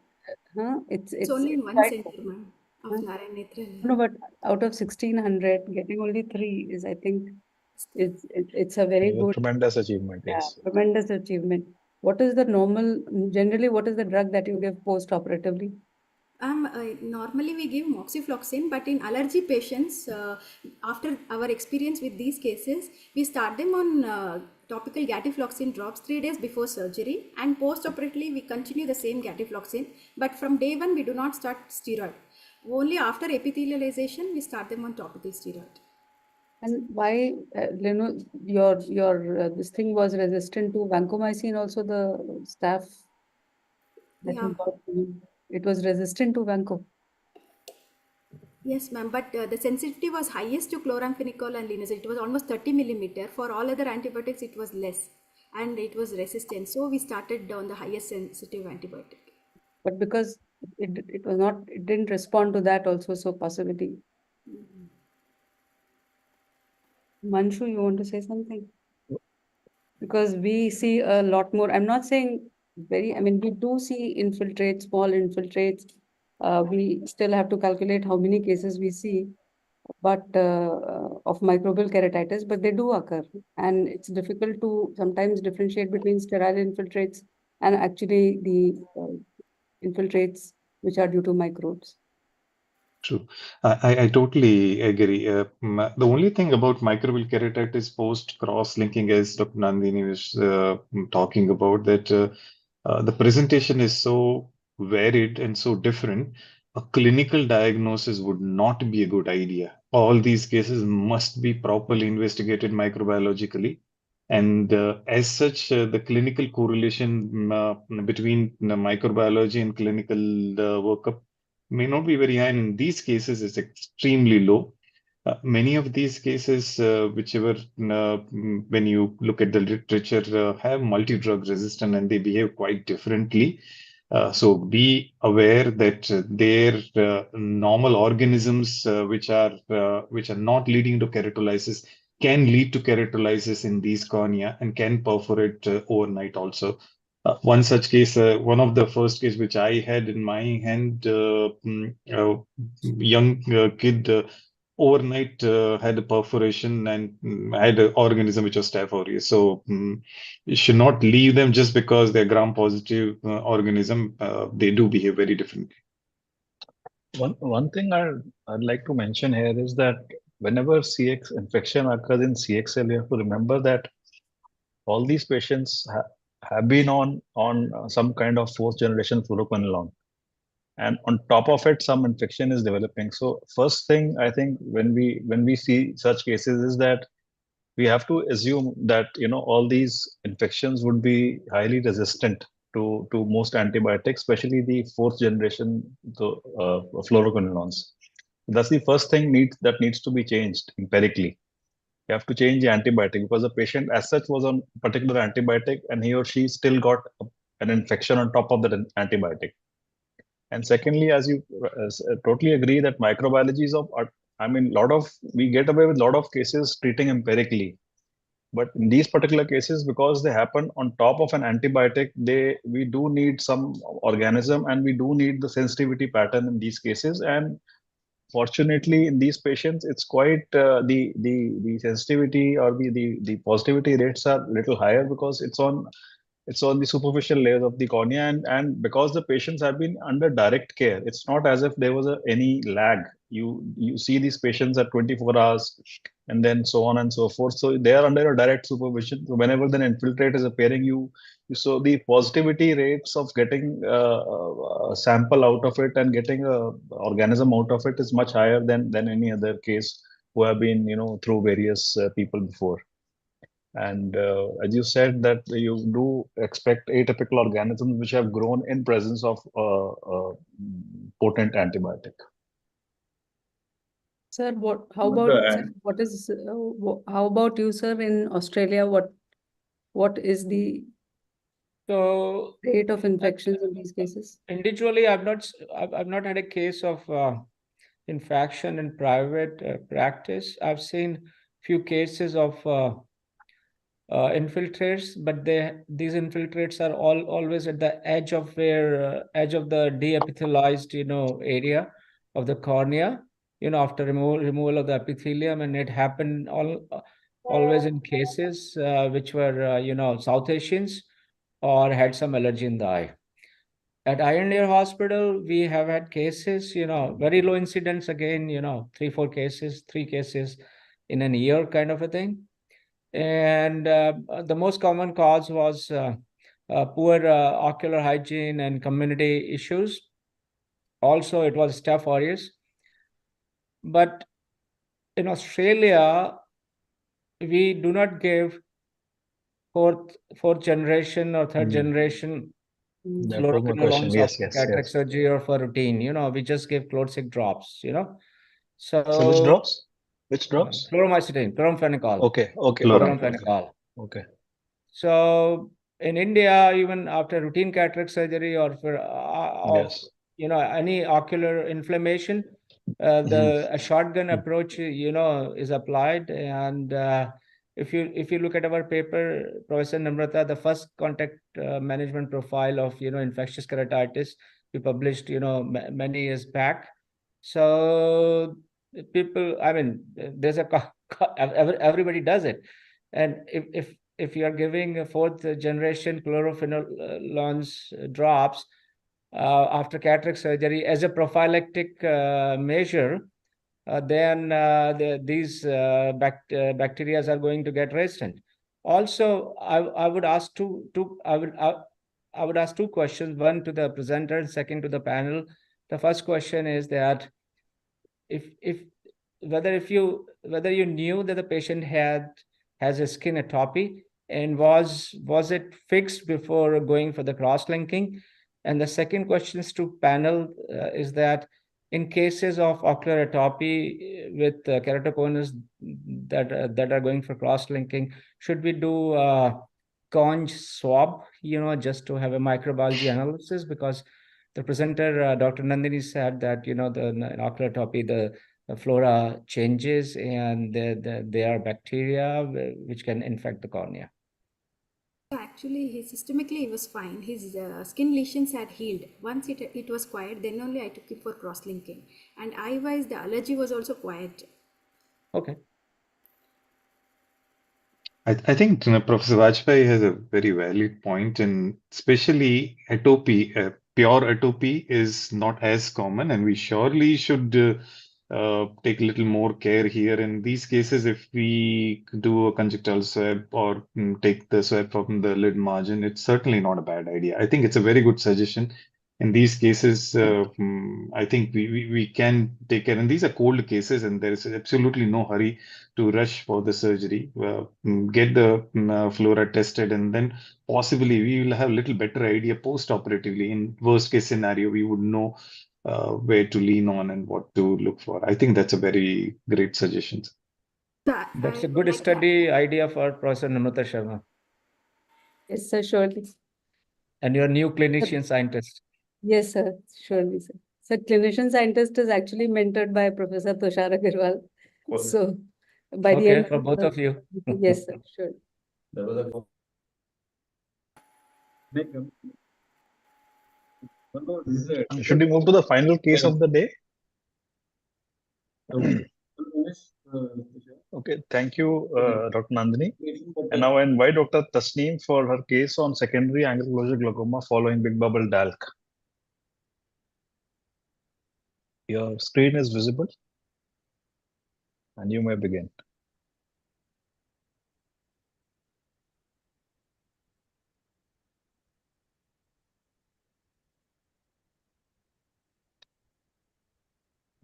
not, It's only in one quite center, ma'am, of Narayan Netralaya. No, but out of 1,600, getting only 3 is, I think, it's a very good, Tremendous achievement, yeah, yes. tremendous achievement. What is the generally, what is the drug that you give post-operatively? Normally we give moxifloxacin, but in allergy patients, after our experience with these cases, we start them on topical gatifloxacin drops 3 days before surgery, and post-operatively we continue the same gatifloxacin, but from day one we do not start steroid. Only after epithelialization we start them on topical steroid. And why, your this thing was resistant to vancomycin also, the staph that Yeah. you got, it was resistant to vanco. Yes, ma'am, but the sensitivity was highest to chloramphenicol and linezolid. It was almost 30 millimeter. For all other antibiotics, it was less, and it was resistant. So we started on the highest sensitive antibiotic. But because it was not, it didn't respond to that also, so possibility. Manshu, you want to say something? Because we see a lot more. I'm not saying I mean, we do see infiltrates, small infiltrates. We still have to calculate how many cases we see, but of microbial keratitis, but they do occur. And it's difficult to sometimes differentiate between sterile infiltrates and actually the infiltrates which are due to microbes. True. I totally agree. The only thing about microbial keratitis post cross-linking, as Dr. Nandini was talking about, that the presentation is so varied and so different, a clinical diagnosis would not be a good idea. All these cases must be properly investigated microbiologically. And as such, the clinical correlation between microbiology and clinical workup may not be very high. And in these cases, it's extremely low. Many of these cases, when you look at the literature, have multi-drug resistant and they behave quite differently. So be aware that their normal organisms, which are not leading to keratolysis, can lead to keratolysis in these cornea and can perforate overnight also. One such case, one of the first case which I had in my hand, young kid overnight had a perforation and had an organism which was Staph aureus. So you should not leave them just because they're gram-positive organism. They do behave very differently. One thing I'd like to mention here is that whenever CX infection occurs in CXL, you have to remember that all these patients have been on some kind of fourth generation fluoroquinolone, and on top of it, some infection is developing. So first thing I think when we see such cases is that we have to assume that all these infections would be highly resistant to most antibiotics, especially the fourth generation fluoroquinolones. That's the first thing that needs to be changed empirically. You have to change the antibiotic because the patient as such was on particular antibiotic and he or she still got an infection on top of that antibiotic. And secondly, as you totally agree that microbiology is we get away with a lot of cases treating empirically. But in these particular cases, because they happen on top of an antibiotic, we do need some organism and we do need the sensitivity pattern in these cases. And fortunately, in these patients, it's quite the sensitivity or the positivity rates are a little higher because it's on the superficial layers of the cornea, and because the patients have been under direct care, it's not as if there was any lag. You see these patients at 24 hours and then so on and so forth. So they are under a direct supervision. So whenever an infiltrate is appearing, you so the positivity rates of getting a sample out of it and getting a organism out of it is much higher than any other case who have been through various people before. And as you said that you do expect atypical organisms which have grown in presence of potent antibiotic. Sir, how about you, sir, in Australia? What is the rate of infections in these cases? Individually, I've not had a case of infection in private practice. I've seen few cases of infiltrates, but these infiltrates are always at the edge of edge of the deepithelialized area of the cornea, after removal of the epithelium, and it happened always in cases which were South Asians or had some allergy in the eye. At Irondeer Hospital, we have had cases, very low incidence again, 3 cases in a year kind of a thing. And the most common cause was poor ocular hygiene and community issues. Also, it was Staph aureus. But in Australia, we do not give fourth generation or third generation fluoroquinolones after cataract surgery or for routine. We just give Clotesic drops. So which drops? Which drops? Chloromycetin, chloramphenicol. Okay. Chloramphenicol. Okay. So in India, even after routine cataract surgery or for any ocular inflammation, a shotgun approach is applied. And if you look at our paper, Professor Namrata, the first contact management profile of infectious keratitis we published many years back. So people, there's everybody does it, and if you are giving a fourth generation chlorophenolones drops after cataract surgery as a prophylactic measure, then these bacteria are going to get resistant. Also, I would ask I would ask two questions, one to the presenter and second to the panel. The first question is that whether you knew that the patient has a skin atopy, and was it fixed before going for the cross-linking, And the second question is to panel is that in cases of ocular atopy with keratoconus that are going for cross-linking, should we do conj swab, just to have a microbiology analysis? Because the presenter, Dr. Nandini, said that, in ocular atopy, the flora changes and there are bacteria which can infect the cornea. Actually, systemically he was fine. His skin lesions had healed. Once it was quiet, then only I took him for cross-linking. And eye-wise, the allergy was also quiet. Okay. I think Professor Vajpayee has a very valid point, and especially atopy, pure atopy is not as common, and we surely should take a little more care here. In these cases, if we do a conjunctival swab or take the swab from the lid margin, it's certainly not a bad idea. I think it's a very good suggestion. In these cases, I think we can take care. And these are cold cases, and there is absolutely no hurry to rush for the surgery. Get the flora tested, and then possibly we will have a little better idea post-operatively. In worst case scenario, we would know where to lean on and what to look for. I think that's a very great suggestion. That's a good study idea for Professor Namrata Sharma. Yes, sir, surely. And your new clinician scientist. Yes, sir, surely, sir. So clinician scientist is actually mentored by Professor Tushar Agarwal. So by the Okay, end for both of you. yes, sir, sure. Should we move to the final case of the day? Okay, thank you, Dr. Nandini. And now I invite Dr. Tasneem for her case on secondary angle closure glaucoma following big bubble DALC. Your screen is visible, and you may begin.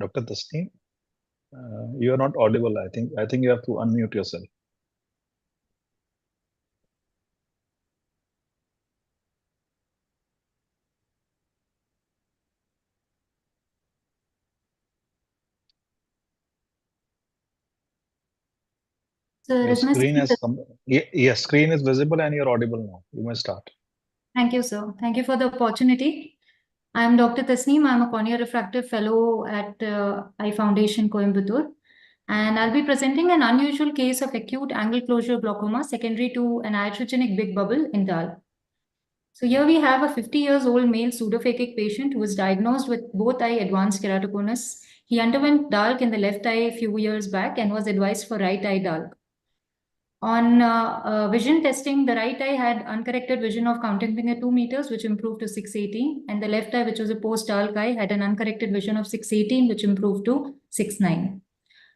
Dr. Tasneem, you are not audible. I think you have to unmute yourself. Sir, Your is my screen screen has come. Yes, screen is visible and you're audible now. You may start. Thank you, sir. Thank you for the opportunity. I am Dr. Tasneem. I'm a cornea refractive fellow at Eye Foundation, Coimbatore. And I'll be presenting an unusual case of acute angle closure glaucoma secondary to an iatrogenic big bubble in DALC. So here we have a 50 years old male pseudophakic patient who was diagnosed with both eye advanced keratoconus. He underwent DALC in the left eye a few years back and was advised for right eye DALC. On vision testing, the right eye had uncorrected vision of counting finger 2 meters, which improved to 618, and the left eye, which was a post-DALC eye, had an uncorrected vision of 618, which improved to 69.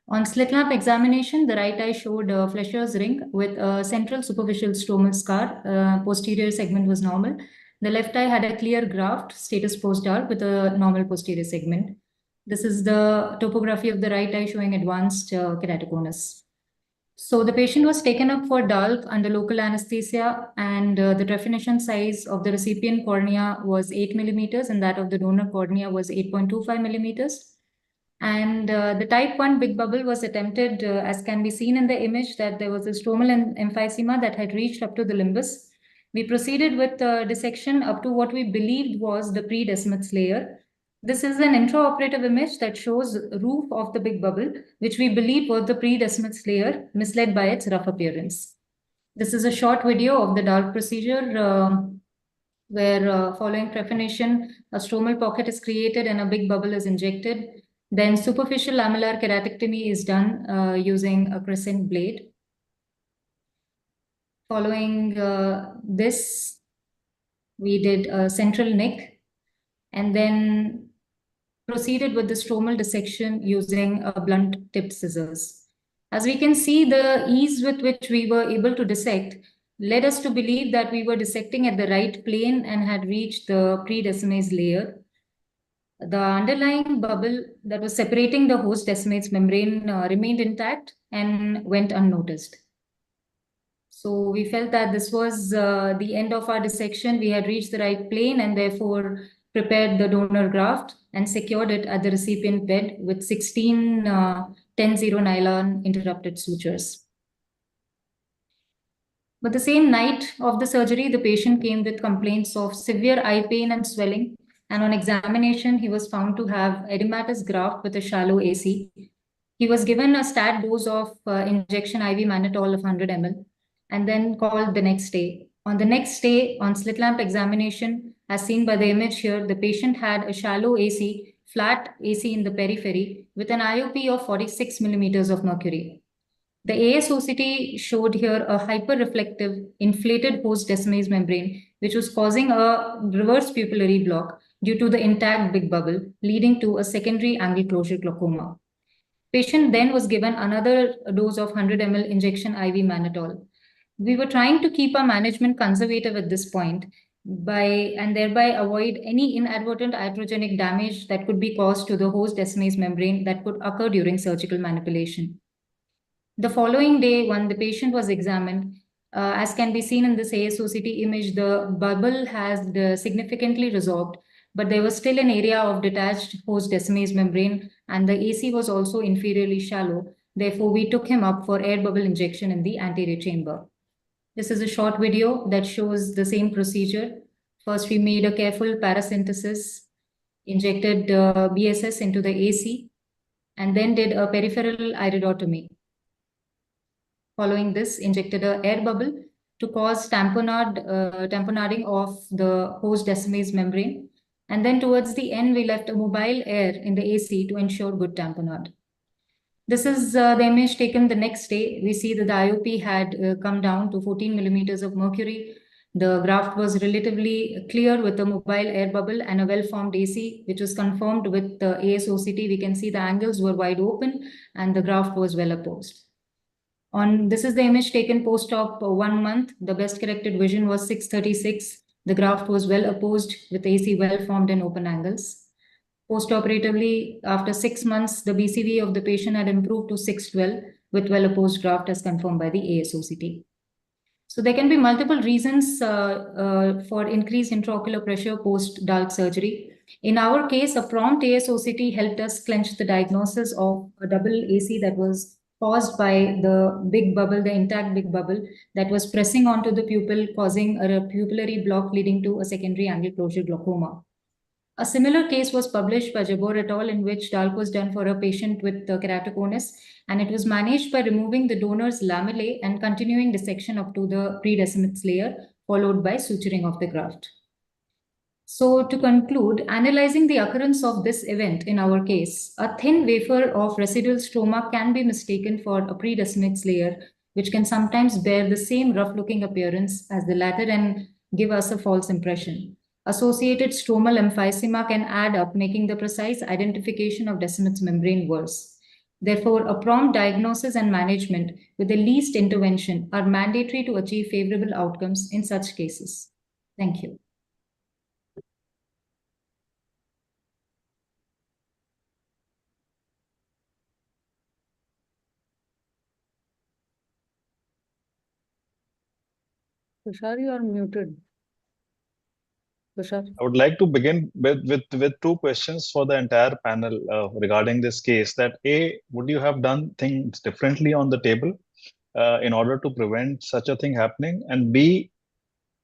On slit lamp examination, the right eye showed Flesher's ring with a central superficial stromal scar. Posterior segment was normal. The left eye had a clear graft, status post-DALC, with a normal posterior segment. This is the topography of the right eye showing advanced keratoconus. So the patient was taken up for DALC under local anesthesia, and the definition size of the recipient cornea was 8 millimeters, and that of the donor cornea was 8.25 millimeters. And the type 1 big bubble was attempted, as can be seen in the image, that there was a stromal emphysema that had reached up to the limbus. We proceeded with dissection up to what we believed was the pre-Descemet's layer. This is an intraoperative image that shows roof of the big bubble, which we believe was the pre-Descemet's layer, misled by its rough appearance. This is a short video of the DALC procedure where following trepanation, a stromal pocket is created and a big bubble is injected. Then superficial lamellar keratectomy is done using a crescent blade. Following this, we did a central nick and then proceeded with the stromal dissection using a blunt tipped scissors. As we can see, the ease with which we were able to dissect led us to believe that we were dissecting at the right plane and had reached the pre-Descemet's layer. The underlying bubble that was separating the host Descemet's membrane remained intact and went unnoticed. So we felt that this was the end of our dissection. We had reached the right plane and therefore prepared the donor graft and secured it at the recipient bed with 16 10-0 nylon interrupted sutures. But the same night of the surgery, the patient came with complaints of severe eye pain and swelling. And on examination, he was found to have edematous graft with a shallow AC. He was given a stat dose of injection IV mannitol of 100 ml and then called the next day. On the next day, on slit lamp examination, as seen by the image here, the patient had a shallow AC, flat AC in the periphery with an IOP of 46 millimeters of mercury. The ASOCT showed here a hyperreflective inflated host Descemet's membrane, which was causing a reverse pupillary block due to the intact big bubble, leading to a secondary angle closure glaucoma. Patient then was given another dose of 100 ml injection IV mannitol. We were trying to keep our management conservative at this point and thereby avoid any inadvertent iatrogenic damage that could be caused to the host Descemet's membrane that could occur during surgical manipulation. The following day, when the patient was examined, as can be seen in this ASOCT image, the bubble has significantly resorbed, but there was still an area of detached host Descemet's membrane, and the AC was also inferiorly shallow. Therefore, we took him up for air bubble injection in the anterior chamber. This is a short video that shows the same procedure. First, we made a careful paracentesis, injected BSS into the AC, and then did a peripheral iridotomy. Following this, injected an air bubble to cause tamponading of the host Descemet's membrane. And then towards the end, we left a mobile air in the AC to ensure good tamponade. This is the image taken the next day. We see that the IOP had come down to 14 millimeters of mercury. The graft was relatively clear with a mobile air bubble and a well-formed AC, which was confirmed with the ASOCT. We can see the angles were wide open and the graft was well opposed. This is the image taken post-op 1 month. The best corrected vision was 636. The graft was well opposed with AC well formed and open angles. Post-operatively, after 6 months, the BCV of the patient had improved to 612 with well opposed graft as confirmed by the ASOCT. So there can be multiple reasons for increased intraocular pressure post-DALT surgery. In our case, a prompt ASOCT helped us clench the diagnosis of a double AC that was caused by the big bubble, the intact big bubble that was pressing onto the pupil, causing a pupillary block leading to a secondary angle closure glaucoma. A similar case was published by Jabor et al. In which DALC was done for a patient with keratoconus, and it was managed by removing the donor's lamellae and continuing dissection up to the pre-Descemet's layer, followed by suturing of the graft. So to conclude, analyzing the occurrence of this event in our case, a thin wafer of residual stroma can be mistaken for a pre-Descemet's layer, which can sometimes bear the same rough-looking appearance as the latter and give us a false impression. Associated stromal emphysema can add up, making the precise identification of Descemet's membrane worse. Therefore, a prompt diagnosis and management with the least intervention are mandatory to achieve favorable outcomes in such cases. Thank you. Tushar, you are muted. Tushar. I would like to begin with two questions for the entire panel regarding this case. That A, would you have done things differently on the table in order to prevent such a thing happening? And B,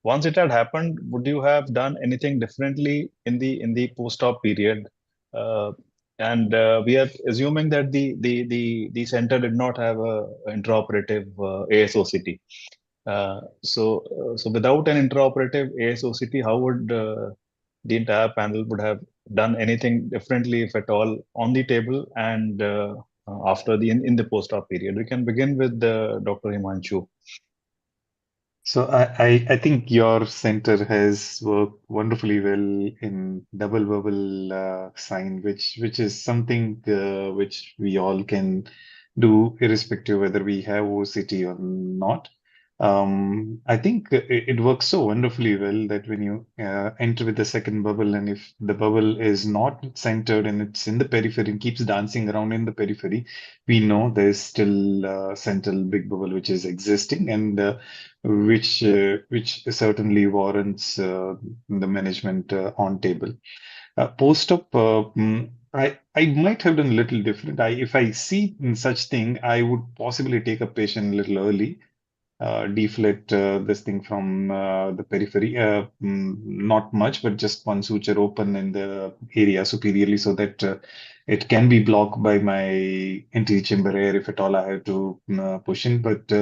once it had happened, would you have done anything differently in the post-op period? We are assuming that the center did not have a intraoperative ASOCT. So without an intraoperative ASOCT, how would the entire panel would have done anything differently, if at all, on the table and after in the post-op period? We can begin with Dr. Himanshu. So I think your center has worked wonderfully well in double bubble sign, which is something which we all can do irrespective whether we have OCT or not. I think it works so wonderfully well that when you enter with the second bubble, and if the bubble is not centered and it's in the periphery and keeps dancing around in the periphery, we know there's still a central big bubble which is existing, and which certainly warrants the management on table. Post-op, I might have done a little different. If I see such thing, I would possibly take a patient a little early, deflate this thing from the periphery. Not much, but just one suture open in the area superiorly so that it can be blocked by my anterior chamber air if at all I have to push in. But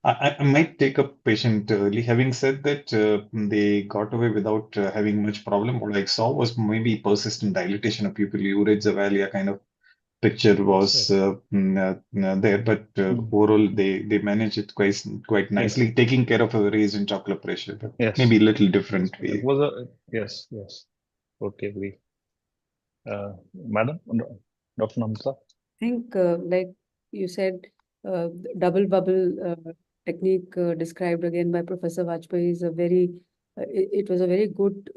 I might take a patient early. Having said that, they got away without having much problem. What I saw was maybe persistent dilatation of pupil, urethra valia kind of picture was there, but overall they manage it quite nicely, taking care of a raise in chocolate pressure, but maybe a little different It way. was a yes, totally agree. Madam, Dr. Namta. I think, like you said, double bubble technique described again by Professor Vajpayee is a very, it was a very good,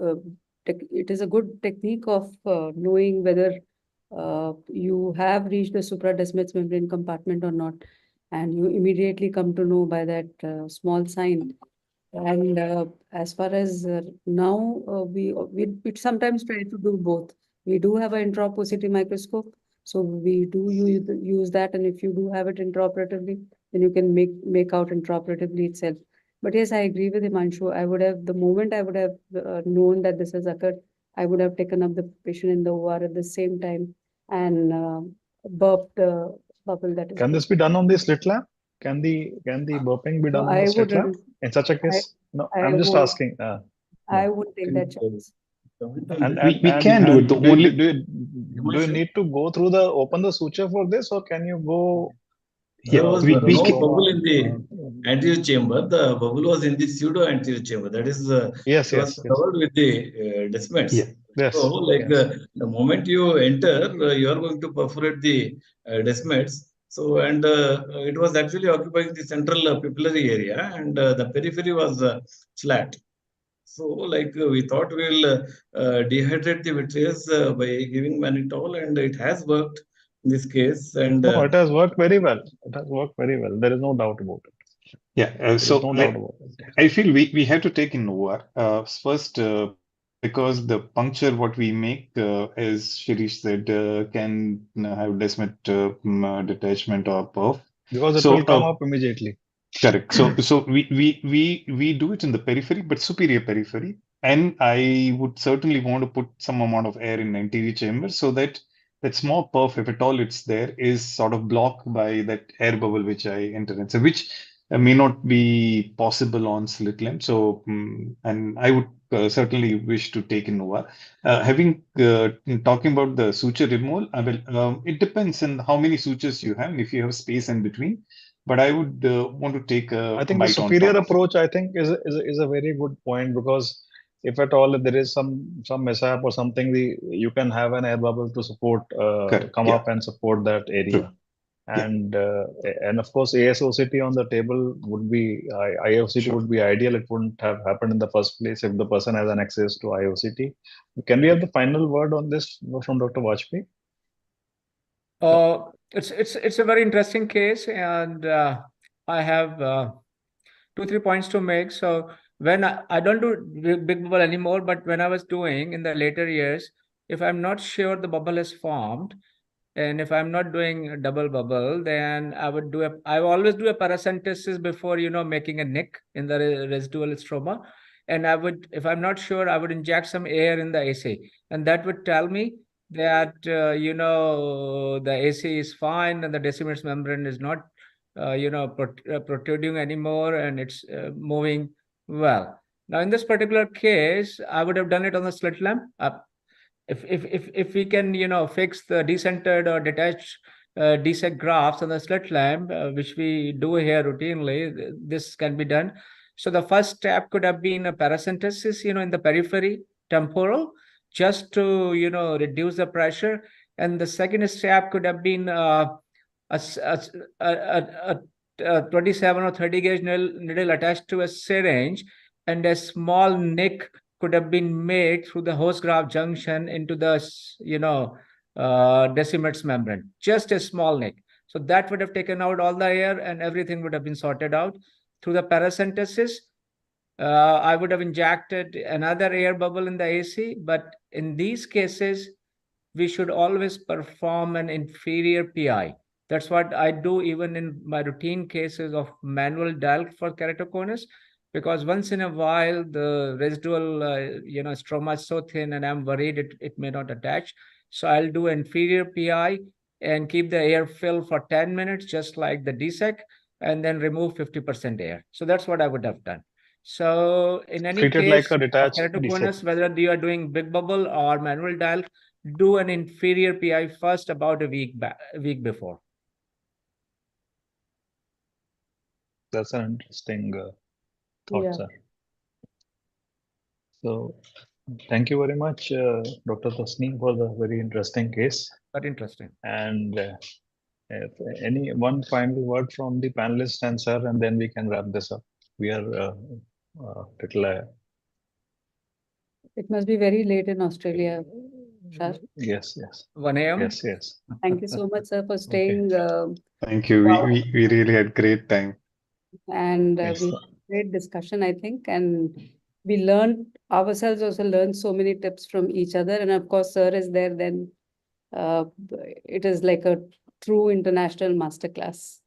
it is a good technique of knowing whether you have reached the supradesmates membrane compartment or not, and you immediately come to know by that small sign. And as far as now, we sometimes try to do both. We do have an intraoperative microscope, so we do use that. And if you do have it intraoperatively, then you can make out intraoperatively itself. But yes, I agree with Himanshu. I would have, the moment I would have known that this has occurred, I would have taken up the patient in the OR at the same time and burped the bubble that is Can this be done on the slit lamp? Can the burping be No, done on the I slit lamp wouldn't. in such a case? No, I I'm just won't. asking. I would take that chance. We can do it. The only do you need to go through the open the suture for this, or can you go? Here was we no can- bubble in the anterior chamber. The bubble was in the pseudo anterior chamber. That is, yes, it was covered with the descemetes. Yeah. Yes. So, like the moment you enter, you are going to perforate the descemetes. So, and it was actually occupying the central pupillary area, and the periphery was flat. So, like we thought we'll dehydrate the vitreous by giving mannitol, and it has worked in this case. And No, it has worked very well. It has worked very well. There is no doubt about it. Yeah. So no doubt about it. I feel we have to take in OR first. Because the puncture what we make, as Shirish said, can have descent detachment or perf. Because it So, will come up immediately. Correct. So we do it in the periphery, but superior periphery. And I would certainly want to put some amount of air in the anterior chamber so that that small perf, if at all it's there, is sort of blocked by that air bubble which I enter in. So which may not be possible on slit lamp. So and I would certainly wish to take in OR. Having talking about the suture removal, it depends on how many sutures you have and if you have space in between. But I would want to take a I think the bite on superior top of it. approach, I think, is a very good point, because if at all if there is some mishap or something, you can have an air bubble to support come up and support that area. And of course ASOCT on the table would be IOCT would be ideal. It wouldn't have happened in the first place if the person has an access to IOCT. Can we have the final word on this from Dr. Vajpayee? It's a very interesting case, and I have 2-3 points to make. So when I don't do big bubble anymore, but when I was doing in the later years, if I'm not sure the bubble is formed, and if I'm not doing a double bubble, then I always do a paracentesis before, making a nick in the residual stroma. And if I'm not sure, I would inject some air in the AC, and that would tell me that, the AC is fine and the decimus membrane is not, protruding anymore, and it's moving well. Now, in this particular case, I would have done it on the slit lamp. If we can, fix the decentered or detached desec grafts on the slit lamp, which we do here routinely, this can be done. So the first step could have been a paracentesis, in the periphery temporal, just to, reduce the pressure. And the second step could have been a 27 or 30 gauge needle attached to a syringe, and a small nick could have been made through the host graft junction into the decimates membrane, just a small nick. So that would have taken out all the air and everything would have been sorted out. Through the paracentesis, I would have injected another air bubble in the AC, but in these cases, we should always perform an inferior PI. That's what I do even in my routine cases of manual DALC for keratoconus, because once in a while the residual stroma is so thin and I'm worried it may not attach. So I'll do inferior PI and keep the air filled for 10 minutes, just like the DSEC, and then remove 50% air. So that's what I would have done. So in any Treated case, like a detached keratoconus, DSEC. whether you are doing big bubble or manual DALC, do an inferior PI first about a week before. That's an interesting thought, Yeah. sir. So thank you very much, Dr. Tasneem, for the very interesting case. Very interesting. And if any one final word from the panelists and sir, and then we can wrap this up. We are little. It must be very late in Australia, sir. Yes, yes. 1 a.m. Yes, yes. Thank you so much, sir, for staying. Thank you. Wow. We really had great time. And Yes, we sir. had great discussion, I think, and we learned ourselves also learned so many tips from each other. And of course, sir is there, then it is like a true international masterclass.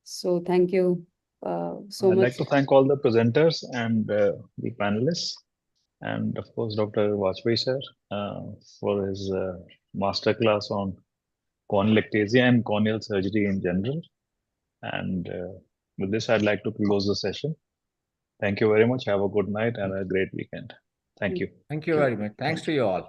So thank you so I'd much. like to thank all the presenters and the panelists, and of course, Dr. Vajpayee sir, for his masterclass on corneal ectasia and corneal surgery in general. And with this, I'd like to close the session. Thank you very much. Have a good night and a great weekend. Thank you. Thank you very much. Thanks to you all.